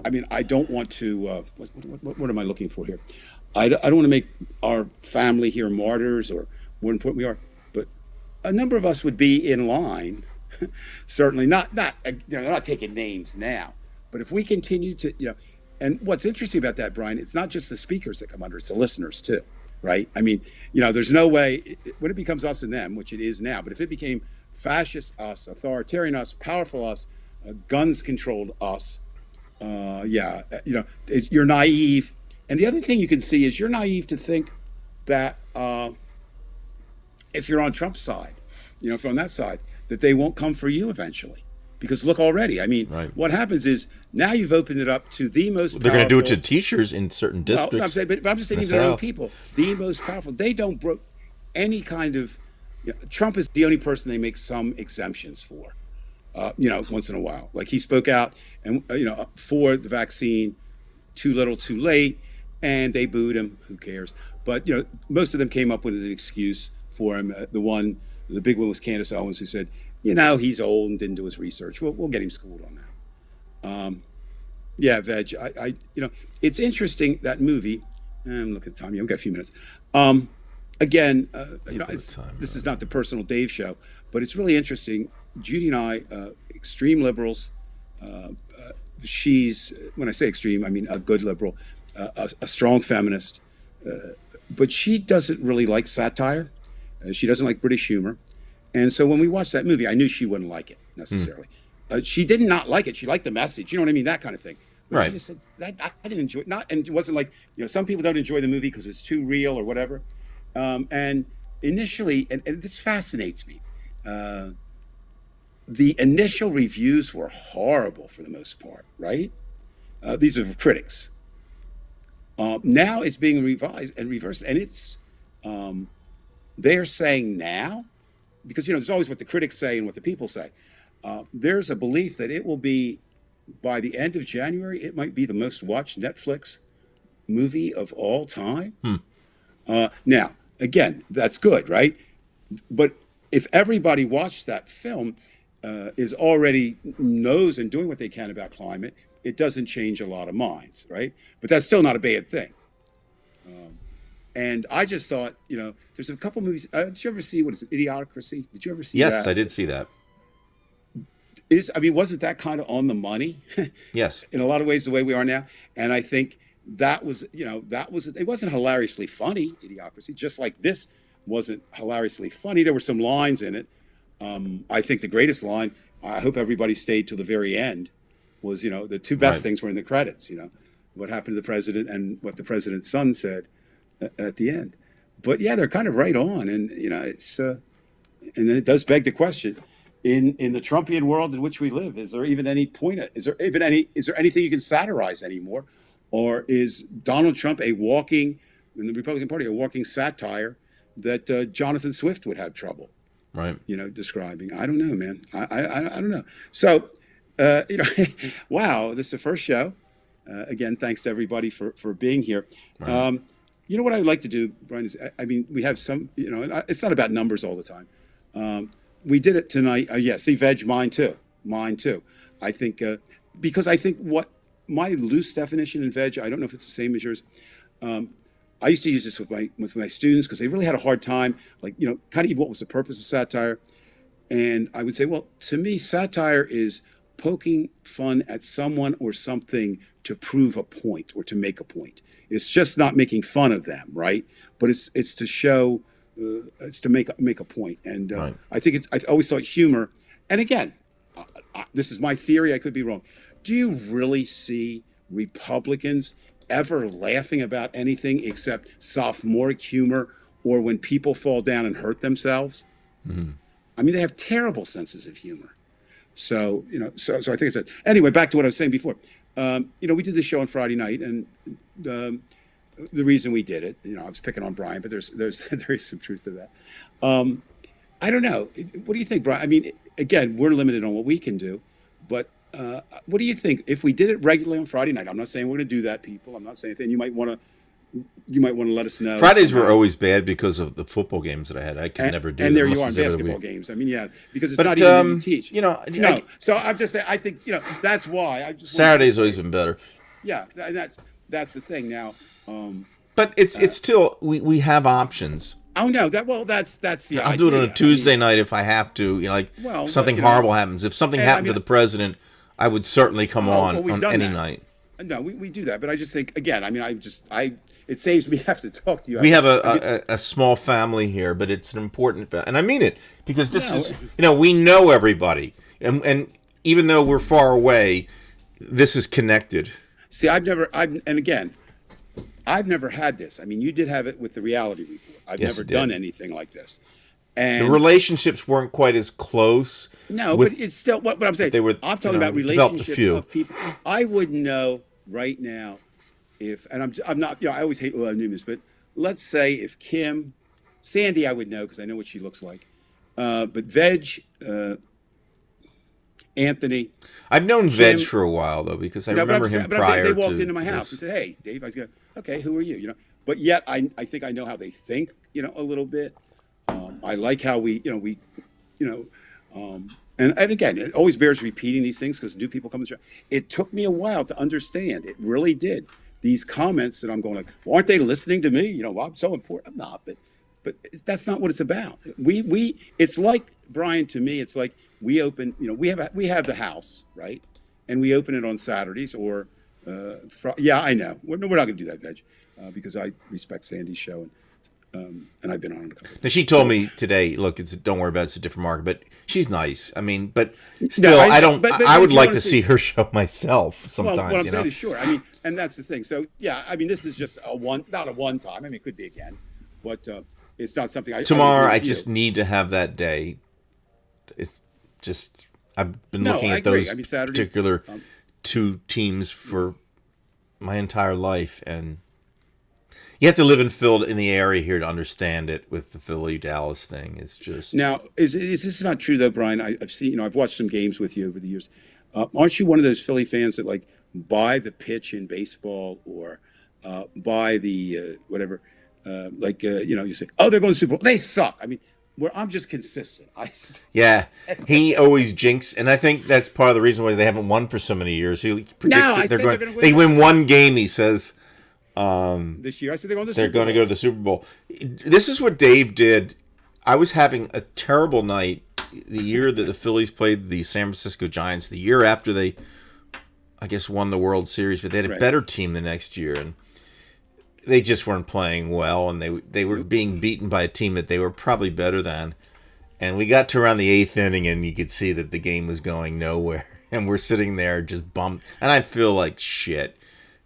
[SPEAKER 4] I mean, I don't want to. What am I looking for here? I don't want to make our family here martyrs or more important we are, but a number of us would be in line. Certainly not. They're not taking names now, but if we continue to, and what's interesting about that, Brian, it's not just the speakers that come under; it's the listeners too, right? I mean, there's no way when it becomes us and them, which it is now. But if it became fascist us, authoritarian us, powerful us, guns controlled us, you're naive. And the other thing you can see is you're naive to think that if you're on Trump's side, if you're on that side, that they won't come for you eventually. Because look already, I mean,
[SPEAKER 2] Right.
[SPEAKER 4] what happens is now you've opened it up to the most
[SPEAKER 2] They're going to do it to
[SPEAKER 4] powerful-
[SPEAKER 2] teachers in certain districts.
[SPEAKER 4] Well, I'm saying, but I'm just saying
[SPEAKER 2] in the
[SPEAKER 4] even their own
[SPEAKER 2] South.
[SPEAKER 4] people, the most powerful. They don't broke any kind of. Trump is the only person they make some exemptions for. Once in a while, like he spoke out and for the vaccine, too little, too late, and they booed him. Who cares? But most of them came up with an excuse for him. The big one was Candace Owens, who said, he's old and didn't do his research. We'll get him schooled on that. Yeah, Veg. It's interesting, that movie. Look at the time. We've got a few minutes. Again, this is not the Personal Dave show, but it's really interesting. Judy and I, extreme liberals. She's, when I say extreme, I mean a good liberal, a strong feminist. But she doesn't really like satire. She doesn't like British humor. And so when we watched that movie, I knew she wouldn't like it necessarily. She did not like it. She liked the message. You know what I mean? That kind of thing. But
[SPEAKER 2] Right.
[SPEAKER 4] She just said, I didn't enjoy it. And it wasn't like, some people don't enjoy the movie because it's too real or whatever. And initially, and this fascinates me, the initial reviews were horrible for the most part, right? These are critics. Now it's being revised and reversed, and it's they're saying now, because there's always what the critics say and what the people say. There's a belief that it will be, by the end of January, it might be the most watched Netflix movie of all time. Now, again, that's good, right? But if everybody watched that film, is already knows and doing what they can about climate, it doesn't change a lot of minds, right? But that's still not a bad thing. And I just thought, there's a couple movies. Did you ever see, what is it, Idiocracy? Did you ever see that?
[SPEAKER 2] Yes, I did see that.
[SPEAKER 4] Wasn't that kind of on the money?
[SPEAKER 2] Yes.
[SPEAKER 4] In a lot of ways, the way we are now. And I think that was, it wasn't hilariously funny, Idiocracy, just like this wasn't hilariously funny. There were some lines in it. I think the greatest line, I hope everybody stayed till the very end, was, the two best
[SPEAKER 2] Right.
[SPEAKER 4] things were in the credits, what happened to the president and what the president's son said at the end. But yeah, they're kind of right on. And, it's, and then it does beg the question, in the Trumpian world in which we live, is there even any point? Is there anything you can satirize anymore? Or is Donald Trump in the Republican Party, a walking satire that Jonathan Swift would have trouble?
[SPEAKER 2] Right.
[SPEAKER 4] Describing. I don't know, man. I don't know. So, wow, this is the first show. Again, thanks to everybody for being here.
[SPEAKER 2] Right.
[SPEAKER 4] What I would like to do, Brian, is, we have some, it's not about numbers all the time. We did it tonight. See, Veg, mine too. I think, because I think what my loose definition in Veg, I don't know if it's the same as yours. I used to use this with my students because they really had a hard time, kind of what was the purpose of satire. And I would say, well, to me, satire is poking fun at someone or something to prove a point or to make a point. It's just not making fun of them, right? But it's to show, it's to make a point. And
[SPEAKER 2] Right.
[SPEAKER 4] I think I always thought humor. And again, this is my theory. I could be wrong. Do you really see Republicans ever laughing about anything except sophomoric humor or when people fall down and hurt themselves?
[SPEAKER 2] Mm-hmm.
[SPEAKER 4] They have terrible senses of humor. So, so I think it's that. Anyway, back to what I was saying before. We did this show on Friday night, and the reason we did it, I was picking on Brian, but there is some truth to that. I don't know. What do you think, Brian? Again, we're limited on what we can do, but what do you think if we did it regularly on Friday night? I'm not saying we're going to do that, people. I'm not saying anything. You might want to let us know.
[SPEAKER 2] Fridays were always bad because of the football games that I had. I could never do.
[SPEAKER 4] And there
[SPEAKER 2] them
[SPEAKER 4] you are in
[SPEAKER 2] unless it was every
[SPEAKER 4] basketball
[SPEAKER 2] week.
[SPEAKER 4] games. Because it's
[SPEAKER 2] But,
[SPEAKER 4] not even you teach.
[SPEAKER 2] I-
[SPEAKER 4] So I'm just saying. I think that's why. I just
[SPEAKER 2] Saturday's always been better.
[SPEAKER 4] Yeah, and that's the thing now.
[SPEAKER 2] But it's still we have options.
[SPEAKER 4] Oh no, that's the
[SPEAKER 2] I'll
[SPEAKER 4] idea.
[SPEAKER 2] do it on a Tuesday night if I have to.
[SPEAKER 4] Well,
[SPEAKER 2] something
[SPEAKER 4] but,
[SPEAKER 2] horrible happens. If something happened to the president, I would certainly come on
[SPEAKER 4] we've done
[SPEAKER 2] any
[SPEAKER 4] that.
[SPEAKER 2] night.
[SPEAKER 4] No, we do that, but I just think again. It saves me have to talk to you.
[SPEAKER 2] We have a small family here, but it's an important, and I mean it because this is we know everybody, and even though we're far away, this is connected.
[SPEAKER 4] See, I've never had this. You did have it with the reality report. I've
[SPEAKER 2] Yes,
[SPEAKER 4] never
[SPEAKER 2] you did.
[SPEAKER 4] done anything like this.
[SPEAKER 2] The relationships weren't quite as close.
[SPEAKER 4] No, but it's still what I'm saying.
[SPEAKER 2] They were,
[SPEAKER 4] I'm talking about relationships of people. I wouldn't know right now if, and I'm not, I always hate newness, but let's say if Sandy, I would know because I know what she looks like. But Veg, Anthony.
[SPEAKER 2] I've known Veg for a while though because I remember him prior to.
[SPEAKER 4] They walked into my house and said, "Hey, Dave," I was going, "Okay, who are you?" But yet I think I know how they think, a little bit. I like how and again, it always bears repeating these things because new people come to the show. It took me a while to understand. It really did. These comments that I'm going like, well, aren't they listening to me? I'm so important. I'm not, but that's not what it's about. It's like, Brian, to me, it's like we open, we have the house, right? And we open it on Saturdays or, I know. We're not going to do that, Veg, because I respect Sandy's show. And I've been on it a couple of times.
[SPEAKER 2] Now she told me today, look, don't worry about it. It's a different market, but she's nice. I mean, but still, I don't. I would like to see her show myself sometimes.
[SPEAKER 4] Well, what I'm saying is, sure. I mean, and that's the thing. So yeah, I mean, this is just not a one time. I mean, it could be again, but it's not something.
[SPEAKER 2] Tomorrow, I just need to have that day. It's just I've been looking at those particular two teams for my entire life, and you have to live in the area here to understand it with the Philly-Dallas thing. It's just...
[SPEAKER 4] Now, is this not true, though, Brian? I've seen, I've watched some games with you over the years. Aren't you one of those Philly fans that, like, buy the pitch in baseball or buy the whatever? You say, oh, they're going to the Super Bowl. They suck. I mean, I'm just consistent.
[SPEAKER 2] Yeah, he always jinxes, and I think that's part of the reason why they haven't won for so many years. He predicts they're going to win. They win one game, he says.
[SPEAKER 4] This year, I said they're going to
[SPEAKER 2] go to the Super Bowl. This is what Dave did. I was having a terrible night the year that the Phillies played the San Francisco Giants. The year after they, I guess, won the World Series, but they had a better team the next year, and they just weren't playing well, and they were being beaten by a team that they were probably better than. And we got to around the eighth inning, and you could see that the game was going nowhere, and we're sitting there just bummed, and I feel like shit.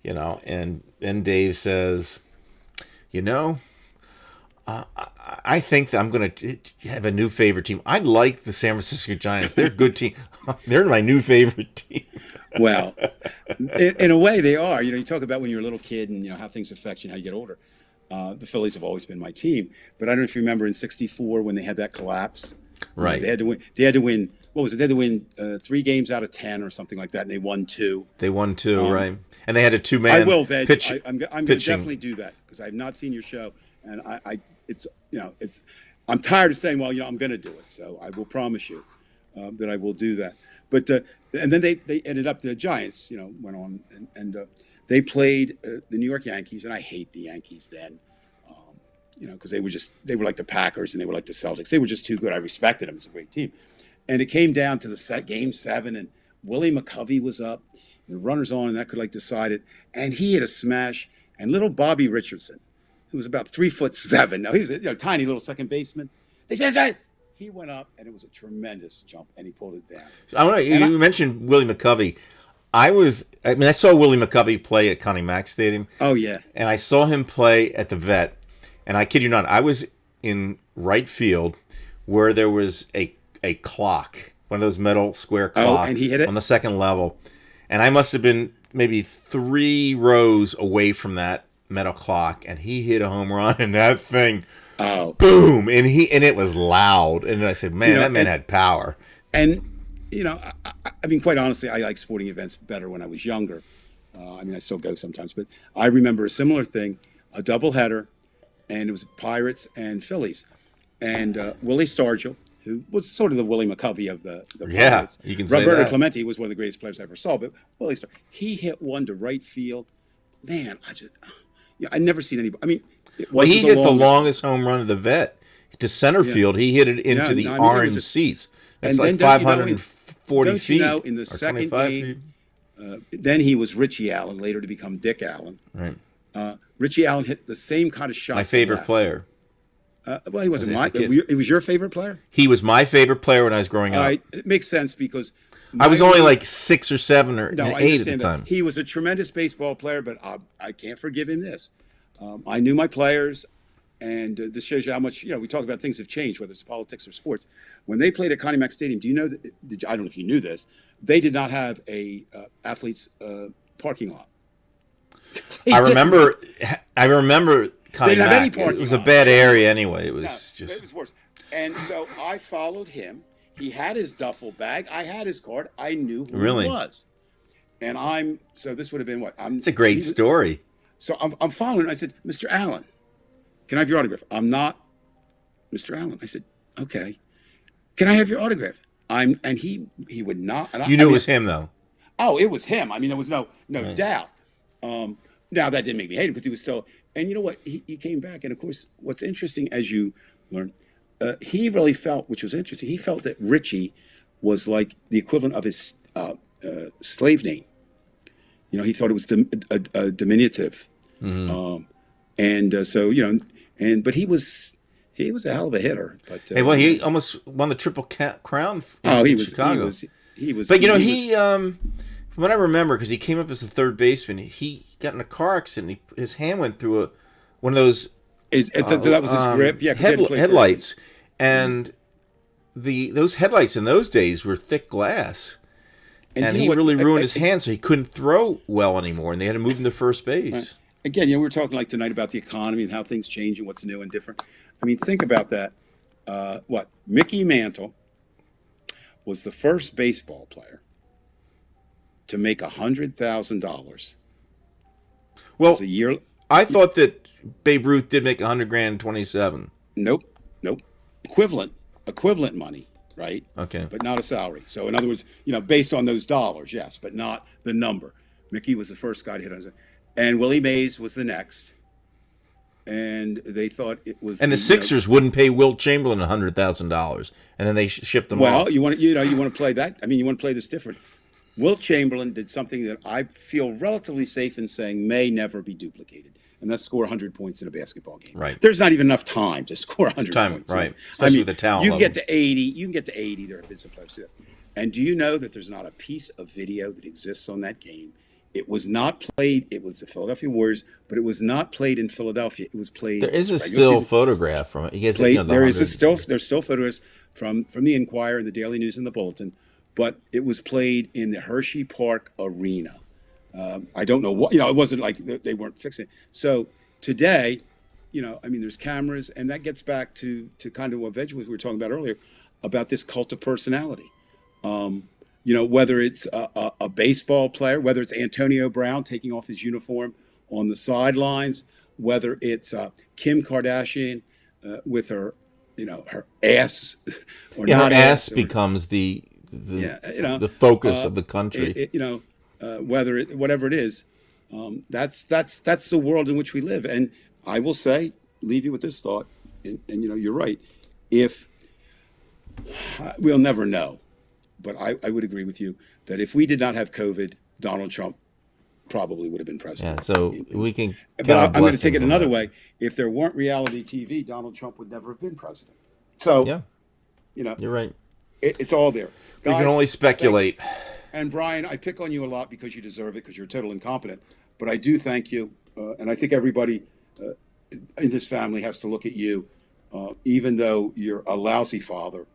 [SPEAKER 2] And then Dave says, I think that I'm going to have a new favorite team. I like the San Francisco Giants. They're a good team. They're my new favorite team.
[SPEAKER 4] Well, in a way they are. You talk about when you're a little kid and how things affect you and how you get older. The Phillies have always been my team. But I don't know if you remember in '64 when they had that collapse.
[SPEAKER 2] Right.
[SPEAKER 4] They had to win. What was it? They had to win 3 games out of 10 or something like that, and they won 2.
[SPEAKER 2] They won 2, right? And they had a 2-man.
[SPEAKER 4] I will, Veg.
[SPEAKER 2] Pitch,
[SPEAKER 4] I'm going to definitely do that because I've not seen your show, and I'm tired of saying, well, I'm going to do it. So I will promise you that I will do that. But and then they ended up, the Giants, went on and they played the New York Yankees, and I hate the Yankees then. Because they were like the Packers and they were like the Celtics. They were just too good. I respected them. It's a great team. And it came down to the game 7, and Willie McCovey was up, and the runners on, and that could decide it. And he hit a smash, and little Bobby Richardson, who was about 3'7", now he was a tiny little second baseman. They said he went up, and it was a tremendous jump, and he pulled it down.
[SPEAKER 2] You mentioned Willie McCovey. I saw Willie McCovey play at Connie Mack Stadium.
[SPEAKER 4] Oh yeah,
[SPEAKER 2] and I saw him play at the Vet, and I kid you not, I was in right field where there was a clock, one of those metal square clocks,
[SPEAKER 4] and he hit it
[SPEAKER 2] on the second level, and I must have been maybe 3 rows away from that metal clock, and he hit a home run, and that thing, boom, and it was loud, and I said, man, that man had power.
[SPEAKER 4] And I mean, quite honestly, I like sporting events better when I was younger. I still go sometimes, but I remember a similar thing, a doubleheader, and it was Pirates and Phillies, and Willie Stargell, who was sort of the Willie McCovey of the Pirates.
[SPEAKER 2] You can say
[SPEAKER 4] Roberto
[SPEAKER 2] that.
[SPEAKER 4] Clemente was one of the greatest players I ever saw, but Willie Stargell, he hit one to right field. Man, I'd never seen anybody. I mean,
[SPEAKER 2] he hit the longest home run of the Vet to center field. He hit it into the orange seats. That's like 540 feet.
[SPEAKER 4] In the second game, then he was Richie Allen, later to become Dick Allen.
[SPEAKER 2] Right.
[SPEAKER 4] Richie Allen hit the same kind of shot.
[SPEAKER 2] My favorite player.
[SPEAKER 4] Well, he wasn't it was your favorite player?
[SPEAKER 2] He was my favorite player when I was growing up.
[SPEAKER 4] All right. It makes sense because
[SPEAKER 2] I was only like 6 or 7 or 8 at the time.
[SPEAKER 4] He was a tremendous baseball player, but I can't forgive him this. I knew my players. And this shows you how much, we talk about things have changed, whether it's politics or sports. When they played at Connie Mack Stadium, do you know, I don't know if you knew this, they did not have a athlete's parking lot.
[SPEAKER 2] I remember Connie
[SPEAKER 4] They didn't have any
[SPEAKER 2] Mack.
[SPEAKER 4] parking
[SPEAKER 2] It was a
[SPEAKER 4] lot.
[SPEAKER 2] bad area anyway. It was
[SPEAKER 4] It was worse. And so I followed him. He had his duffel bag. I had his card. I knew who
[SPEAKER 2] Really?
[SPEAKER 4] he was. And so this would have been what?
[SPEAKER 2] It's a great story.
[SPEAKER 4] So I'm following. I said, Mr. Allen, can I have your autograph? I'm not Mr. Allen. I said, okay. Can I have your autograph? And he would not. And
[SPEAKER 2] You knew it was him, though.
[SPEAKER 4] Oh, it was him. I mean, there was no
[SPEAKER 2] Right.
[SPEAKER 4] doubt. Now that didn't make me hate him because he was so. And you know what? He came back, and of course, what's interesting as you learn, he really felt, which was interesting. He felt that Richie was like the equivalent of his slave name. He thought it was a diminutive, but he was a hell of a hitter. But
[SPEAKER 2] Hey, well, he almost won the Triple Crown in Chicago.
[SPEAKER 4] He was.
[SPEAKER 2] But from what I remember, because he came up as the third baseman, he got in a car accident. His hand went through one of those.
[SPEAKER 4] So that was his grip. Yeah, 'cause he had to play
[SPEAKER 2] headlights, and those headlights in those days were thick glass, and he really ruined his hand, so he couldn't throw well anymore, and they had to move him to first base.
[SPEAKER 4] Right. Again, we were talking like tonight about the economy and how things change and what's new and different. I mean, think about that. Mickey Mantle was the first baseball player to make $100,000.
[SPEAKER 2] Well,
[SPEAKER 4] a year.
[SPEAKER 2] I thought that Babe Ruth did make $100,000 in 27.
[SPEAKER 4] Nope. Equivalent money, right?
[SPEAKER 2] Okay.
[SPEAKER 4] But not a salary. So in other words, based on those dollars, yes, but not the number. Mickey was the first guy to hit on it. And Willie Mays was the next. And they thought it was.
[SPEAKER 2] And the Sixers wouldn't pay Wilt Chamberlain $100,000, and then they shipped him off.
[SPEAKER 4] Well, you want to play that. I mean, you want to play this different. Wilt Chamberlain did something that I feel relatively safe in saying may never be duplicated, and that's score 100 points in a basketball game.
[SPEAKER 2] Right.
[SPEAKER 4] There's not even enough time to score 100 points.
[SPEAKER 2] Right. Especially with the talent.
[SPEAKER 4] You can get to 80. You can get to 80. There have been some players do that. And do you know that there's not a piece of video that exists on that game? It was not played. It was the Philadelphia Warriors, but it was not played in Philadelphia. It was played.
[SPEAKER 2] There is a still photograph from it. You guys,
[SPEAKER 4] there's still photographs from the Enquirer, the Daily News, and the Bulletin, but it was played in the Hershey Park Arena. I don't know what it wasn't like they weren't fixing it. So today, there's cameras, and that gets back to kind of what we were talking about earlier about this cult of personality. Whether it's a baseball player, whether it's Antonio Brown taking off his uniform on the sidelines, whether it's Kim Kardashian with her, her ass or not
[SPEAKER 2] her ass
[SPEAKER 4] or,
[SPEAKER 2] becomes the focus of the country.
[SPEAKER 4] Whatever it is, that's the world in which we live. And I will leave you with this thought, and you're right. If we'll never know. But I would agree with you that if we did not have COVID, Donald Trump probably would have been president.
[SPEAKER 2] Yeah, so we can.
[SPEAKER 4] But I'm going to take it another way. If there weren't reality TV, Donald Trump would never have been president. So,
[SPEAKER 2] yeah, you're right.
[SPEAKER 4] It's all there.
[SPEAKER 2] We can only speculate.
[SPEAKER 4] And Brian, I pick on you a lot because you deserve it, because you're total incompetent. But I do thank you, and I think everybody in this family has to look at you, even though you're a lousy father,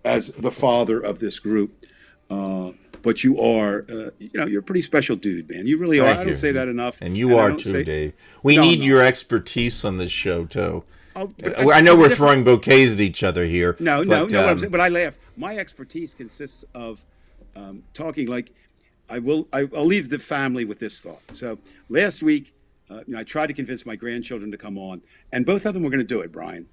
[SPEAKER 4] as the father of this group. But you are, you're a pretty special dude, man. You really are. I don't say that enough.
[SPEAKER 2] And you are too, Dave. We need your expertise on this show, too. I know we're throwing bouquets at each other here.
[SPEAKER 4] No. What I'm saying, but I laugh. My expertise consists of talking like I'll leave the family with this thought. So last week, I tried to convince my grandchildren to come on, and both of them were going to do it, Brian.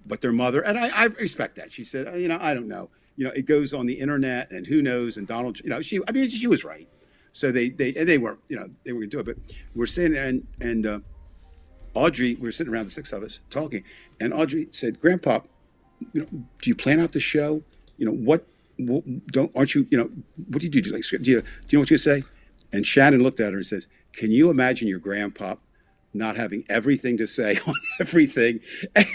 [SPEAKER 4] But their mother, and I respect that. She said, I don't know. It goes on the internet, and who knows? And Donald, she was right. So they weren't, they were going to do it. But we're sitting there, and Audrey, we were sitting around, the six of us talking, and Audrey said, "Grandpa, do you plan out the show? What aren't you? What do you do? Do you know what you say?" And Shannon looked at her and says, "Can you imagine your grandpa not having everything to say on everything?" And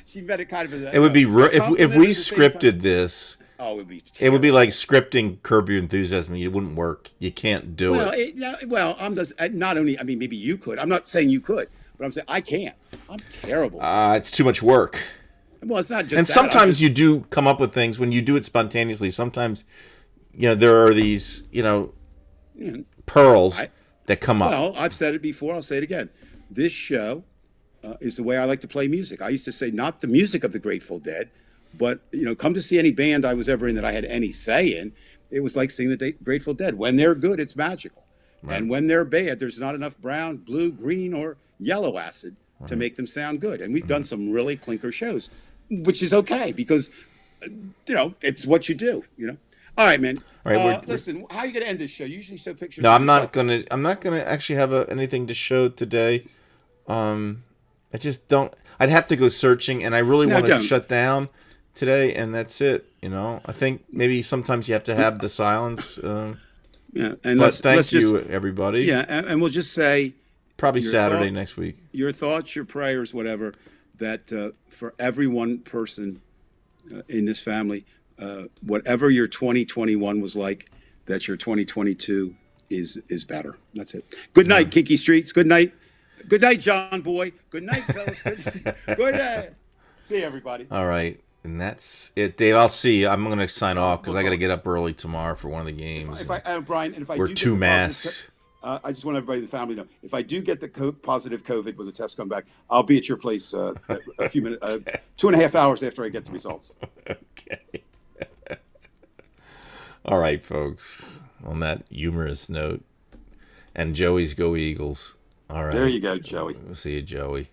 [SPEAKER 4] she meant it kind of as
[SPEAKER 2] it would be if we scripted this.
[SPEAKER 4] Oh, it would be terrible.
[SPEAKER 2] It would be like scripting Curb Your Enthusiasm. It wouldn't work. You can't do it.
[SPEAKER 4] Well, I'm just not only. I mean, maybe you could. I'm not saying you could, But I'm saying I can't. I'm terrible.
[SPEAKER 2] It's too much work.
[SPEAKER 4] Well, it's not just
[SPEAKER 2] And
[SPEAKER 4] that.
[SPEAKER 2] sometimes you do come up with things when you do it spontaneously. Sometimes, there are these, pearls that come up.
[SPEAKER 4] Well, I've said it before. I'll say it again. This show is the way I like to play music. I used to say not the music of the Grateful Dead, but, come to see any band I was ever in that I had any say in. It was like seeing the Grateful Dead. When they're good, it's magical. Right. And when they're bad, there's not enough brown, blue, green, or yellow acid to make them sound good. And we've done some really clinker shows, which is okay because, it's what you do, All right, man. All right, listen, how are you going to end this show? You usually show pictures.
[SPEAKER 2] No, I'm not gonna actually have anything to show today. I just don't. I'd have to go searching, and I really want to shut down today, and that's it. I think maybe sometimes you have to have the silence.
[SPEAKER 4] Yeah, and
[SPEAKER 2] thank you, everybody.
[SPEAKER 4] Yeah, and we'll just say
[SPEAKER 2] probably Saturday next week.
[SPEAKER 4] Your thoughts, your prayers, whatever. That for every one person in this family, whatever your 2021 was like, that your 2022 is better. That's it. Good night, Kinky Streets. Good night. Good night, John Boy. Good night, fellas. Good night. See you, everybody.
[SPEAKER 2] All right. And that's it, Dave. I'll see you. I'm going to sign off because I got to get up early tomorrow for one of the games.
[SPEAKER 4] Brian, if I
[SPEAKER 2] we're
[SPEAKER 4] do
[SPEAKER 2] two masks.
[SPEAKER 4] I just want everybody in the family to know, if I do get the positive COVID with the test come back, I'll be at your place a few minutes, 2.5 hours after I get the results.
[SPEAKER 2] Okay. All right, folks. On that humorous note, and Joey's go Eagles. All right.
[SPEAKER 4] There you go, Joey.
[SPEAKER 2] We'll see you, Joey.